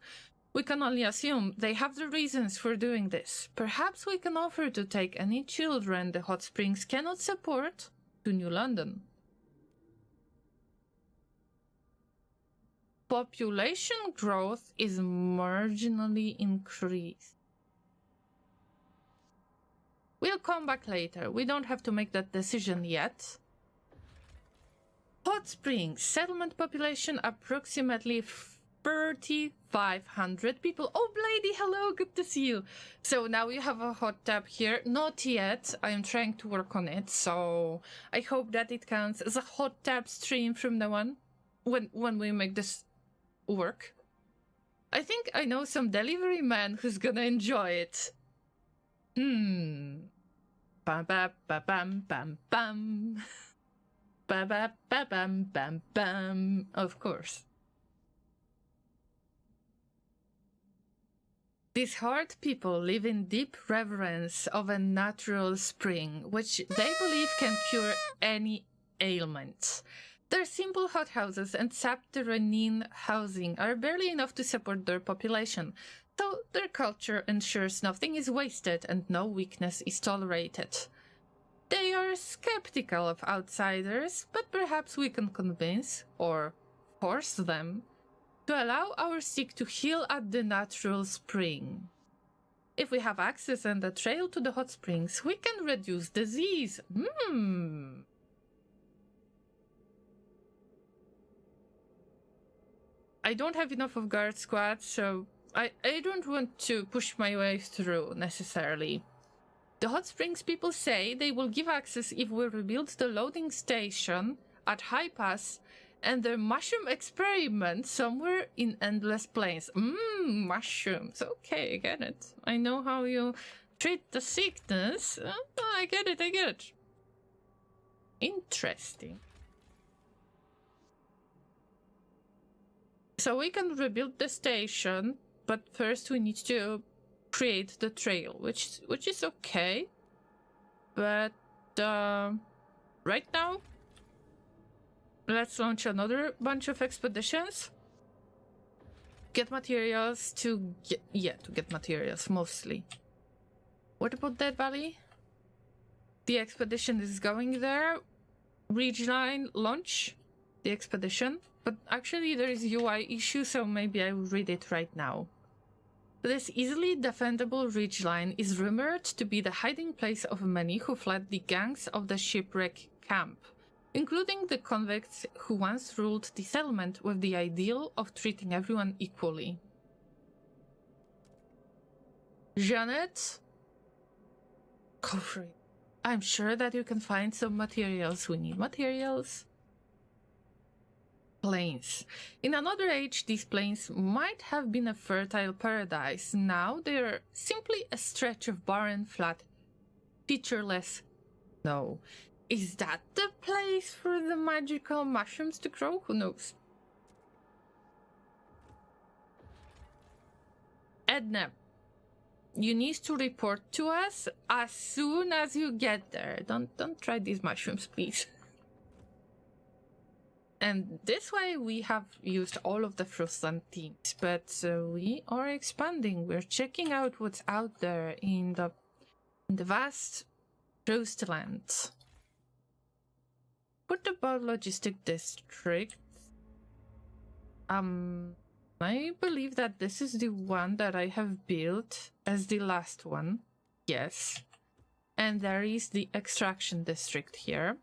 We can only assume they have the reasons for doing this. Perhaps we can offer to take any children the hot springs cannot support to New London. population growth is marginally increased. We'll come back later. We don't have to make that decision yet. Hot Springs, settlement population approximately 3,500 people. Oh, Blady, hello, good to see you. So now we have a hot tub here. Not yet. I am trying to work on it, so I hope that it counts as a hot tub stream from now on when we make this work. I think I know some delivery man who's gonna enjoy it. Bam bam bam bam bam bam. Ba ba ba bam bam bam. Of course. These hard people live in deep reverence of a natural spring, which they believe can cure any ailment. Their simple hothouses and subterranean housing are barely enough to support their population, so their culture ensures nothing is wasted and no weakness is tolerated. They are skeptical of outsiders, but perhaps we can convince, or force them, to allow our sick to heal at the natural spring. If we have access and a trail to the hot springs, we can reduce disease. I don't have enough of guard squads, so I don't want to push my way through, necessarily. The hot springs people say they will give access if we rebuild the loading station at High Pass and the mushroom experiment somewhere in Endless Plains. Mushrooms. Okay, I get it. I know how you treat the sickness. I get it. Interesting. So we can rebuild the station, but first we need to create the trail, which is okay. But right now, let's launch another bunch of expeditions. Get materials to get materials mostly. What about Dead Valley? The expedition is going there. Ridgeline launch the expedition. But actually there is UI issue, so maybe I will read it right now. This easily defendable ridgeline is rumored to be the hiding place of many who fled the gangs of the shipwreck camp, including the convicts who once ruled the settlement with the ideal of treating everyone equally. Janet? Go for it. I'm sure that you can find some materials. We need materials. Plains. In another age, these plains might have been a fertile paradise. Now they're simply a stretch of barren, flat, featureless snow. Is that the place for the magical mushrooms to grow? Who knows? Edna, you need to report to us as soon as you get there. Don't try these mushrooms, please. And this way we have used all of the Frostland teams, but we are expanding. We're checking out what's out there in the vast coastlands. What about logistic district? I believe that this is the one that I have built as the last one. Yes. And there is the extraction district here.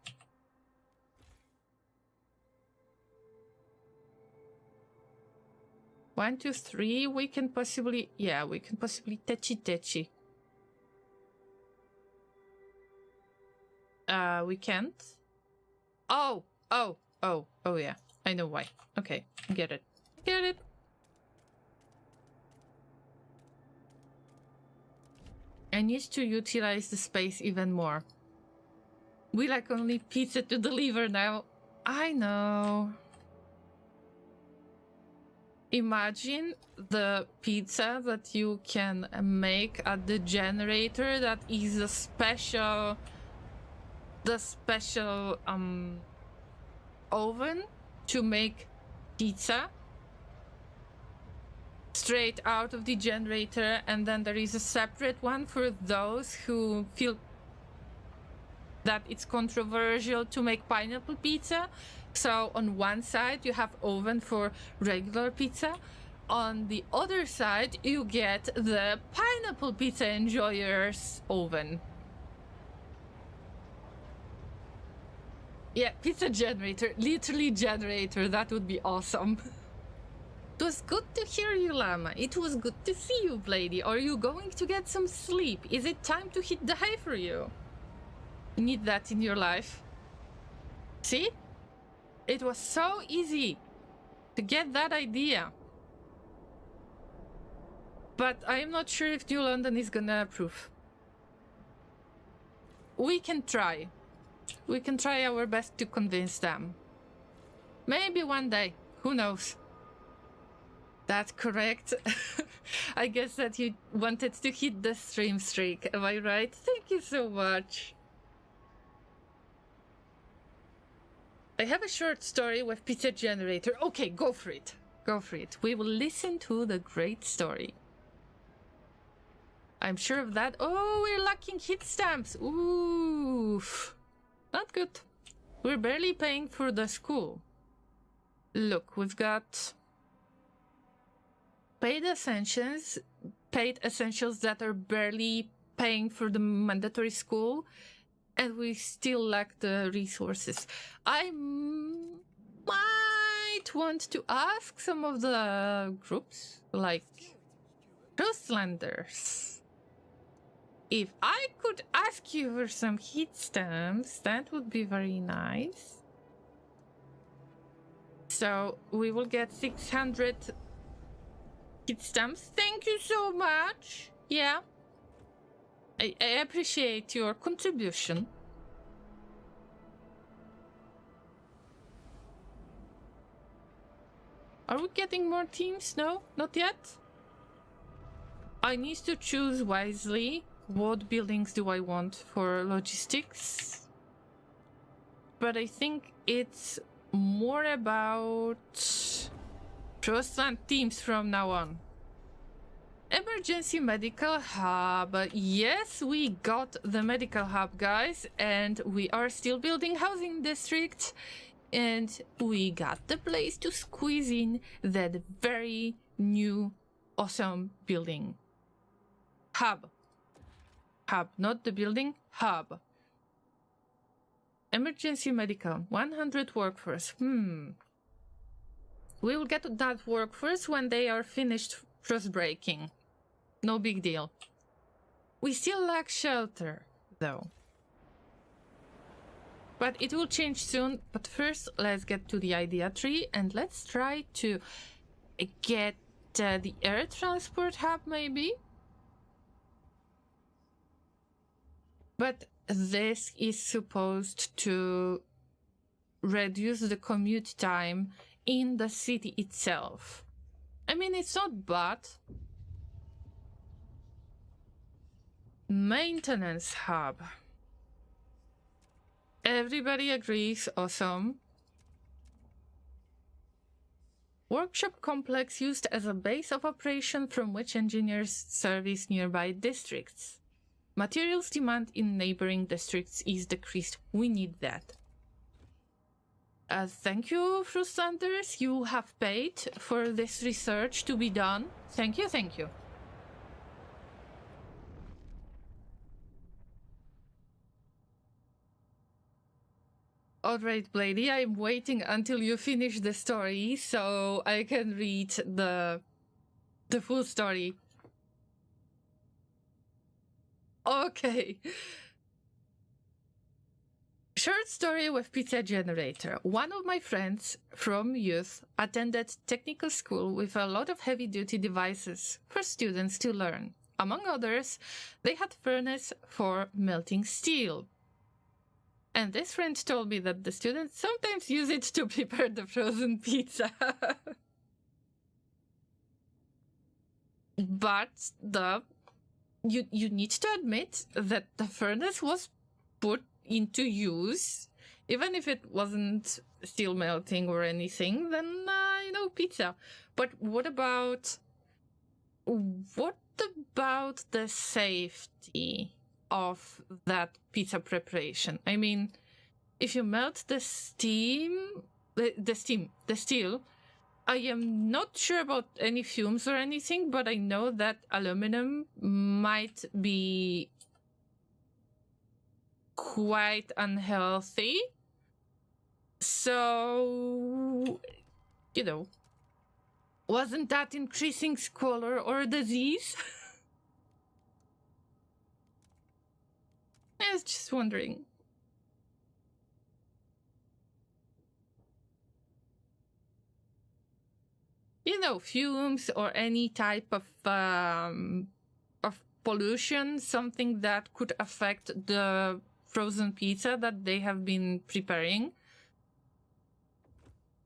One, two, three, we can possibly techi. We can't. Oh, yeah. I know why. Okay, get it. I need to utilize the space even more. We like only pizza to deliver now. I know. Imagine the pizza that you can make at the generator that is the special oven to make pizza straight out of the generator, and then there is a separate one for those who feel that it's controversial to make pineapple pizza. So on one side you have oven for regular pizza. On the other side you get the pineapple pizza enjoyers oven. Yeah, pizza generator, literally generator, that would be awesome. It was good to hear you, Llama. It was good to see you, Blady. Are you going to get some sleep? Is it time to hit the hay for you? You need that in your life. See? It was so easy to get that idea. But I'm not sure if New London is gonna approve. We can try. We can try our best to convince them. Maybe one day. Who knows? That's correct. I guess that you wanted to hit the stream streak. Am I right? Thank you so much. I have a short story with pizza generator. Okay, go for it. Go for it. We will listen to the great story. I'm sure of that. Oh, we're lacking hit stamps. Oof. Not good. We're barely paying for the school. Look, we've got paid essentials that are barely paying for the mandatory school, and we still lack the resources. I might want to ask some of the groups, like Coastlanders. If I could ask you for some heat stamps, that would be very nice. So we will get 600 heat stamps. Thank you so much. Yeah. I appreciate your contribution. Are we getting more teams? No, not yet. I need to choose wisely. What buildings do I want for logistics? But I think it's more about Frostpunk teams from now on. Emergency medical hub. Yes, we got the medical hub, guys, and we are still building housing districts, and we got the place to squeeze in that very new awesome building. Hub, not the building, hub. Emergency medical, 100 workforce. We will get to that workforce when they are finished frost breaking. No big deal. We still lack shelter, though. But it will change soon. But first, let's get to the idea tree and let's try to get the air transport hub, maybe. But this is supposed to reduce the commute time in the city itself. I mean, it's not bad. Maintenance hub. Everybody agrees, awesome. Workshop complex used as a base of operation from which engineers service nearby districts. Materials demand in neighboring districts is decreased. We need that. Thank you, Frostlanders. You have paid for this research to be done. Thank you, thank you. Alright, Blady, I'm waiting until you finish the story so I can read the full story. Okay. Short story with pizza generator. One of my friends from youth attended technical school with a lot of heavy-duty devices for students to learn. Among others, they had furnace for melting steel. And this friend told me that the students sometimes use it to prepare the frozen pizza. But you need to admit that the furnace was put into use, even if it wasn't steel melting or anything, then, pizza. But what about the safety of that pizza preparation? I mean, if you melt the steam, the steel. I am not sure about any fumes or anything, but I know that aluminum might be quite unhealthy. So, wasn't that increasing squalor or disease? I was just wondering. Fumes or any type of pollution, something that could affect the frozen pizza that they have been preparing.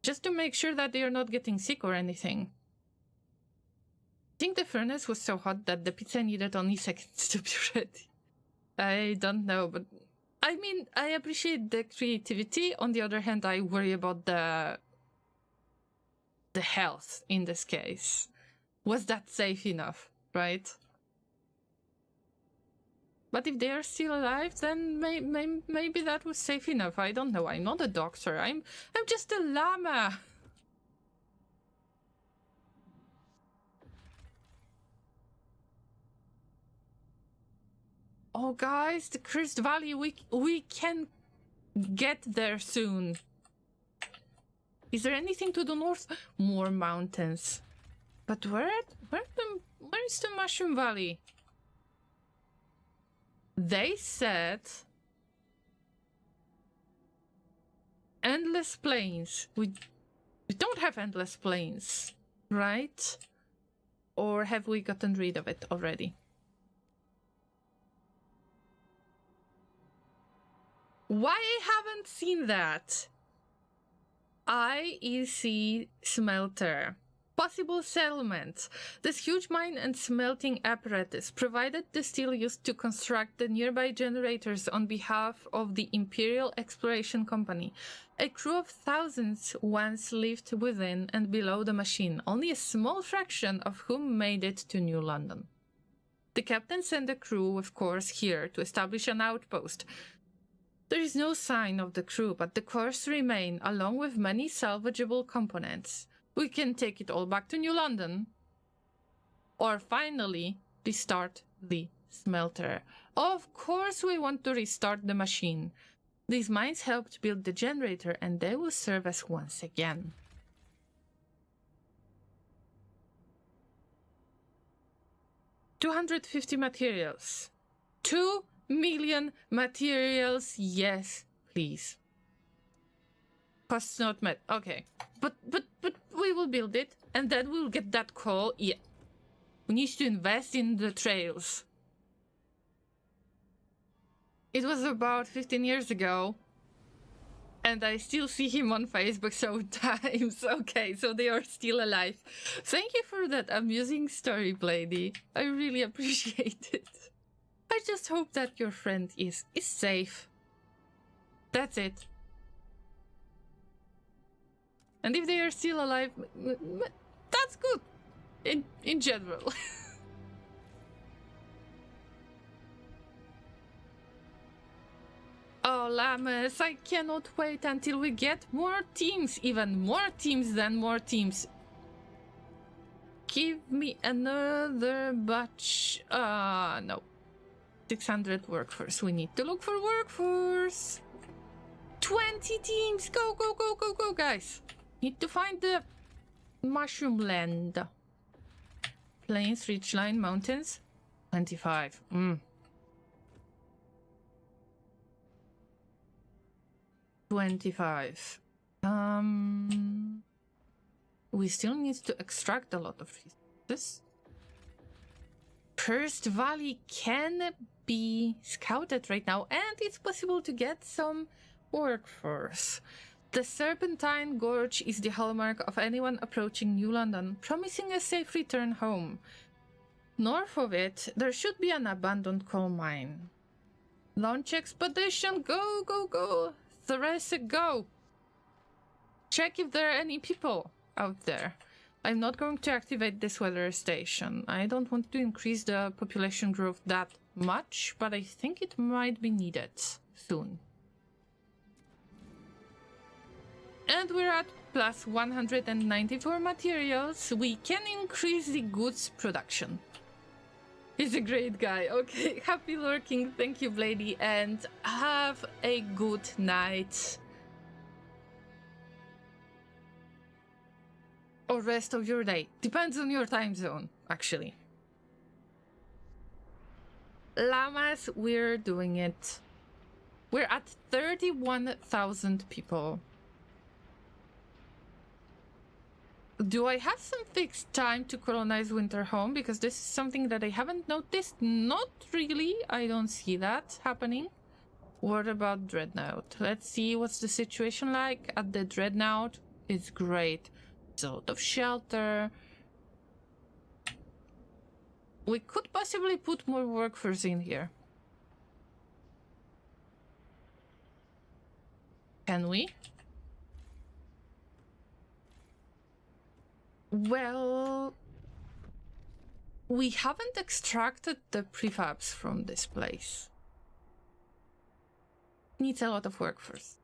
Just to make sure that they are not getting sick or anything. I think the furnace was so hot that the pizza needed only seconds to be ready. I don't know, but I mean, I appreciate the creativity. On the other hand, I worry about the health in this case. Was that safe enough, right? But if they are still alive, then maybe that was safe enough. I don't know. I'm not a doctor. I'm just a llama. Oh, guys, the Cursed Valley. We can get there soon. Is there anything to the north? More mountains. But where is the Mushroom Valley? They said endless plains. We don't have endless plains, right? Or have we gotten rid of it already? Why I haven't seen that? IEC smelter. Possible settlement. This huge mine and smelting apparatus provided the steel used to construct the nearby generators on behalf of the Imperial Exploration Company. A crew of thousands once lived within and below the machine, only a small fraction of whom made it to New London. The captain sent a crew, of course, here to establish an outpost. There is no sign of the crew, but the cores remain, along with many salvageable components. We can take it all back to New London. Or finally, restart the smelter. Of course we want to restart the machine. These mines helped build the generator and they will serve us once again. $250 materials. 2 million materials, yes, please. Costs not met. Okay. But we will build it and then we'll get that coal. Yeah. We need to invest in the trails. It was about 15 years ago. And I still see him on Facebook sometimes. Okay, so they are still alive. Thank you for that amusing story, Blady. I really appreciate it. I just hope that your friend is safe. That's it. And if they are still alive, that's good. In general. Oh, Llamas, I cannot wait until we get more teams. Even more teams than more teams. Give me another batch. No. 600 workforce. We need to look for workforce. 20 teams. Go, go, go, go, go, guys. Need to find the mushroom land. Plains, ridgeline, mountains. 25. 25. We still need to extract a lot of resources. Cursed Valley can be scouted right now, and it's possible to get some workforce. The Serpentine Gorge is the hallmark of anyone approaching New London, promising a safe return home. North of it, there should be an abandoned coal mine. Launch expedition, go, go, go! Thoracic, go! Check if there are any people out there. I'm not going to activate this weather station. I don't want to increase the population growth that much, but I think it might be needed soon. And we're at plus 194 materials. We can increase the goods production. He's a great guy. Okay, happy lurking. Thank you, Blady, and have a good night. Or rest of your day. Depends on your time zone, actually. Llamas, we're doing it. We're at 31,000 people. Do I have some fixed time to colonize Winterhome? Because this is something that I haven't noticed. Not really. I don't see that happening. What about Dreadnought? Let's see what's the situation like at the Dreadnought. It's great. It's a lot of shelter. We could possibly put more workforce in here. Can we? Well, we haven't extracted the prefabs from this place. Needs a lot of workforce.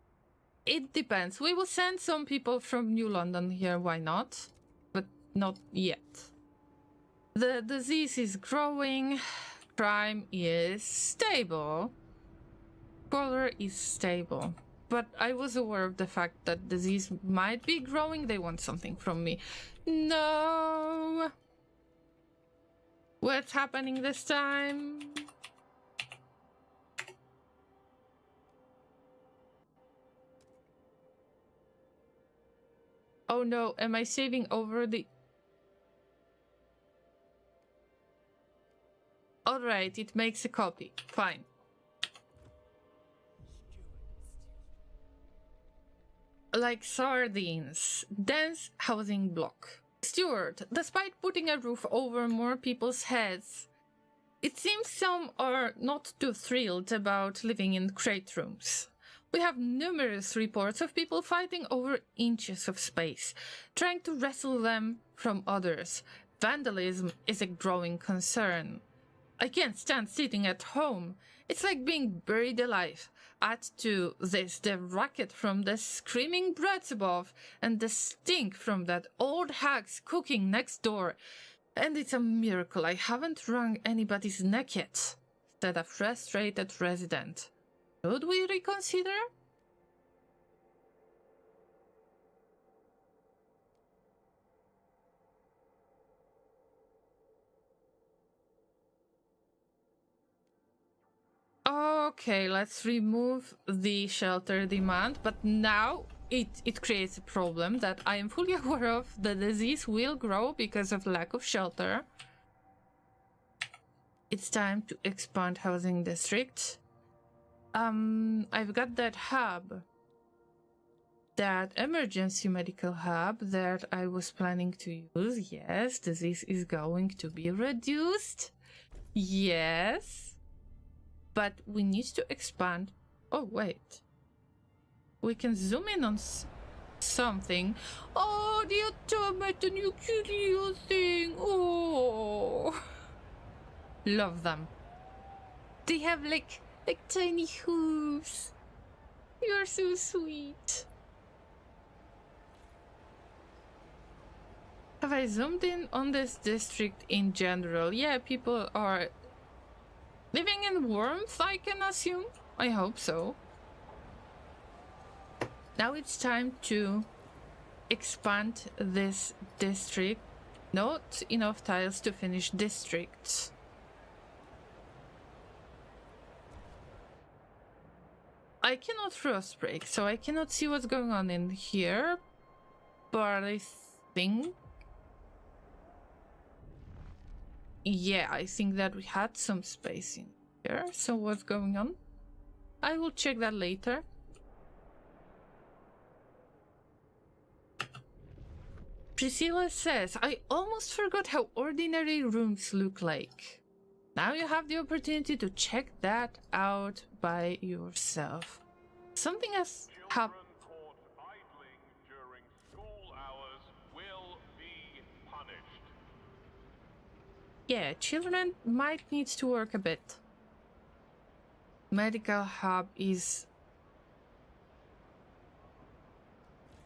It depends. We will send some people from New London here, why not? But not yet. The disease is growing. Crime is stable. Color is stable. But I was aware of the fact that disease might be growing. They want something from me. No! What's happening this time? Oh no, am I saving over the... Alright, it makes a copy. Fine. Like sardines. Dense housing block. Stuart, despite putting a roof over more people's heads, it seems some are not too thrilled about living in crate rooms. We have numerous reports of people fighting over inches of space, trying to wrestle them from others. Vandalism is a growing concern. I can't stand sitting at home. It's like being buried alive. Add to this the racket from the screaming brats above and the stink from that old hag's cooking next door. And it's a miracle I haven't wrung anybody's neck yet. Said a frustrated resident. Should we reconsider? Okay, let's remove the shelter demand, but now it creates a problem that I am fully aware of. The disease will grow because of lack of shelter. It's time to expand housing district. I've got that hub, that emergency medical hub that I was planning to use. Yes, disease is going to be reduced. Yes. But we need to expand. Oh, wait. We can zoom in on something. Oh, the automaton, you cute little thing. Oh. Love them. They have like tiny hooves. You're so sweet. Have I zoomed in on this district in general? Yeah, people are living in warmth, I can assume. I hope so. Now it's time to expand this district. Not enough tiles to finish districts. I cannot frost break, so I cannot see what's going on in here. But I think... Yeah, I think that we had some space in here. So what's going on? I will check that later. Priscilla says, I almost forgot how ordinary rooms look like. Now you have the opportunity to check that out by yourself. Something has happened. Children caught idling during school hours will be punished. Yeah, children might need to work a bit. Medical hub is...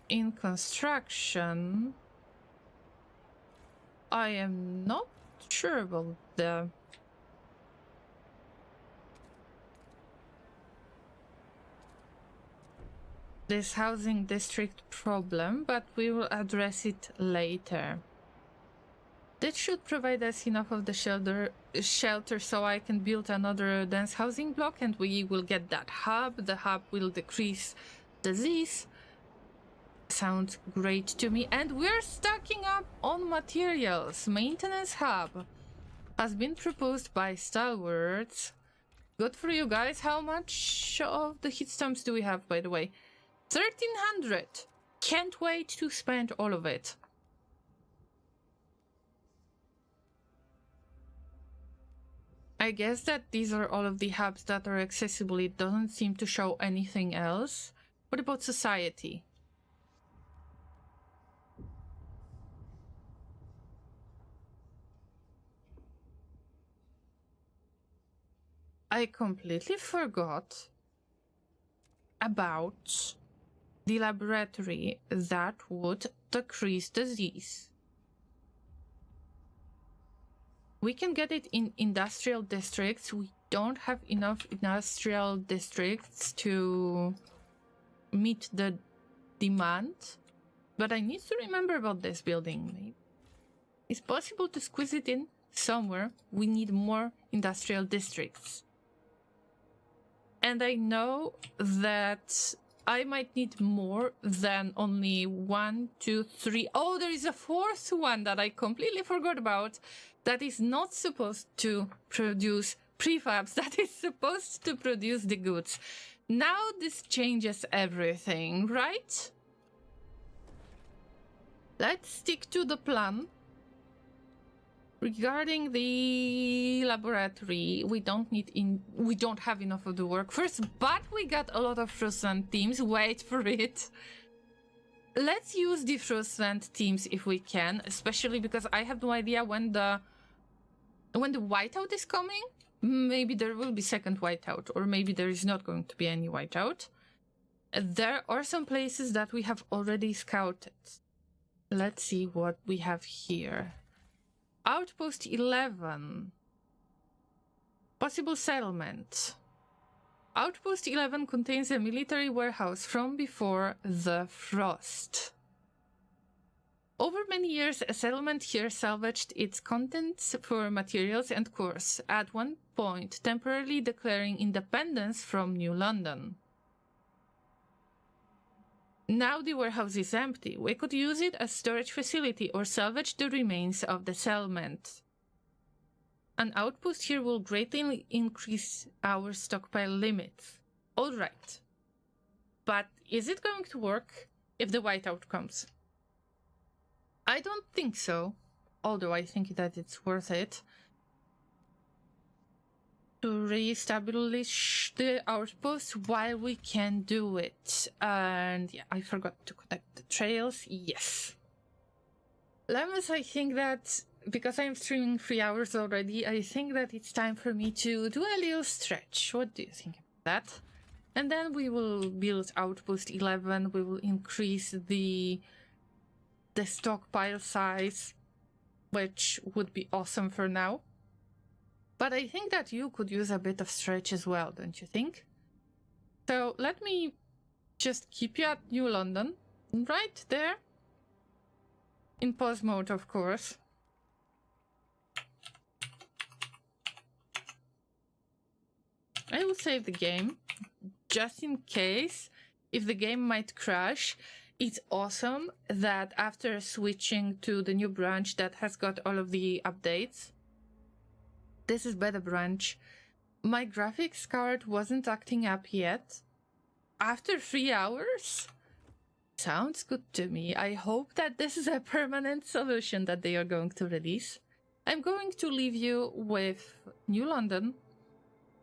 in construction. I am not sure about this housing district problem, but we will address it later. That should provide us enough of the shelter so I can build another dense housing block, and we will get that hub. The hub will decrease disease. Sounds great to me. And we're stocking up on materials. Maintenance hub has been proposed by Stalwarts. Good for you guys. How much of the hit stumps do we have, by the way? 1300. Can't wait to spend all of it. I guess that these are all of the hubs that are accessible. It doesn't seem to show anything else. What about society? I completely forgot about the laboratory that would decrease disease. We can get it in industrial districts. We don't have enough industrial districts to meet the demand. But I need to remember about this building. Maybe it's possible to squeeze it in somewhere. We need more industrial districts. And I know that I might need more than only 1, 2, 3. Oh, there is a fourth one that I completely forgot about. That is not supposed to produce prefabs. That is supposed to produce the goods. Now this changes everything, right? Let's stick to the plan. Regarding the laboratory, we don't have enough of the workforce, but we got a lot of Frostland teams. Wait for it. Let's use the Frostland teams if we can, especially because I have no idea when the whiteout is coming. Maybe there will be second whiteout, or maybe there is not going to be any whiteout. There are some places that we have already scouted. Let's see what we have here. Outpost 11. Possible settlement. Outpost 11 contains a military warehouse from before the frost. Over many years, a settlement here salvaged its contents for materials and cores, at one point temporarily declaring independence from New London. Now the warehouse is empty. We could use it as storage facility or salvage the remains of the settlement. An outpost here will greatly increase our stockpile limits. Alright. But is it going to work if the whiteout comes? I don't think so, although I think that it's worth it to re-establish the outpost while we can do it. And yeah, I forgot to connect the trails. Yes. Llamas, I think that because I'm streaming 3 hours already, I think that it's time for me to do a little stretch. What do you think about that? And then we will build Outpost 11. We will increase the stockpile size, which would be awesome for now. But I think that you could use a bit of stretch as well, don't you think? So let me just keep you at New London, right there. In pause mode, of course. I will save the game, just in case, if the game might crash. It's awesome that after switching to the new branch that has got all of the updates, this is beta branch, my graphics card wasn't acting up yet. After 3 hours? Sounds good to me. I hope that this is a permanent solution that they are going to release. I'm going to leave you with New London.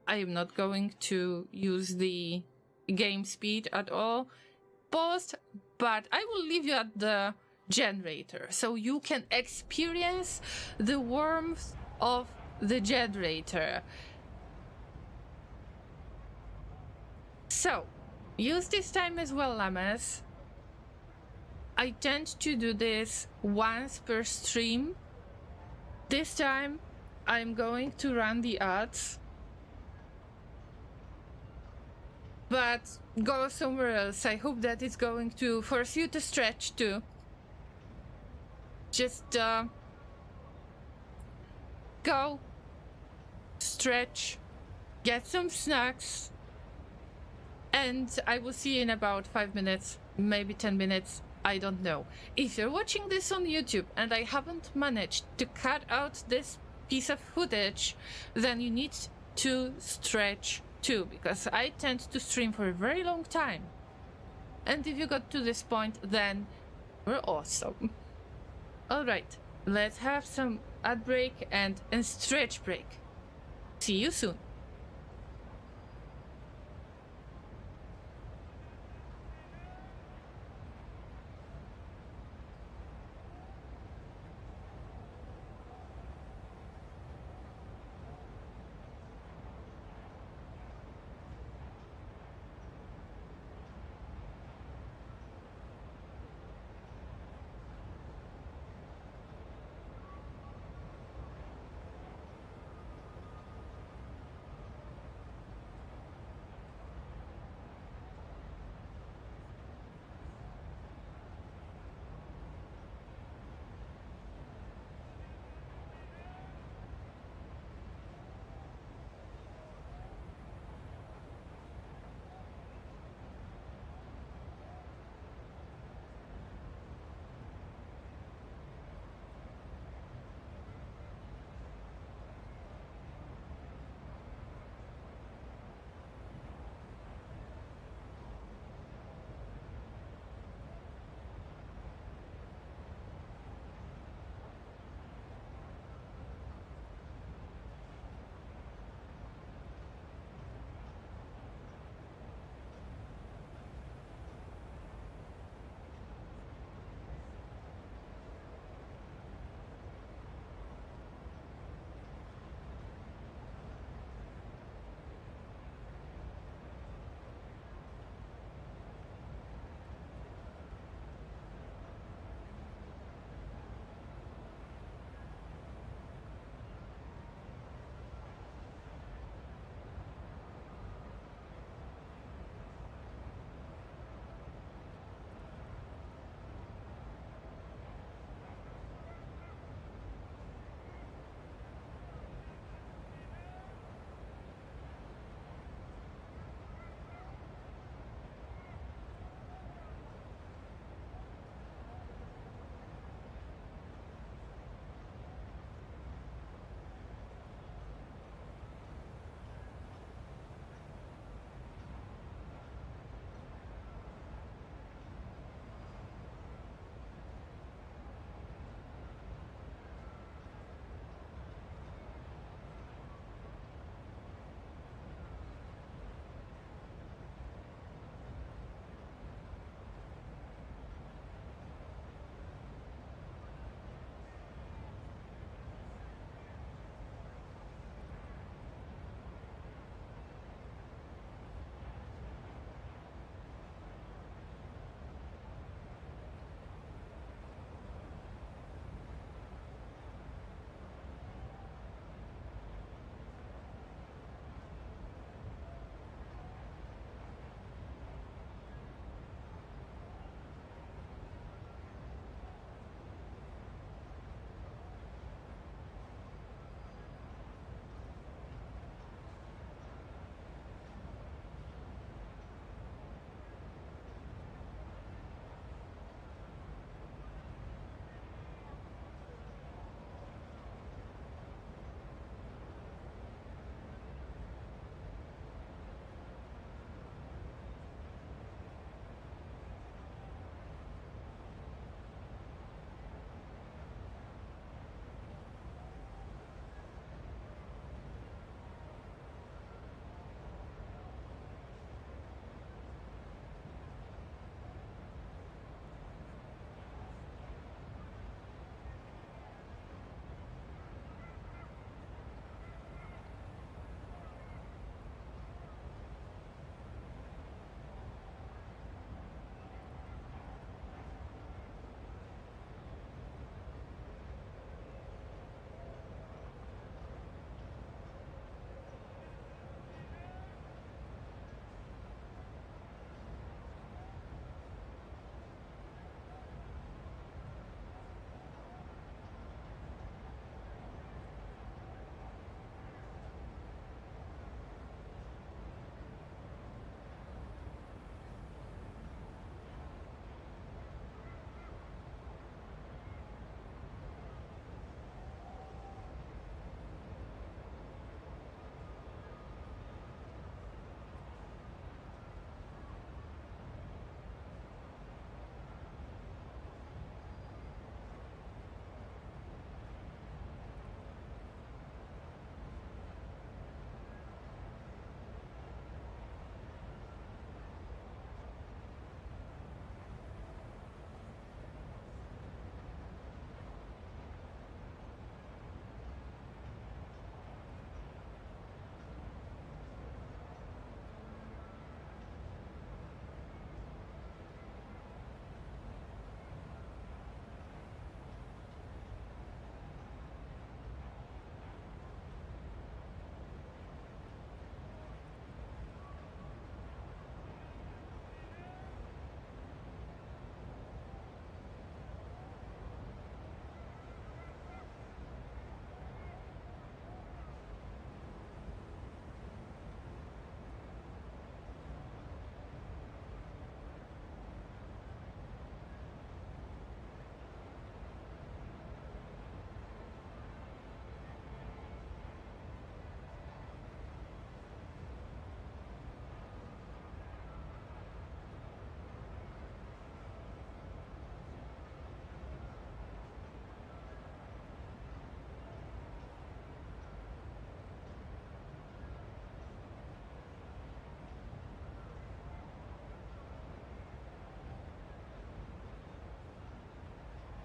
I am not going to use the game speed at all. Paused, but I will leave you at the generator so you can experience the warmth of the generator. So, use this time as well, Llamas. I tend to do this once per stream. This time, I'm going to run the ads, but go somewhere else. I hope that it's going to force you to stretch too. Just go, stretch, get some snacks, and I will see you in about 5 minutes, maybe 10 minutes. I don't know. If you're watching this on YouTube and I haven't managed to cut out this piece of footage, then you need to stretch too, because I tend to stream for a very long time. And if you got to this point, then we're awesome. Alright, let's have some ad break and stretch break. See you soon.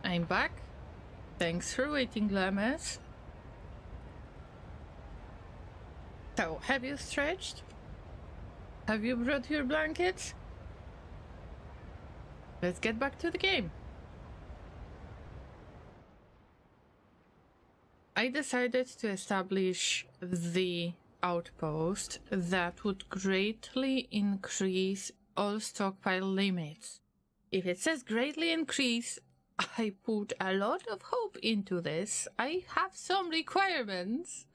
I'm back. Thanks for waiting, Llamas. So, have you stretched? Have you brought your blankets? Let's get back to the game. I decided to establish the outpost that would greatly increase all stockpile limits. If it says greatly increase, I put a lot of hope into this. I have some requirements.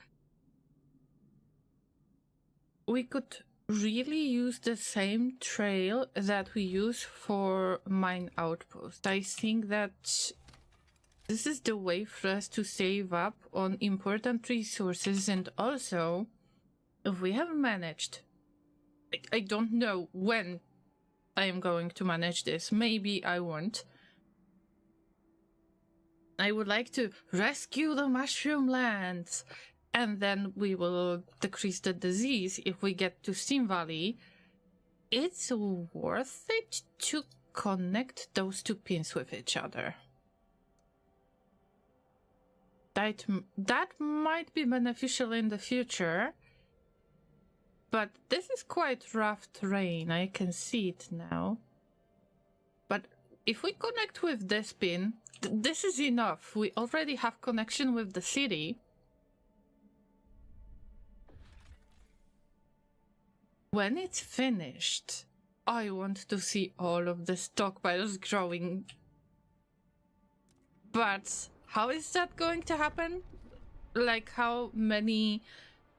We could really use the same trail that we use for mine outpost. I think that this is the way for us to save up on important resources, and also, if we have managed, I don't know when I am going to manage this, maybe I won't. I would like to rescue the mushroom lands, and then we will decrease the disease if we get to Steam Valley. It's worth it to connect those two pins with each other. That might be beneficial in the future, but this is quite rough terrain. I can see it now. But if we connect with this pin, this is enough. We already have connection with the city. When it's finished, I want to see all of the stockpiles growing. But how is that going to happen? Like, how many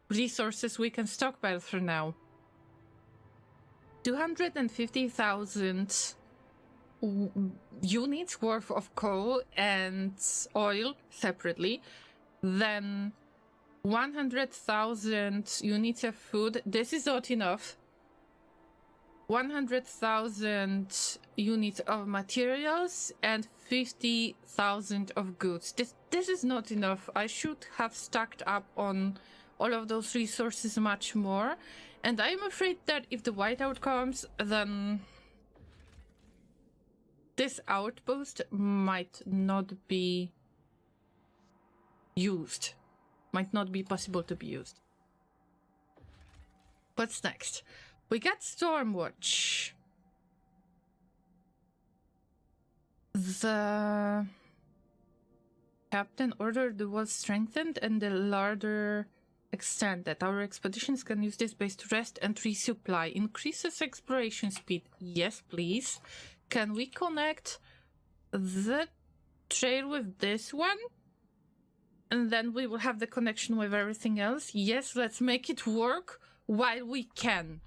resources we can stockpile for now? 250,000 units worth of coal and oil separately. Then 100,000 units of food. This is not enough. 100,000 units of materials and 50,000 of goods. This is not enough. I should have stacked up on all of those resources much more. And I'm afraid that if the whiteout comes, then this outpost might not be used. Might not be possible to be used. What's next? We got Stormwatch. The captain ordered the walls strengthened and the larder extended. Our expeditions can use this base to rest and resupply. Increases exploration speed. Yes, please. Can we connect the trail with this one? And then we will have the connection with everything else. Yes, let's make it work while we can.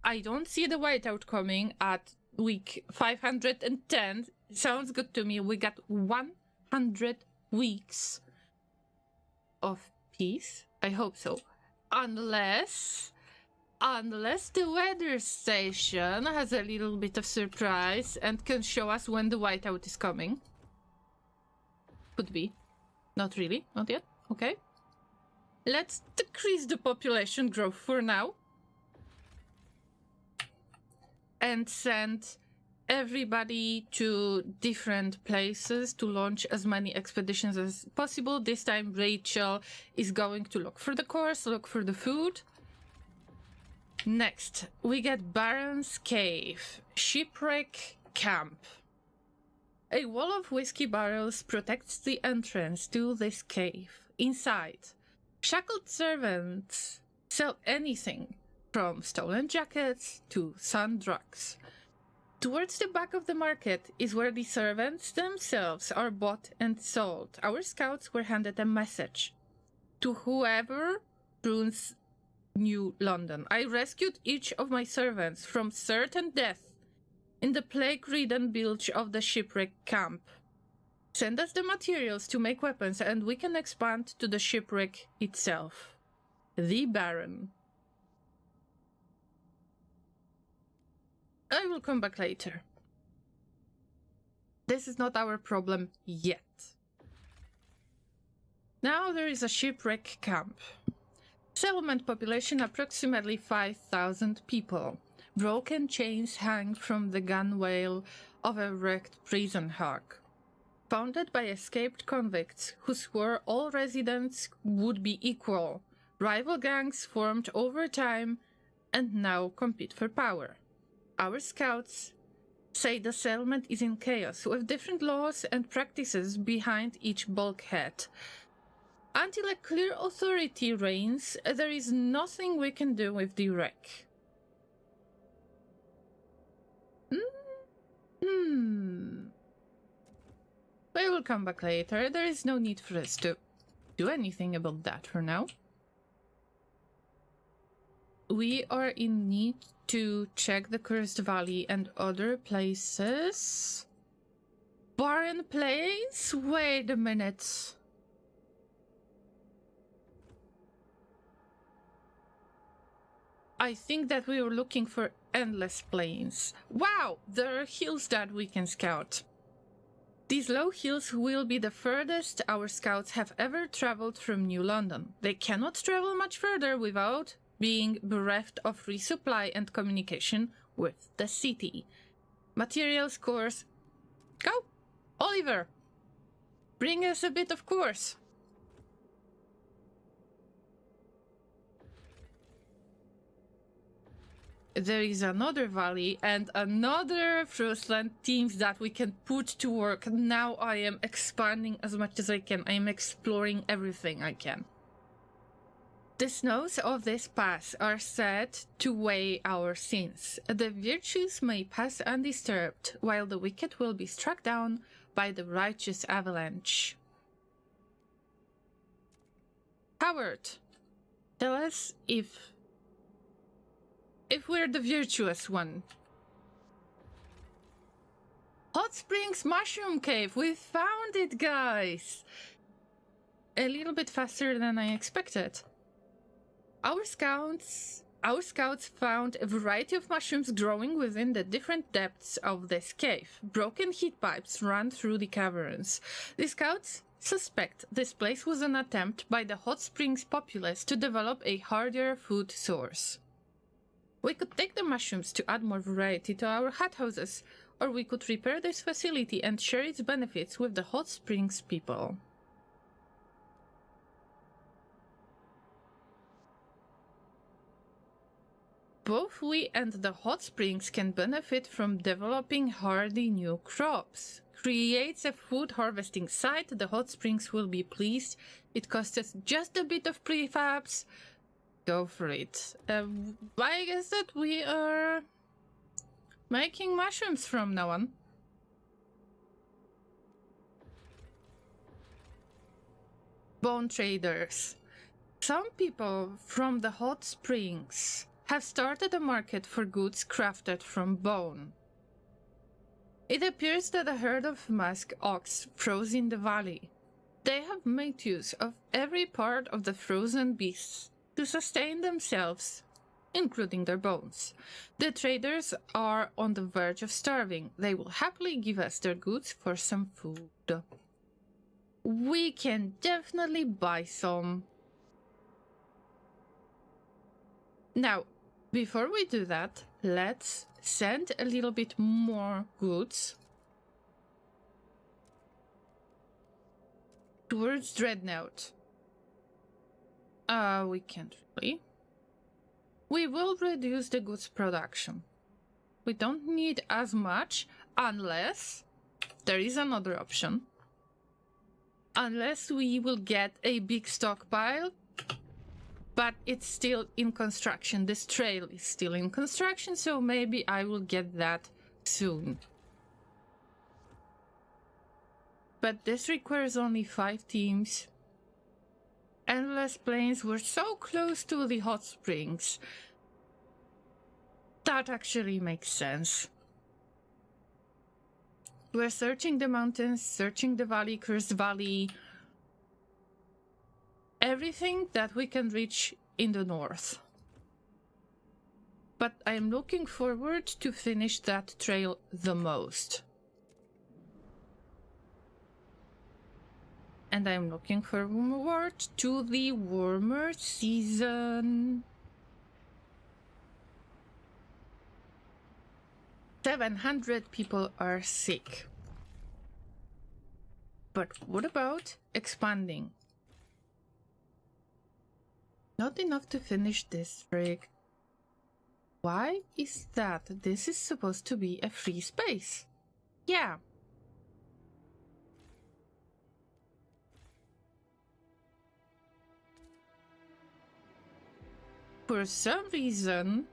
I don't see the whiteout coming at week 510. Sounds good to me. We got 100 weeks of peace. I hope so. Unless the weather station has a little bit of surprise and can show us when the whiteout is coming. Could be. Not really. Not yet. Okay. Let's decrease the population growth for now. And send everybody to different places to launch as many expeditions as possible. This time Rachel is going to look for the course, look for the food. Next, we get Baron's Cave, Shipwreck Camp. A wall of whiskey barrels protects the entrance to this cave. Inside, shackled servants sell anything from stolen jackets to sun drugs. Towards the back of the market is where the servants themselves are bought and sold. Our scouts were handed a message to whoever ruins New London. I rescued each of my servants from certain death in the plague-ridden bilge of the shipwreck camp. Send us the materials to make weapons and we can expand to the shipwreck itself. The Baron. I will come back later. This is not our problem yet. Now there is a shipwreck camp. Settlement population approximately 5,000 people. Broken chains hang from the gunwale of a wrecked prison hug. Founded by escaped convicts who swore all residents would be equal. Rival gangs formed over time and now compete for power. Our scouts say the settlement is in chaos, with different laws and practices behind each bulkhead. Until a clear authority reigns, there is nothing we can do with the wreck. We will come back later. There is no need for us to do anything about that for now. We are in need to check the Cursed Valley and other places. Barren Plains? Wait a minute. I think that we were looking for Endless Plains. Wow, there are hills that we can scout. These low hills will be the furthest our scouts have ever traveled from New London. They cannot travel much further without being bereft of resupply and communication with the city. Materials course. Go! Oliver! Bring us a bit of course. There is another valley and another Frostland teams that we can put to work. Now I am expanding as much as I can. I am exploring everything I can. The snows of this pass are said to weigh our sins. The virtues may pass undisturbed, while the wicked will be struck down by the righteous avalanche. Howard, tell us if we're the virtuous one. Hot Springs Mushroom Cave! We found it, guys! A little bit faster than I expected. Our scouts found a variety of mushrooms growing within the different depths of this cave. Broken heat pipes run through the caverns. The scouts suspect this place was an attempt by the Hot Springs populace to develop a hardier food source. We could take the mushrooms to add more variety to our hot houses, or we could repair this facility and share its benefits with the Hot Springs people. Both we and the Hot Springs can benefit from developing hardy new crops. Creates a food harvesting site, the Hot Springs will be pleased. It costs us just a bit of prefabs. Go for it. I guess that we are making mushrooms from now on. Bone traders. Some people from the Hot Springs have started a market for goods crafted from bone. It appears that a herd of musk ox froze in the valley. They have made use of every part of the frozen beasts to sustain themselves, including their bones. The traders are on the verge of starving. They will happily give us their goods for some food. We can definitely buy some. Now, before we do that, let's send a little bit more goods towards Dreadnought. We can't really. We will reduce the goods production. We don't need as much unless there is another option. Unless we will get a big stockpile. But it's still in construction. This trail is still in construction, so maybe I will get that soon. But this requires only 5 teams. Endless Plains were so close to the Hot Springs. That actually makes sense. We're searching the mountains, searching the valley, Cursed Valley. Everything that we can reach in the north. But I'm looking forward to finish that trail the most. And I'm looking forward to the warmer season. 700 people are sick. But what about expanding? Not enough to finish this rig. Why is that? This is supposed to be a free space. Yeah. For some reason,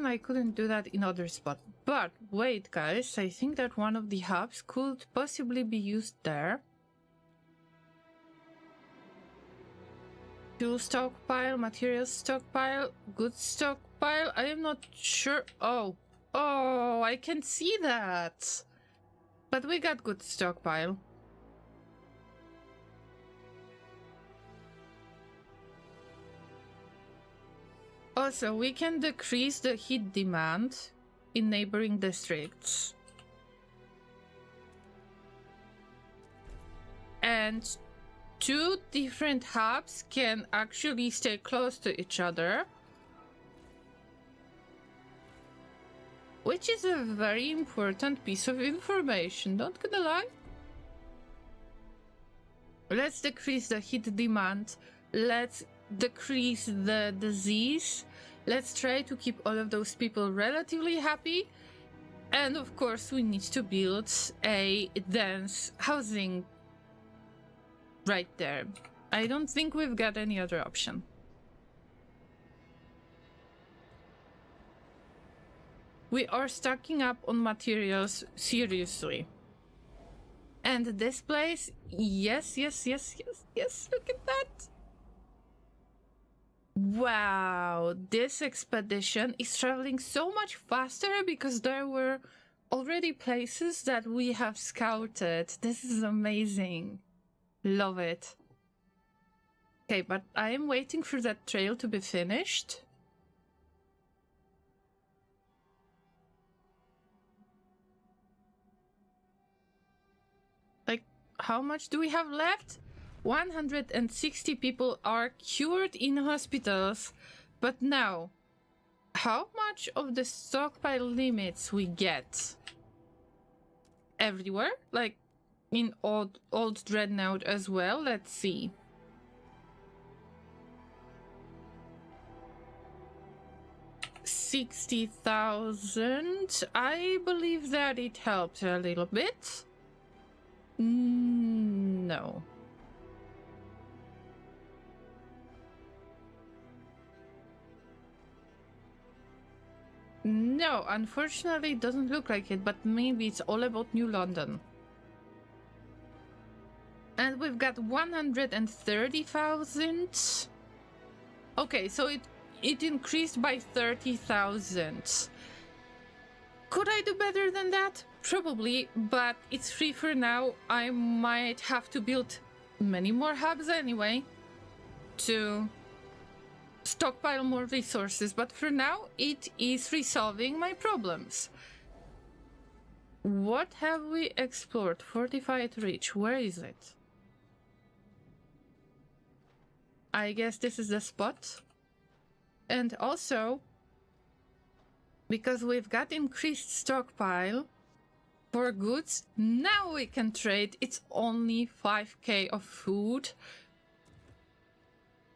I couldn't do that in other spots. But wait, guys, I think that one of the hubs could possibly be used there. Fuel stockpile, materials stockpile, goods stockpile. I am not sure. Oh, I can see that. But we got good stockpile. Also, we can decrease the heat demand in neighboring districts. And 2 different hubs can actually stay close to each other. Which is a very important piece of information, not gonna lie. Let's decrease the heat demand. Let's decrease the disease. Let's try to keep all of those people relatively happy. And of course, we need to build a dense housing right there. I don't think we've got any other option. We are stocking up on materials seriously. And this place, yes, look at that. Wow, this expedition is traveling so much faster because there were already places that we have scouted. This is amazing. Love it. Okay, but I am waiting for that trail to be finished. Like, how much do we have left? 160 people are cured in hospitals, but now, how much of the stockpile limits we get? Everywhere? Like, in old Dreadnought as well? Let's see. $60,000. I believe that it helped a little bit. No. No, unfortunately it doesn't look like it, but maybe it's all about New London. And we've got 130,000. Okay, so it increased by 30,000. Could I do better than that? Probably, but it's free for now. I might have to build many more hubs anyway to stockpile more resources, but for now it is resolving my problems. What have we explored? Fortified Reach, where is it? I guess this is the spot. And also, because we've got increased stockpile for goods, now we can trade. It's only 5k of food.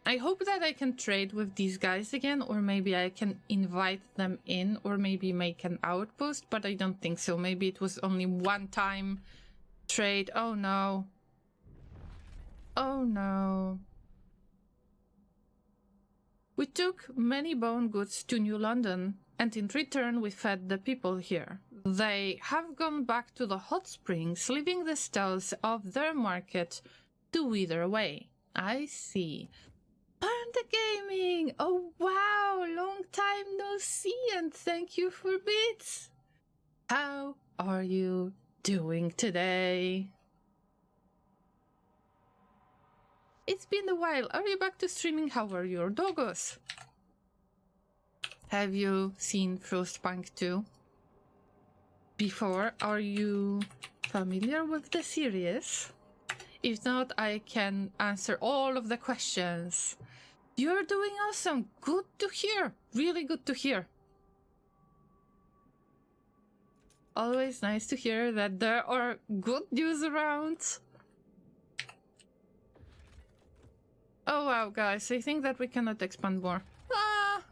I hope that I can trade with these guys again, or maybe I can invite them in, or maybe make an outpost, but I don't think so. Maybe it was only one time trade. Oh no. Oh no. We took many bone goods to New London, and in return we fed the people here. They have gone back to the hot springs, leaving the stalls of their market to wither away. I see. Panda Gaming! Oh wow, long time no see, and thank you for bits. How are you doing today? It's been a while. Are you back to streaming? How are your doggos? Have you seen Frostpunk 2 before? Are you familiar with the series? If not, I can answer all of the questions. You're doing awesome. Good to hear. Really good to hear. Always nice to hear that there are good news around. Oh wow, guys, I think that we cannot expand more. Ah!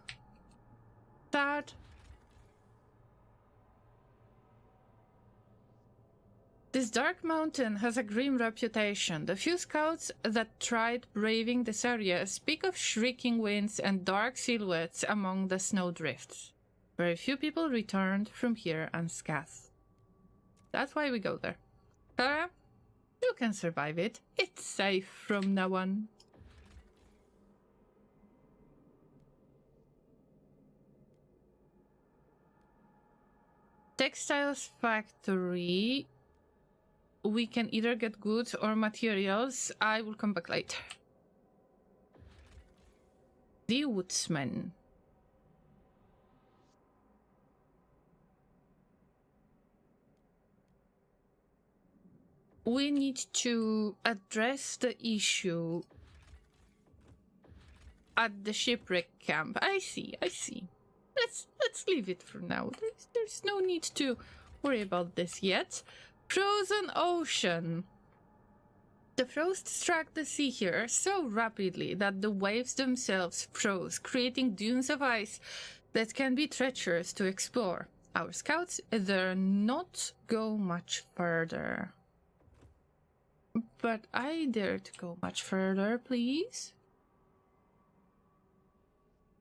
Sad. This dark mountain has a grim reputation. The few scouts that tried braving this area speak of shrieking winds and dark silhouettes among the snowdrifts. Very few people returned from here unscathed. That's why we go there. Sarah, you can survive it. It's safe from now on. Textiles factory. We can either get goods or materials. I will come back later. The woodsman. We need to address the issue at the shipwreck camp. I see. Let's leave it for now. There's no need to worry about this yet. Frozen ocean. The frost struck the sea here so rapidly that the waves themselves froze, creating dunes of ice that can be treacherous to explore. Our scouts dare not go much further. But I dare to go much further, please.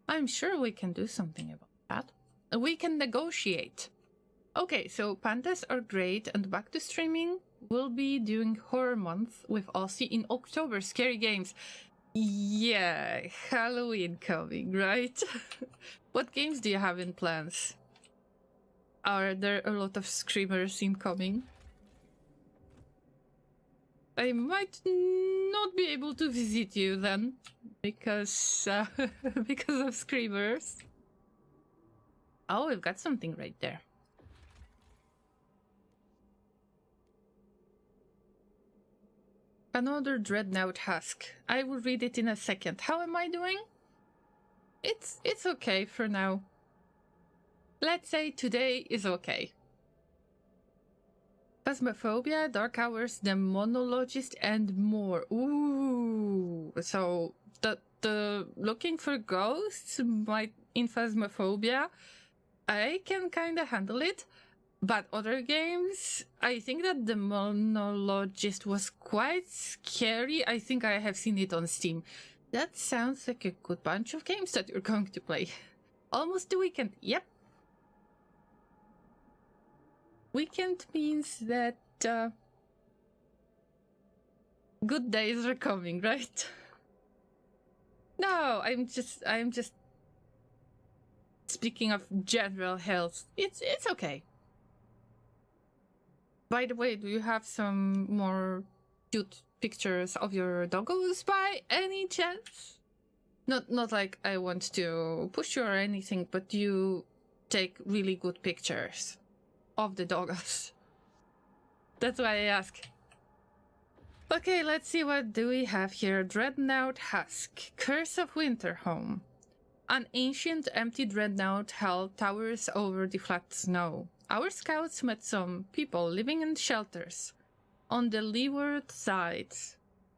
I'm sure we can do something about that. We can negotiate. Okay, so pandas are great, and back to streaming. We'll be doing horror month with Aussie in October. Scary games. Yeah, Halloween coming, right? What games do you have in plans? Are there a lot of screamers incoming? I might not be able to visit you then, because because of screamers. Oh, we've got something right there. Another Dreadnought Husk. I will read it in a second. How am I doing? It's okay for now. Let's say today is okay. Phasmophobia, Dark Hours, the Monologist, and more. Ooh, so the looking for ghosts might in Phasmophobia, I can kind of handle it. But other games, I think that the Monologist was quite scary. I think I have seen it on Steam. That sounds like a good bunch of games that you're going to play. Almost the weekend. Yep. Weekend means that good days are coming, right? No, I'm just speaking of general health. It's okay. By the way, do you have some more cute pictures of your doggos by any chance? Not like I want to push you or anything, but you take really good pictures of the doggos. That's why I ask. Okay, let's see, what do we have here? Dreadnought Husk. Curse of Winterhome. An ancient, empty dreadnought hell towers over the flat snow. Our scouts met some people living in shelters on the leeward side,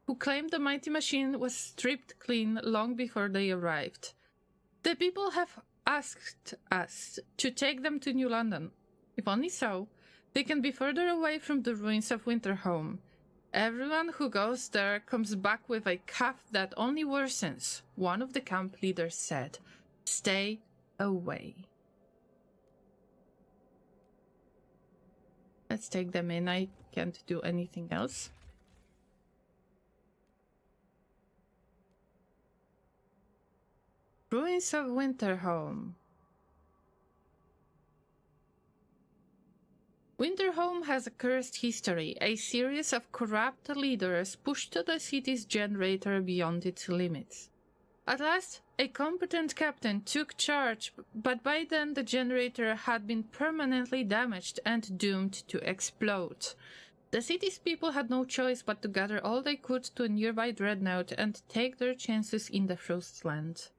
who claimed the mighty machine was stripped clean long before they arrived. The people have asked us to take them to New London. If only so, they can be further away from the ruins of Winterhome. Everyone who goes there comes back with a cough that only worsens, one of the camp leaders said. Stay away. Let's take them in. I can't do anything else. Ruins of Winterhome. Winterhome has a cursed history. A series of corrupt leaders pushed the city's generator beyond its limits. At last, a competent captain took charge, but by then the generator had been permanently damaged and doomed to explode. The city's people had no choice but to gather all they could to a nearby dreadnought and take their chances in the Frostland.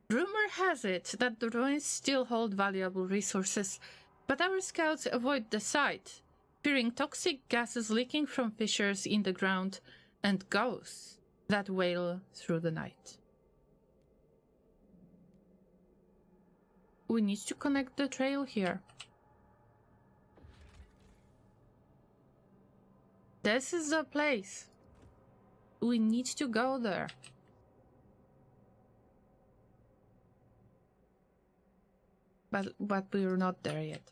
Rumor has it that the ruins still hold valuable resources, but our scouts avoid the site, fearing toxic gases leaking from fissures in the ground and ghosts that wail through the night. We need to connect the trail here. This is the place. We need to go there. But we're not there yet.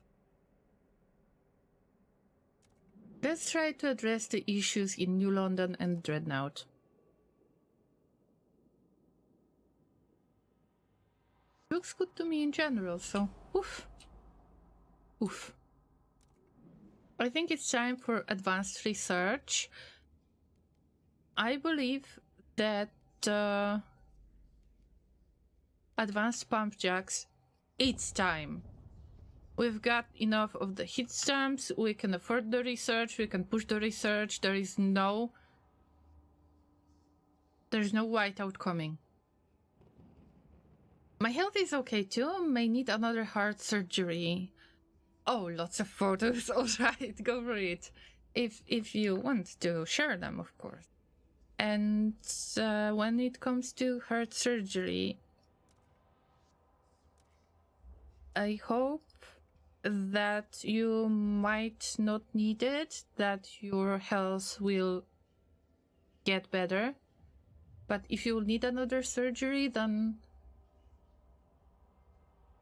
Let's try to address the issues in New London and Dreadnought. Looks good to me in general, so oof. Oof. I think it's time for advanced research. I believe that advanced pump jacks, it's time. We've got enough of the hit stamps, we can afford the research, we can push the research, there's no whiteout coming. My health is okay too, may need another heart surgery. Oh, lots of photos, alright, go for it. If you want to share them, of course. And when it comes to heart surgery, I hope that you might not need it, that your health will get better. But if you need another surgery, then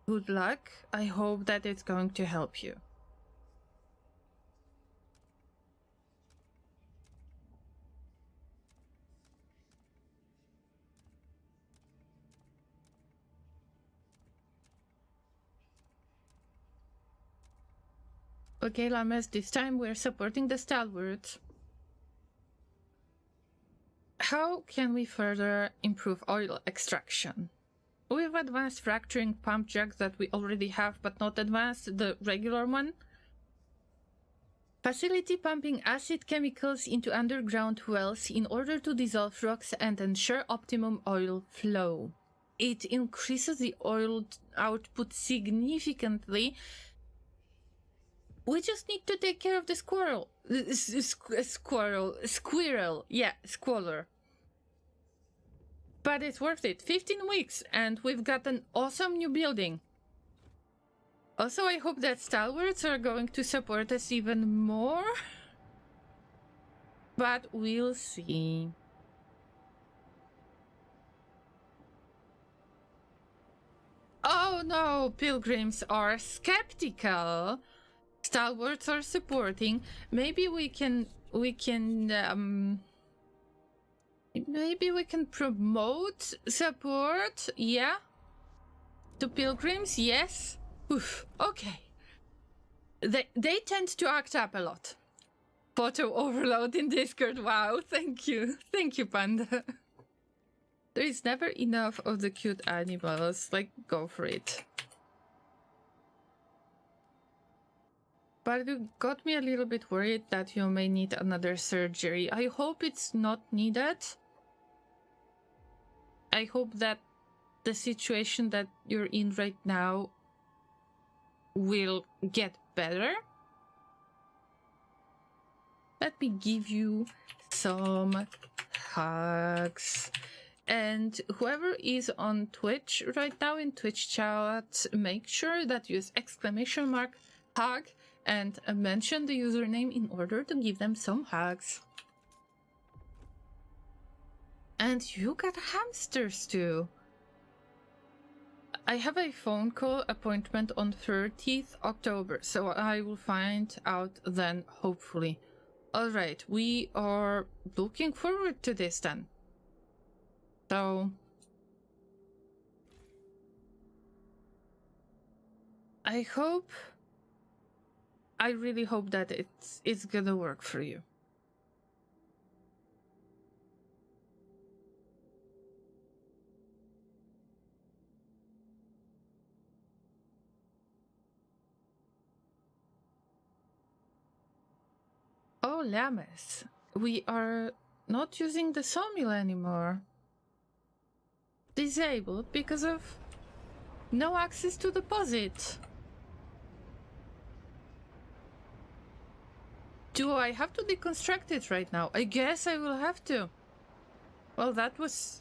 good luck. I hope that it's going to help you. Okay, Llamas, this time we're supporting the stalwarts. How can we further improve oil extraction? We've advanced fracturing pump jacks that we already have, but not advanced the regular one. Facility pumping acid chemicals into underground wells in order to dissolve rocks and ensure optimum oil flow. It increases the oil output significantly. We just need to take care of the squirrel. Squirrel. Yeah, squalor. But it's worth it. 15 weeks, and we've got an awesome new building. Also, I hope that stalwarts are going to support us even more. But we'll see. Oh no, pilgrims are skeptical. Stalwarts are supporting. Maybe we can maybe we can promote support, yeah? To pilgrims, yes? Oof, okay. They tend to act up a lot. Photo overload in Discord, wow, thank you. Thank you, Panda. There is never enough of the cute animals, like, go for it. But you got me a little bit worried that you may need another surgery. I hope it's not needed. I hope that the situation that you're in right now will get better. Let me give you some hugs. And whoever is on Twitch right now in Twitch chat, make sure that you use !hug and mention the username in order to give them some hugs. And you got hamsters too. I have a phone call appointment on 30th October, so I will find out then, hopefully. Alright, we are looking forward to this then. So I really hope that it's gonna work for you. Oh, Llamas. We are not using the sawmill anymore. Disabled because of no access to deposit. Do I have to deconstruct it right now? I guess I will have to. Well, that was...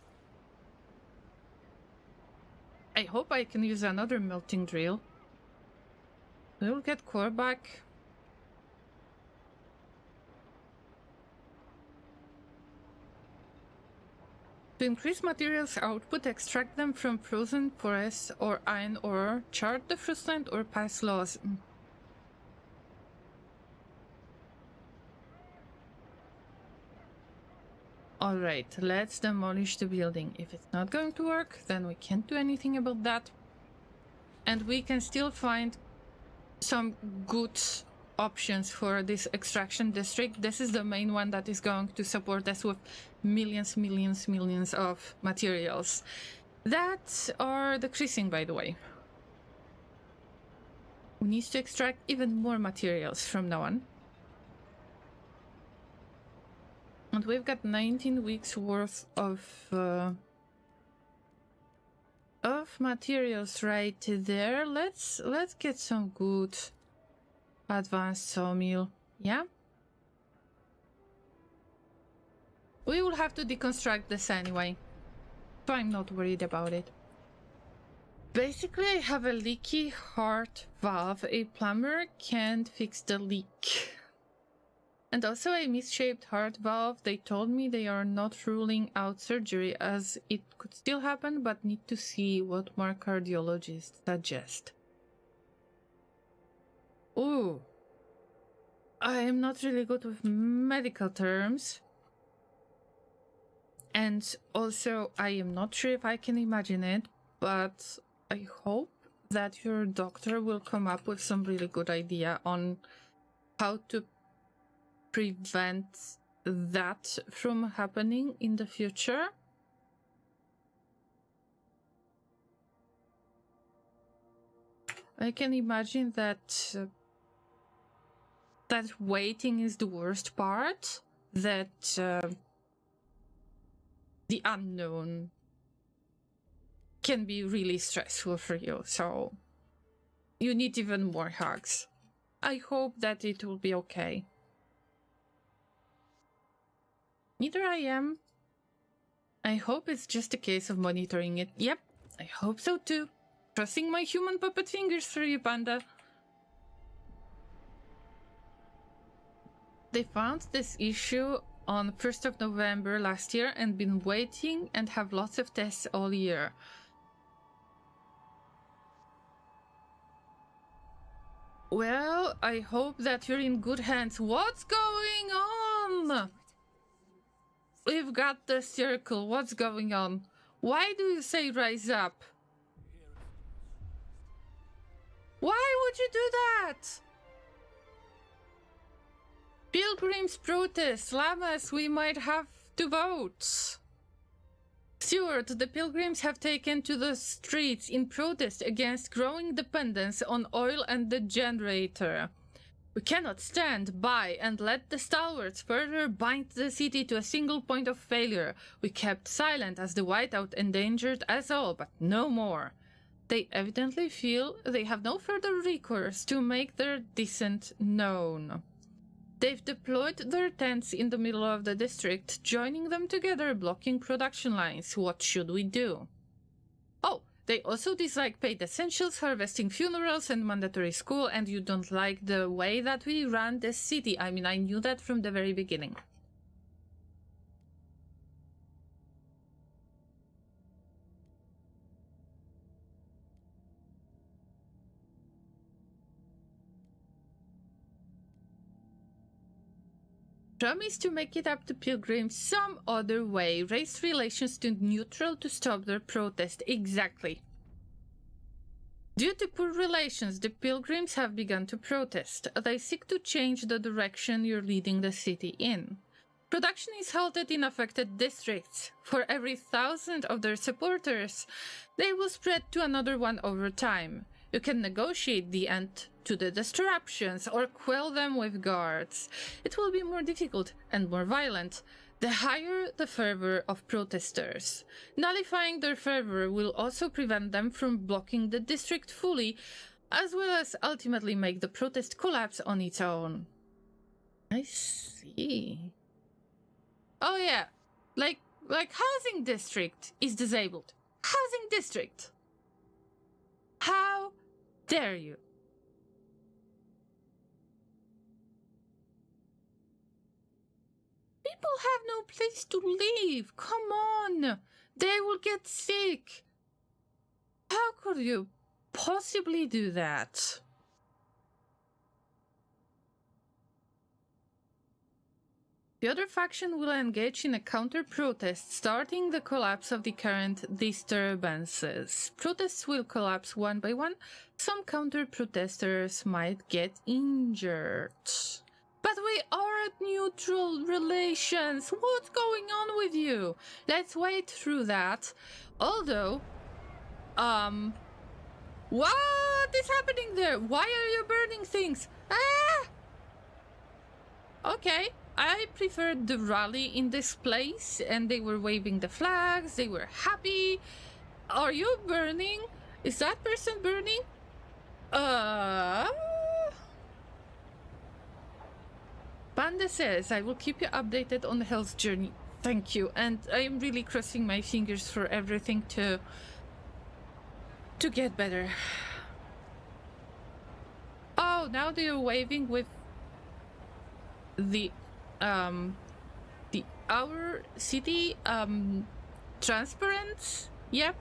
I hope I can use another melting drill. We'll get core back. To increase materials output, extract them from frozen porous or iron ore, chart the frostland or pass laws. Alright, let's demolish the building. If it's not going to work, then we can't do anything about that. And we can still find some good options for this extraction district. This is the main one that is going to support us with millions of materials that are decreasing, by the way. We need to extract even more materials from now on. And we've got 19 weeks worth of materials right there. Let's get some good advanced sawmill. Yeah. We will have to deconstruct this anyway, so I'm not worried about it. Basically, I have a leaky heart valve. A plumber can't fix the leak. And also a misshaped heart valve. They told me they are not ruling out surgery as it could still happen, but need to see what more cardiologists suggest. Ooh. I am not really good with medical terms. And also, I am not sure if I can imagine it, but I hope that your doctor will come up with some really good idea on how to prevent that from happening in the future. I can imagine that that waiting is the worst part, that the unknown can be really stressful for you, so you need even more hugs. I hope that it will be okay. Neither I am. I hope it's just a case of monitoring it. Yep, I hope so too. Crossing my human puppet fingers for you, Panda. They found this issue on 1st of November last year and been waiting and have lots of tests all year. Well, I hope that you're in good hands. What's going on? We've got the circle. What's going on? Why do you say rise up? Why would you do that? Pilgrims protest. Llamas, we might have to vote. Stewart, the pilgrims have taken to the streets in protest against growing dependence on oil and the generator. We cannot stand by and let the stalwarts further bind the city to a single point of failure. We kept silent as the whiteout endangered us all, but no more. They evidently feel they have no further recourse to make their dissent known. They've deployed their tents in the middle of the district, joining them together, blocking production lines. What should we do? Oh, they also dislike paid essentials, harvesting funerals, and mandatory school, and you don't like the way that we run this city. I mean, I knew that from the very beginning. Promise to make it up to pilgrims some other way. Raise relations to neutral to stop their protest. Exactly. Due to poor relations, the pilgrims have begun to protest. They seek to change the direction you're leading the city in. Production is halted in affected districts. For every 1,000 of their supporters, they will spread to another one over time. You can negotiate the end to the disruptions or quell them with guards. It will be more difficult and more violent, the higher the fervor of protesters. Nullifying their fervor will also prevent them from blocking the district fully, as well as ultimately make the protest collapse on its own. I see. Oh yeah, like housing district is disabled. Housing district. How dare you? People have no place to live. Come on. They will get sick. How could you possibly do that? The other faction will engage in a counter-protest, starting the collapse of the current disturbances. Protests will collapse one by one. Some counter-protesters might get injured. But we are at neutral relations. What's going on with you? Let's wait through that. Although, what is happening there? Why are you burning things? Ah! Okay. I preferred the rally in this place, and they were waving the flags, they were happy. Are you burning? Is that person burning? Panda says, I will keep you updated on the health journey. Thank you, and I am really crossing my fingers for everything to get better. Oh, now they're waving with the our city transparents. Yep,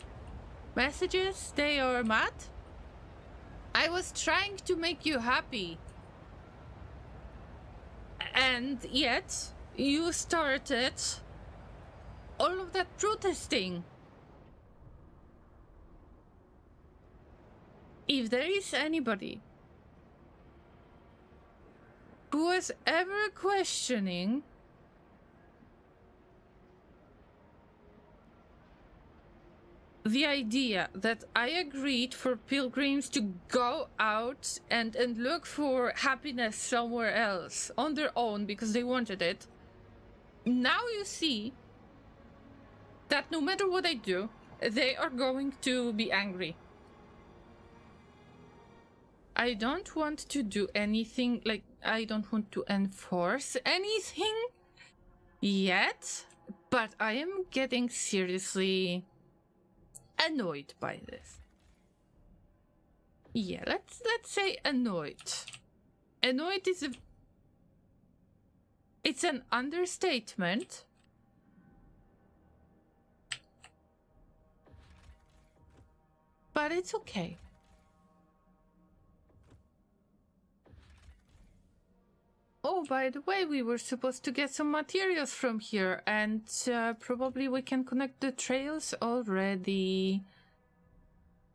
messages. They are mad. I was trying to make you happy, and yet you started all of that protesting. If there is anybody who was ever questioning the idea that I agreed for pilgrims to go out and look for happiness somewhere else on their own because they wanted it, now you see that no matter what I do, they are going to be angry. I don't want to do anything, like, I don't want to enforce anything yet, but I am getting seriously annoyed by this. Yeah, let's say annoyed. Annoyed is it's an understatement. But it's okay. Oh, by the way, we were supposed to get some materials from here, and probably we can connect the trails already.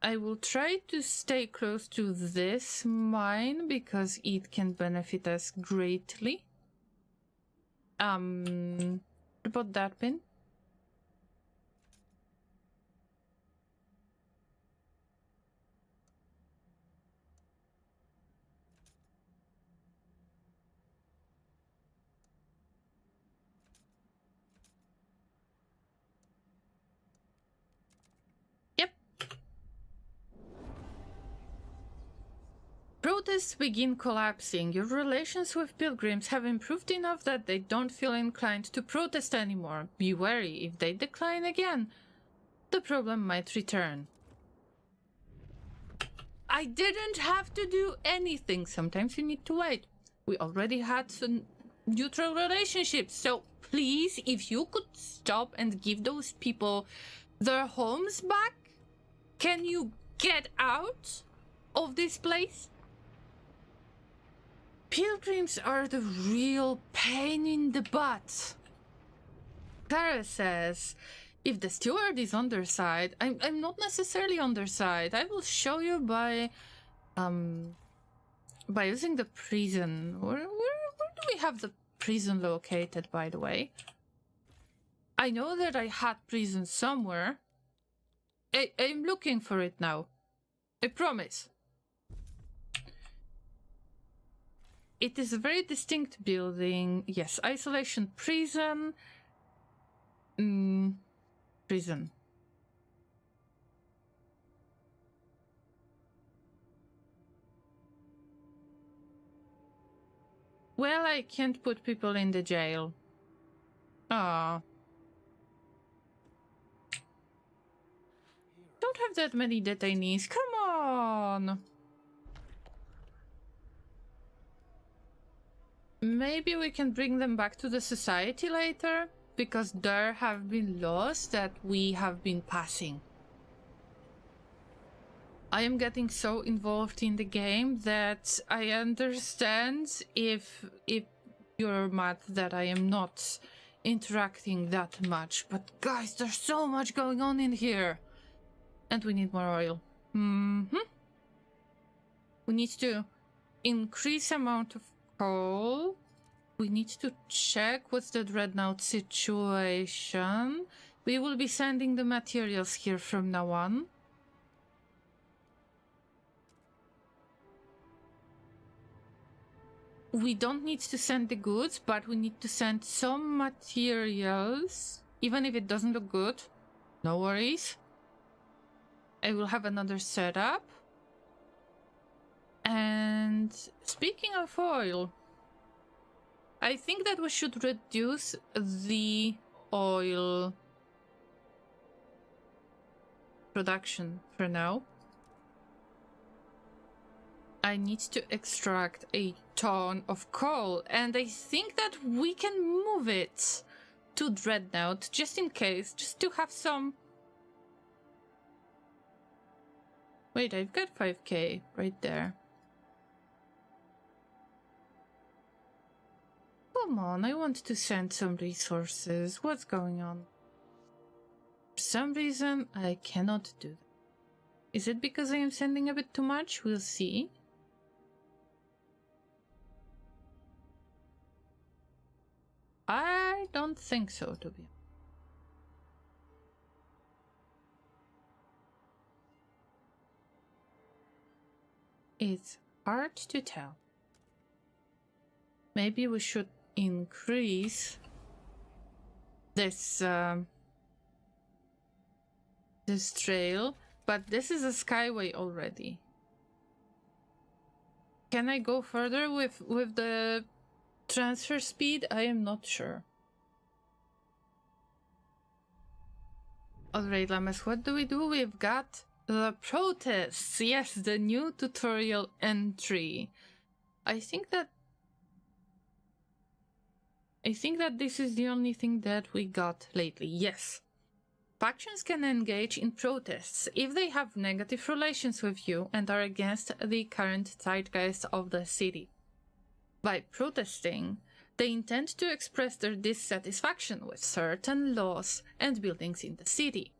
I will try to stay close to this mine because it can benefit us greatly. About that pin. Protests begin collapsing. Your relations with pilgrims have improved enough that they don't feel inclined to protest anymore. Be wary, if they decline again, the problem might return. I didn't have to do anything. Sometimes you need to wait. We already had some neutral relationships, so please, if you could stop and give those people their homes back, can you get out of this place? Pilgrims are the real pain in the butt. Clara says, if the steward is on their side, I'm not necessarily on their side. I will show you by using the prison. Where do we have the prison located, by the way? I know that I had prison somewhere. I'm looking for it now. I promise. it is a very distinct building. Yes, isolation prison. Prison. Well, I can't put people in the jail. Ah. Don't have that many detainees. Come on. Maybe we can bring them back to the society later, because there have been laws that we have been passing. I am getting so involved in the game that I understand if you're mad that I am not interacting that much. But guys, there's so much going on in here. And we need more oil. We need to increase amount of coal. We need to check what's the dreadnought situation. We will be sending the materials here from now on. We don't need to send the goods, but we need to send some materials. Even if it doesn't look good, no worries. I will have another setup. And speaking of oil, I think that we should reduce the oil production for now. I need to extract a ton of coal, and I think that we can move it to Dreadnought, just in case, just to have some... Wait, I've got 5k right there. Come on, I want to send some resources. What's going on? For some reason, I cannot do that. Is it because I am sending a bit too much? We'll see. I don't think so, to be honest. It's hard to tell. Maybe we should increase this this trail, but this is a skyway already. Can I go further with the transfer speed? I am not sure. Alright, Llamas, what do? We've got the protests. Yes, the new tutorial entry. I think that this is the only thing that we got lately. Yes. Factions can engage in protests if they have negative relations with you and are against the current zeitgeist of the city. By protesting, they intend to express their dissatisfaction with certain laws and buildings in the city.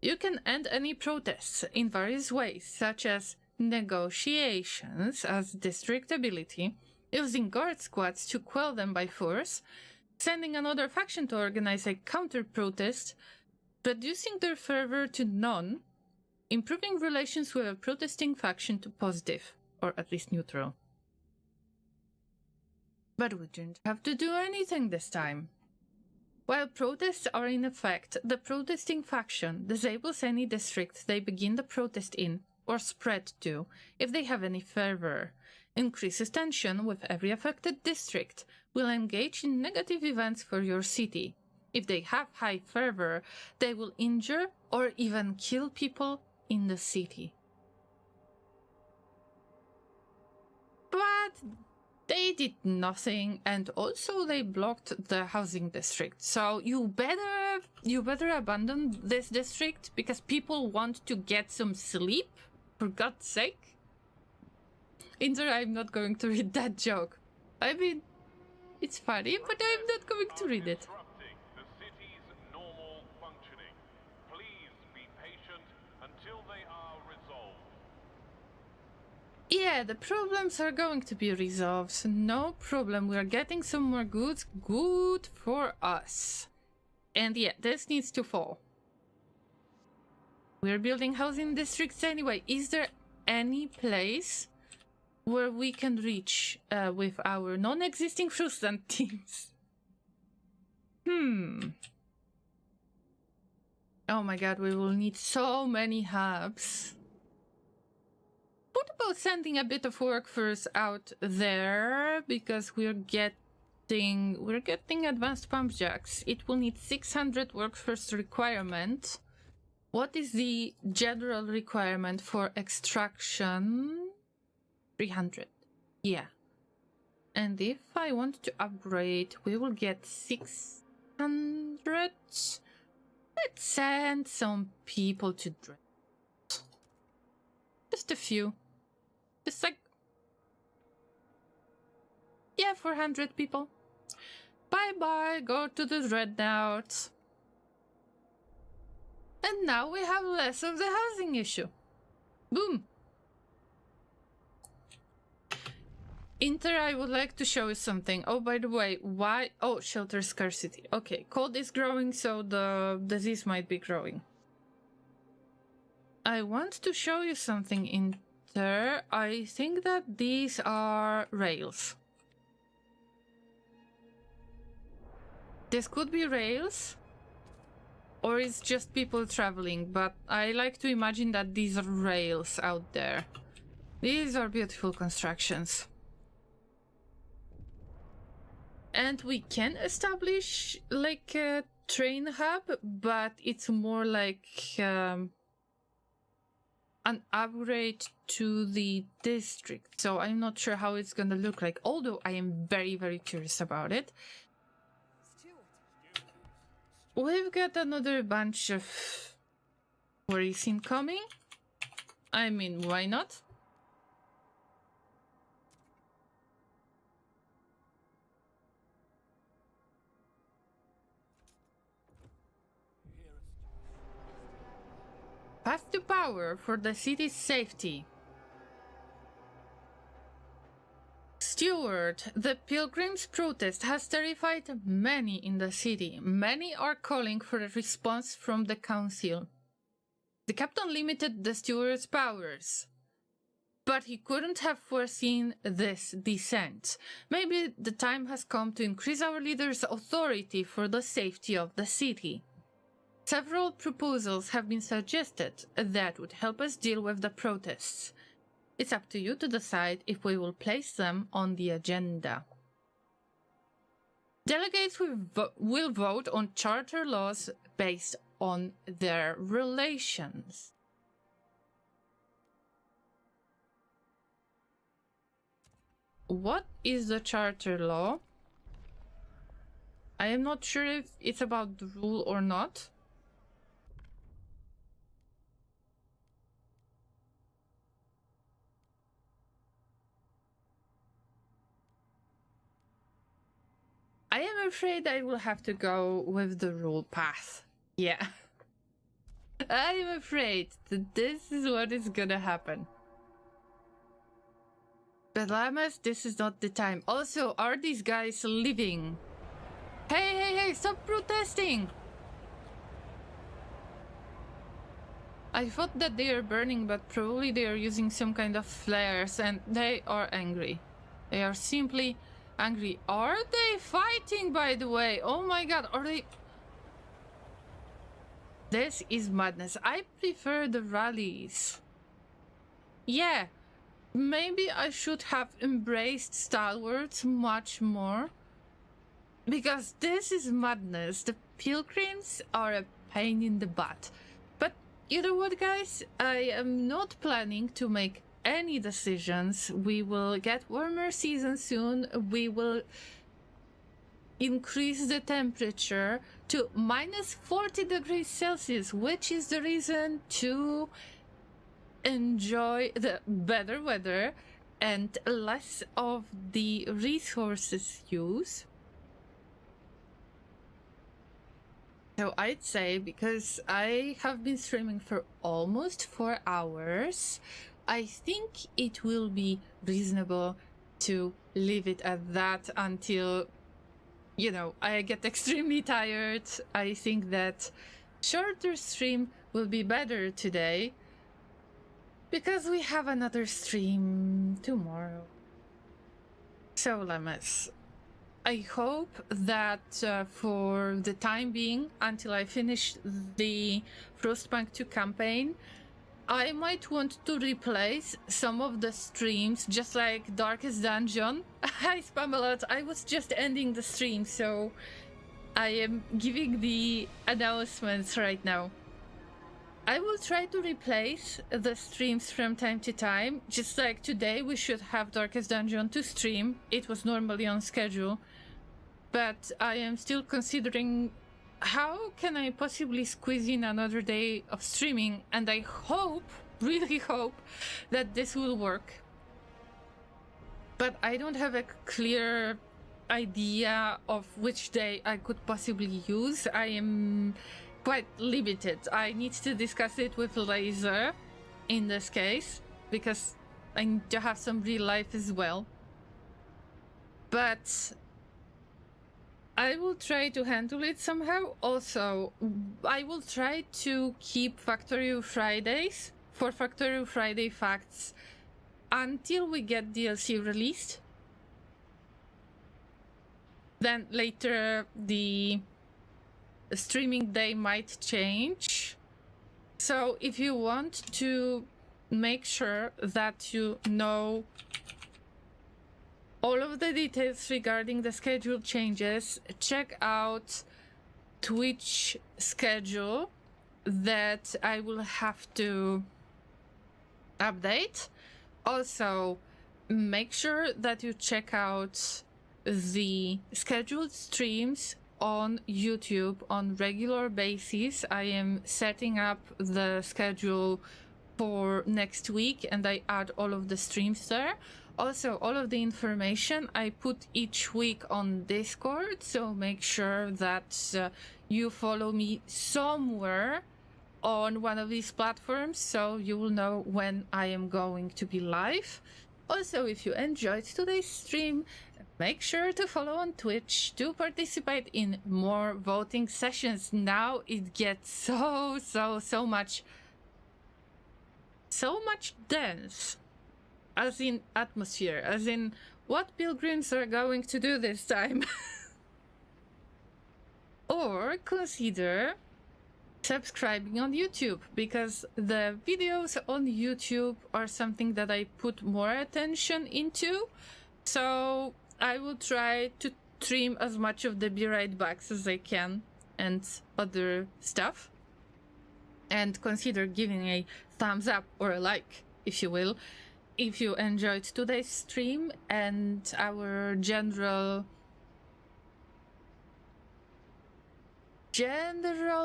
You can end any protests in various ways, such as negotiations as district ability, using guard squads to quell them by force, sending another faction to organize a counter-protest, reducing their fervor to none, improving relations with a protesting faction to positive, or at least neutral. But we didn't have to do anything this time. While protests are in effect, the protesting faction disables any district they begin the protest in, or spread to, if they have any fervor, increases tension with every affected district, will engage in negative events for your city. If they have high fervor, they will injure or even kill people in the city. But they did nothing, and also they blocked the housing district. So you better abandon this district because people want to get some sleep, for God's sake. Inter, I'm not going to read that joke. I mean, it's funny, but I'm not going to read it. Disrupting the city's normal functioning. Please be patient until they are resolved. Yeah, the problems are going to be resolved. No problem. We are getting some more goods. Good for us. And yeah, this needs to fall. We're building housing districts anyway. Is there any place where we can reach with our non-existing Frostpunk teams. Oh my god, we will need so many hubs. What about sending a bit of workforce out there, because we're getting advanced pump jacks. It will need 600 workforce requirement. What is the general requirement for extraction? 300. Yeah. And if I want to upgrade, we will get 600. Let's send some people to Dread. Just a few. Just like... yeah, 400 people. Bye-bye, go to the Dreadnought. And now we have less of the housing issue. Boom. Inter, I would like to show you something. Oh, by the way, why? Oh, shelter scarcity. Okay, cold is growing, so the disease might be growing. I want to show you something, Inter. I think that these are rails. This could be rails, or it's just people traveling, but I like to imagine that these are rails out there. These are beautiful constructions. And we can establish like a train hub, but it's more like an upgrade to the district. So I'm not sure how it's gonna look like, although I am very, very curious about it. We've got another bunch of worries incoming. I mean, why not? Path to power for the city's safety. Steward, the pilgrims' protest has terrified many in the city. Many are calling for a response from the council. The captain limited the steward's powers, but he couldn't have foreseen this descent. Maybe the time has come to increase our leader's authority for the safety of the city. Several proposals have been suggested that would help us deal with the protests. It's up to you to decide if we will place them on the agenda. Delegates will vote on charter laws based on their relations. What is the charter law? I am not sure if it's about the rule or not. I am afraid I will have to go with the rule path. Yeah. I am afraid that this is what is gonna happen. But Llamas, this is not the time. Also, are these guys leaving? Hey, stop protesting! I thought that they are burning, but probably they are using some kind of flares and they are angry. They are simply angry. Are they fighting, by the way? Oh my god, are they... This is madness. I prefer the rallies. Yeah, maybe I should have embraced stalwarts much more. Because this is madness. The pilgrims are a pain in the butt. But you know what, guys? I am not planning to make any decisions. We will get warmer season soon. We will increase the temperature to minus 40 degrees Celsius, which is the reason to enjoy the better weather and less of the resources use. So I'd say, because I have been streaming for almost 4 hours, I think it will be reasonable to leave it at that until, you know, I get extremely tired. I think that shorter stream will be better today. because we have another stream tomorrow. So, Llamas, I hope that for the time being, until I finish the Frostpunk 2 campaign, I might want to replace some of the streams, just like Darkest Dungeon. I spam a lot. I was just ending the stream, so I am giving the announcements right now. I will try to replace the streams from time to time. Just like today, we should have Darkest Dungeon to stream. It was normally on schedule. But I am still considering how can I possibly squeeze in another day of streaming, and I hope, really hope, that this will work. But I don't have a clear idea of which day I could possibly use. I am quite limited. I need to discuss it with Laser in this case, because I need to have some real life as well. But I will try to handle it somehow. Also, I will try to keep Factorio Fridays for Factorio Friday Facts until we get DLC released. Then later the streaming day might change. So if you want to make sure that you know all of the details regarding the schedule changes, check out Twitch schedule that I will have to update. Also, make sure that you check out the scheduled streams on YouTube on regular basis. I am setting up the schedule for next week and I add all of the streams there. Also, all of the information I put each week on Discord, so make sure that you follow me somewhere on one of these platforms so you will know when I am going to be live. Also, if you enjoyed today's stream, make sure to follow on Twitch to participate in more voting sessions. Now it gets so much dense. As in atmosphere, as in what pilgrims are going to do this time. Or consider subscribing on YouTube, because the videos on YouTube are something that I put more attention into. So I will try to trim as much of the Be Right Backs as I can and other stuff. And consider giving a thumbs up or a like, if you will, if you enjoyed today's stream and our general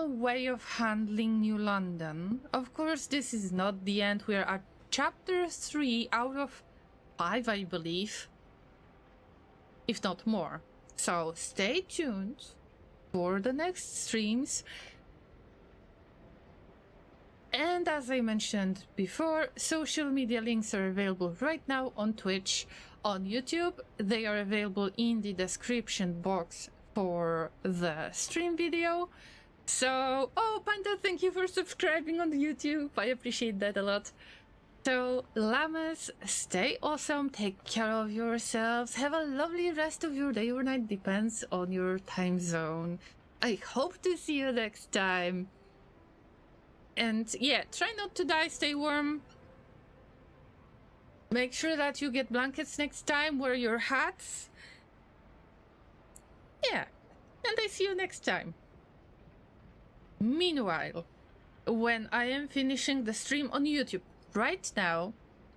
way of handling New London. Of course, this is not the end. We are at chapter 3 out of 5, I believe, if not more. So stay tuned for the next streams. And as I mentioned before, social media links are available right now on Twitch, on YouTube. They are available in the description box for the stream video. So, oh, Panda, thank you for subscribing on YouTube. I appreciate that a lot. So, Llamas, stay awesome, take care of yourselves, have a lovely rest of your day or night, depends on your time zone. I hope to see you next time. And yeah, try not to die, stay warm. Make sure that you get blankets next time, wear your hats. Yeah, and I see you next time. Meanwhile, when I am finishing the stream on YouTube right now,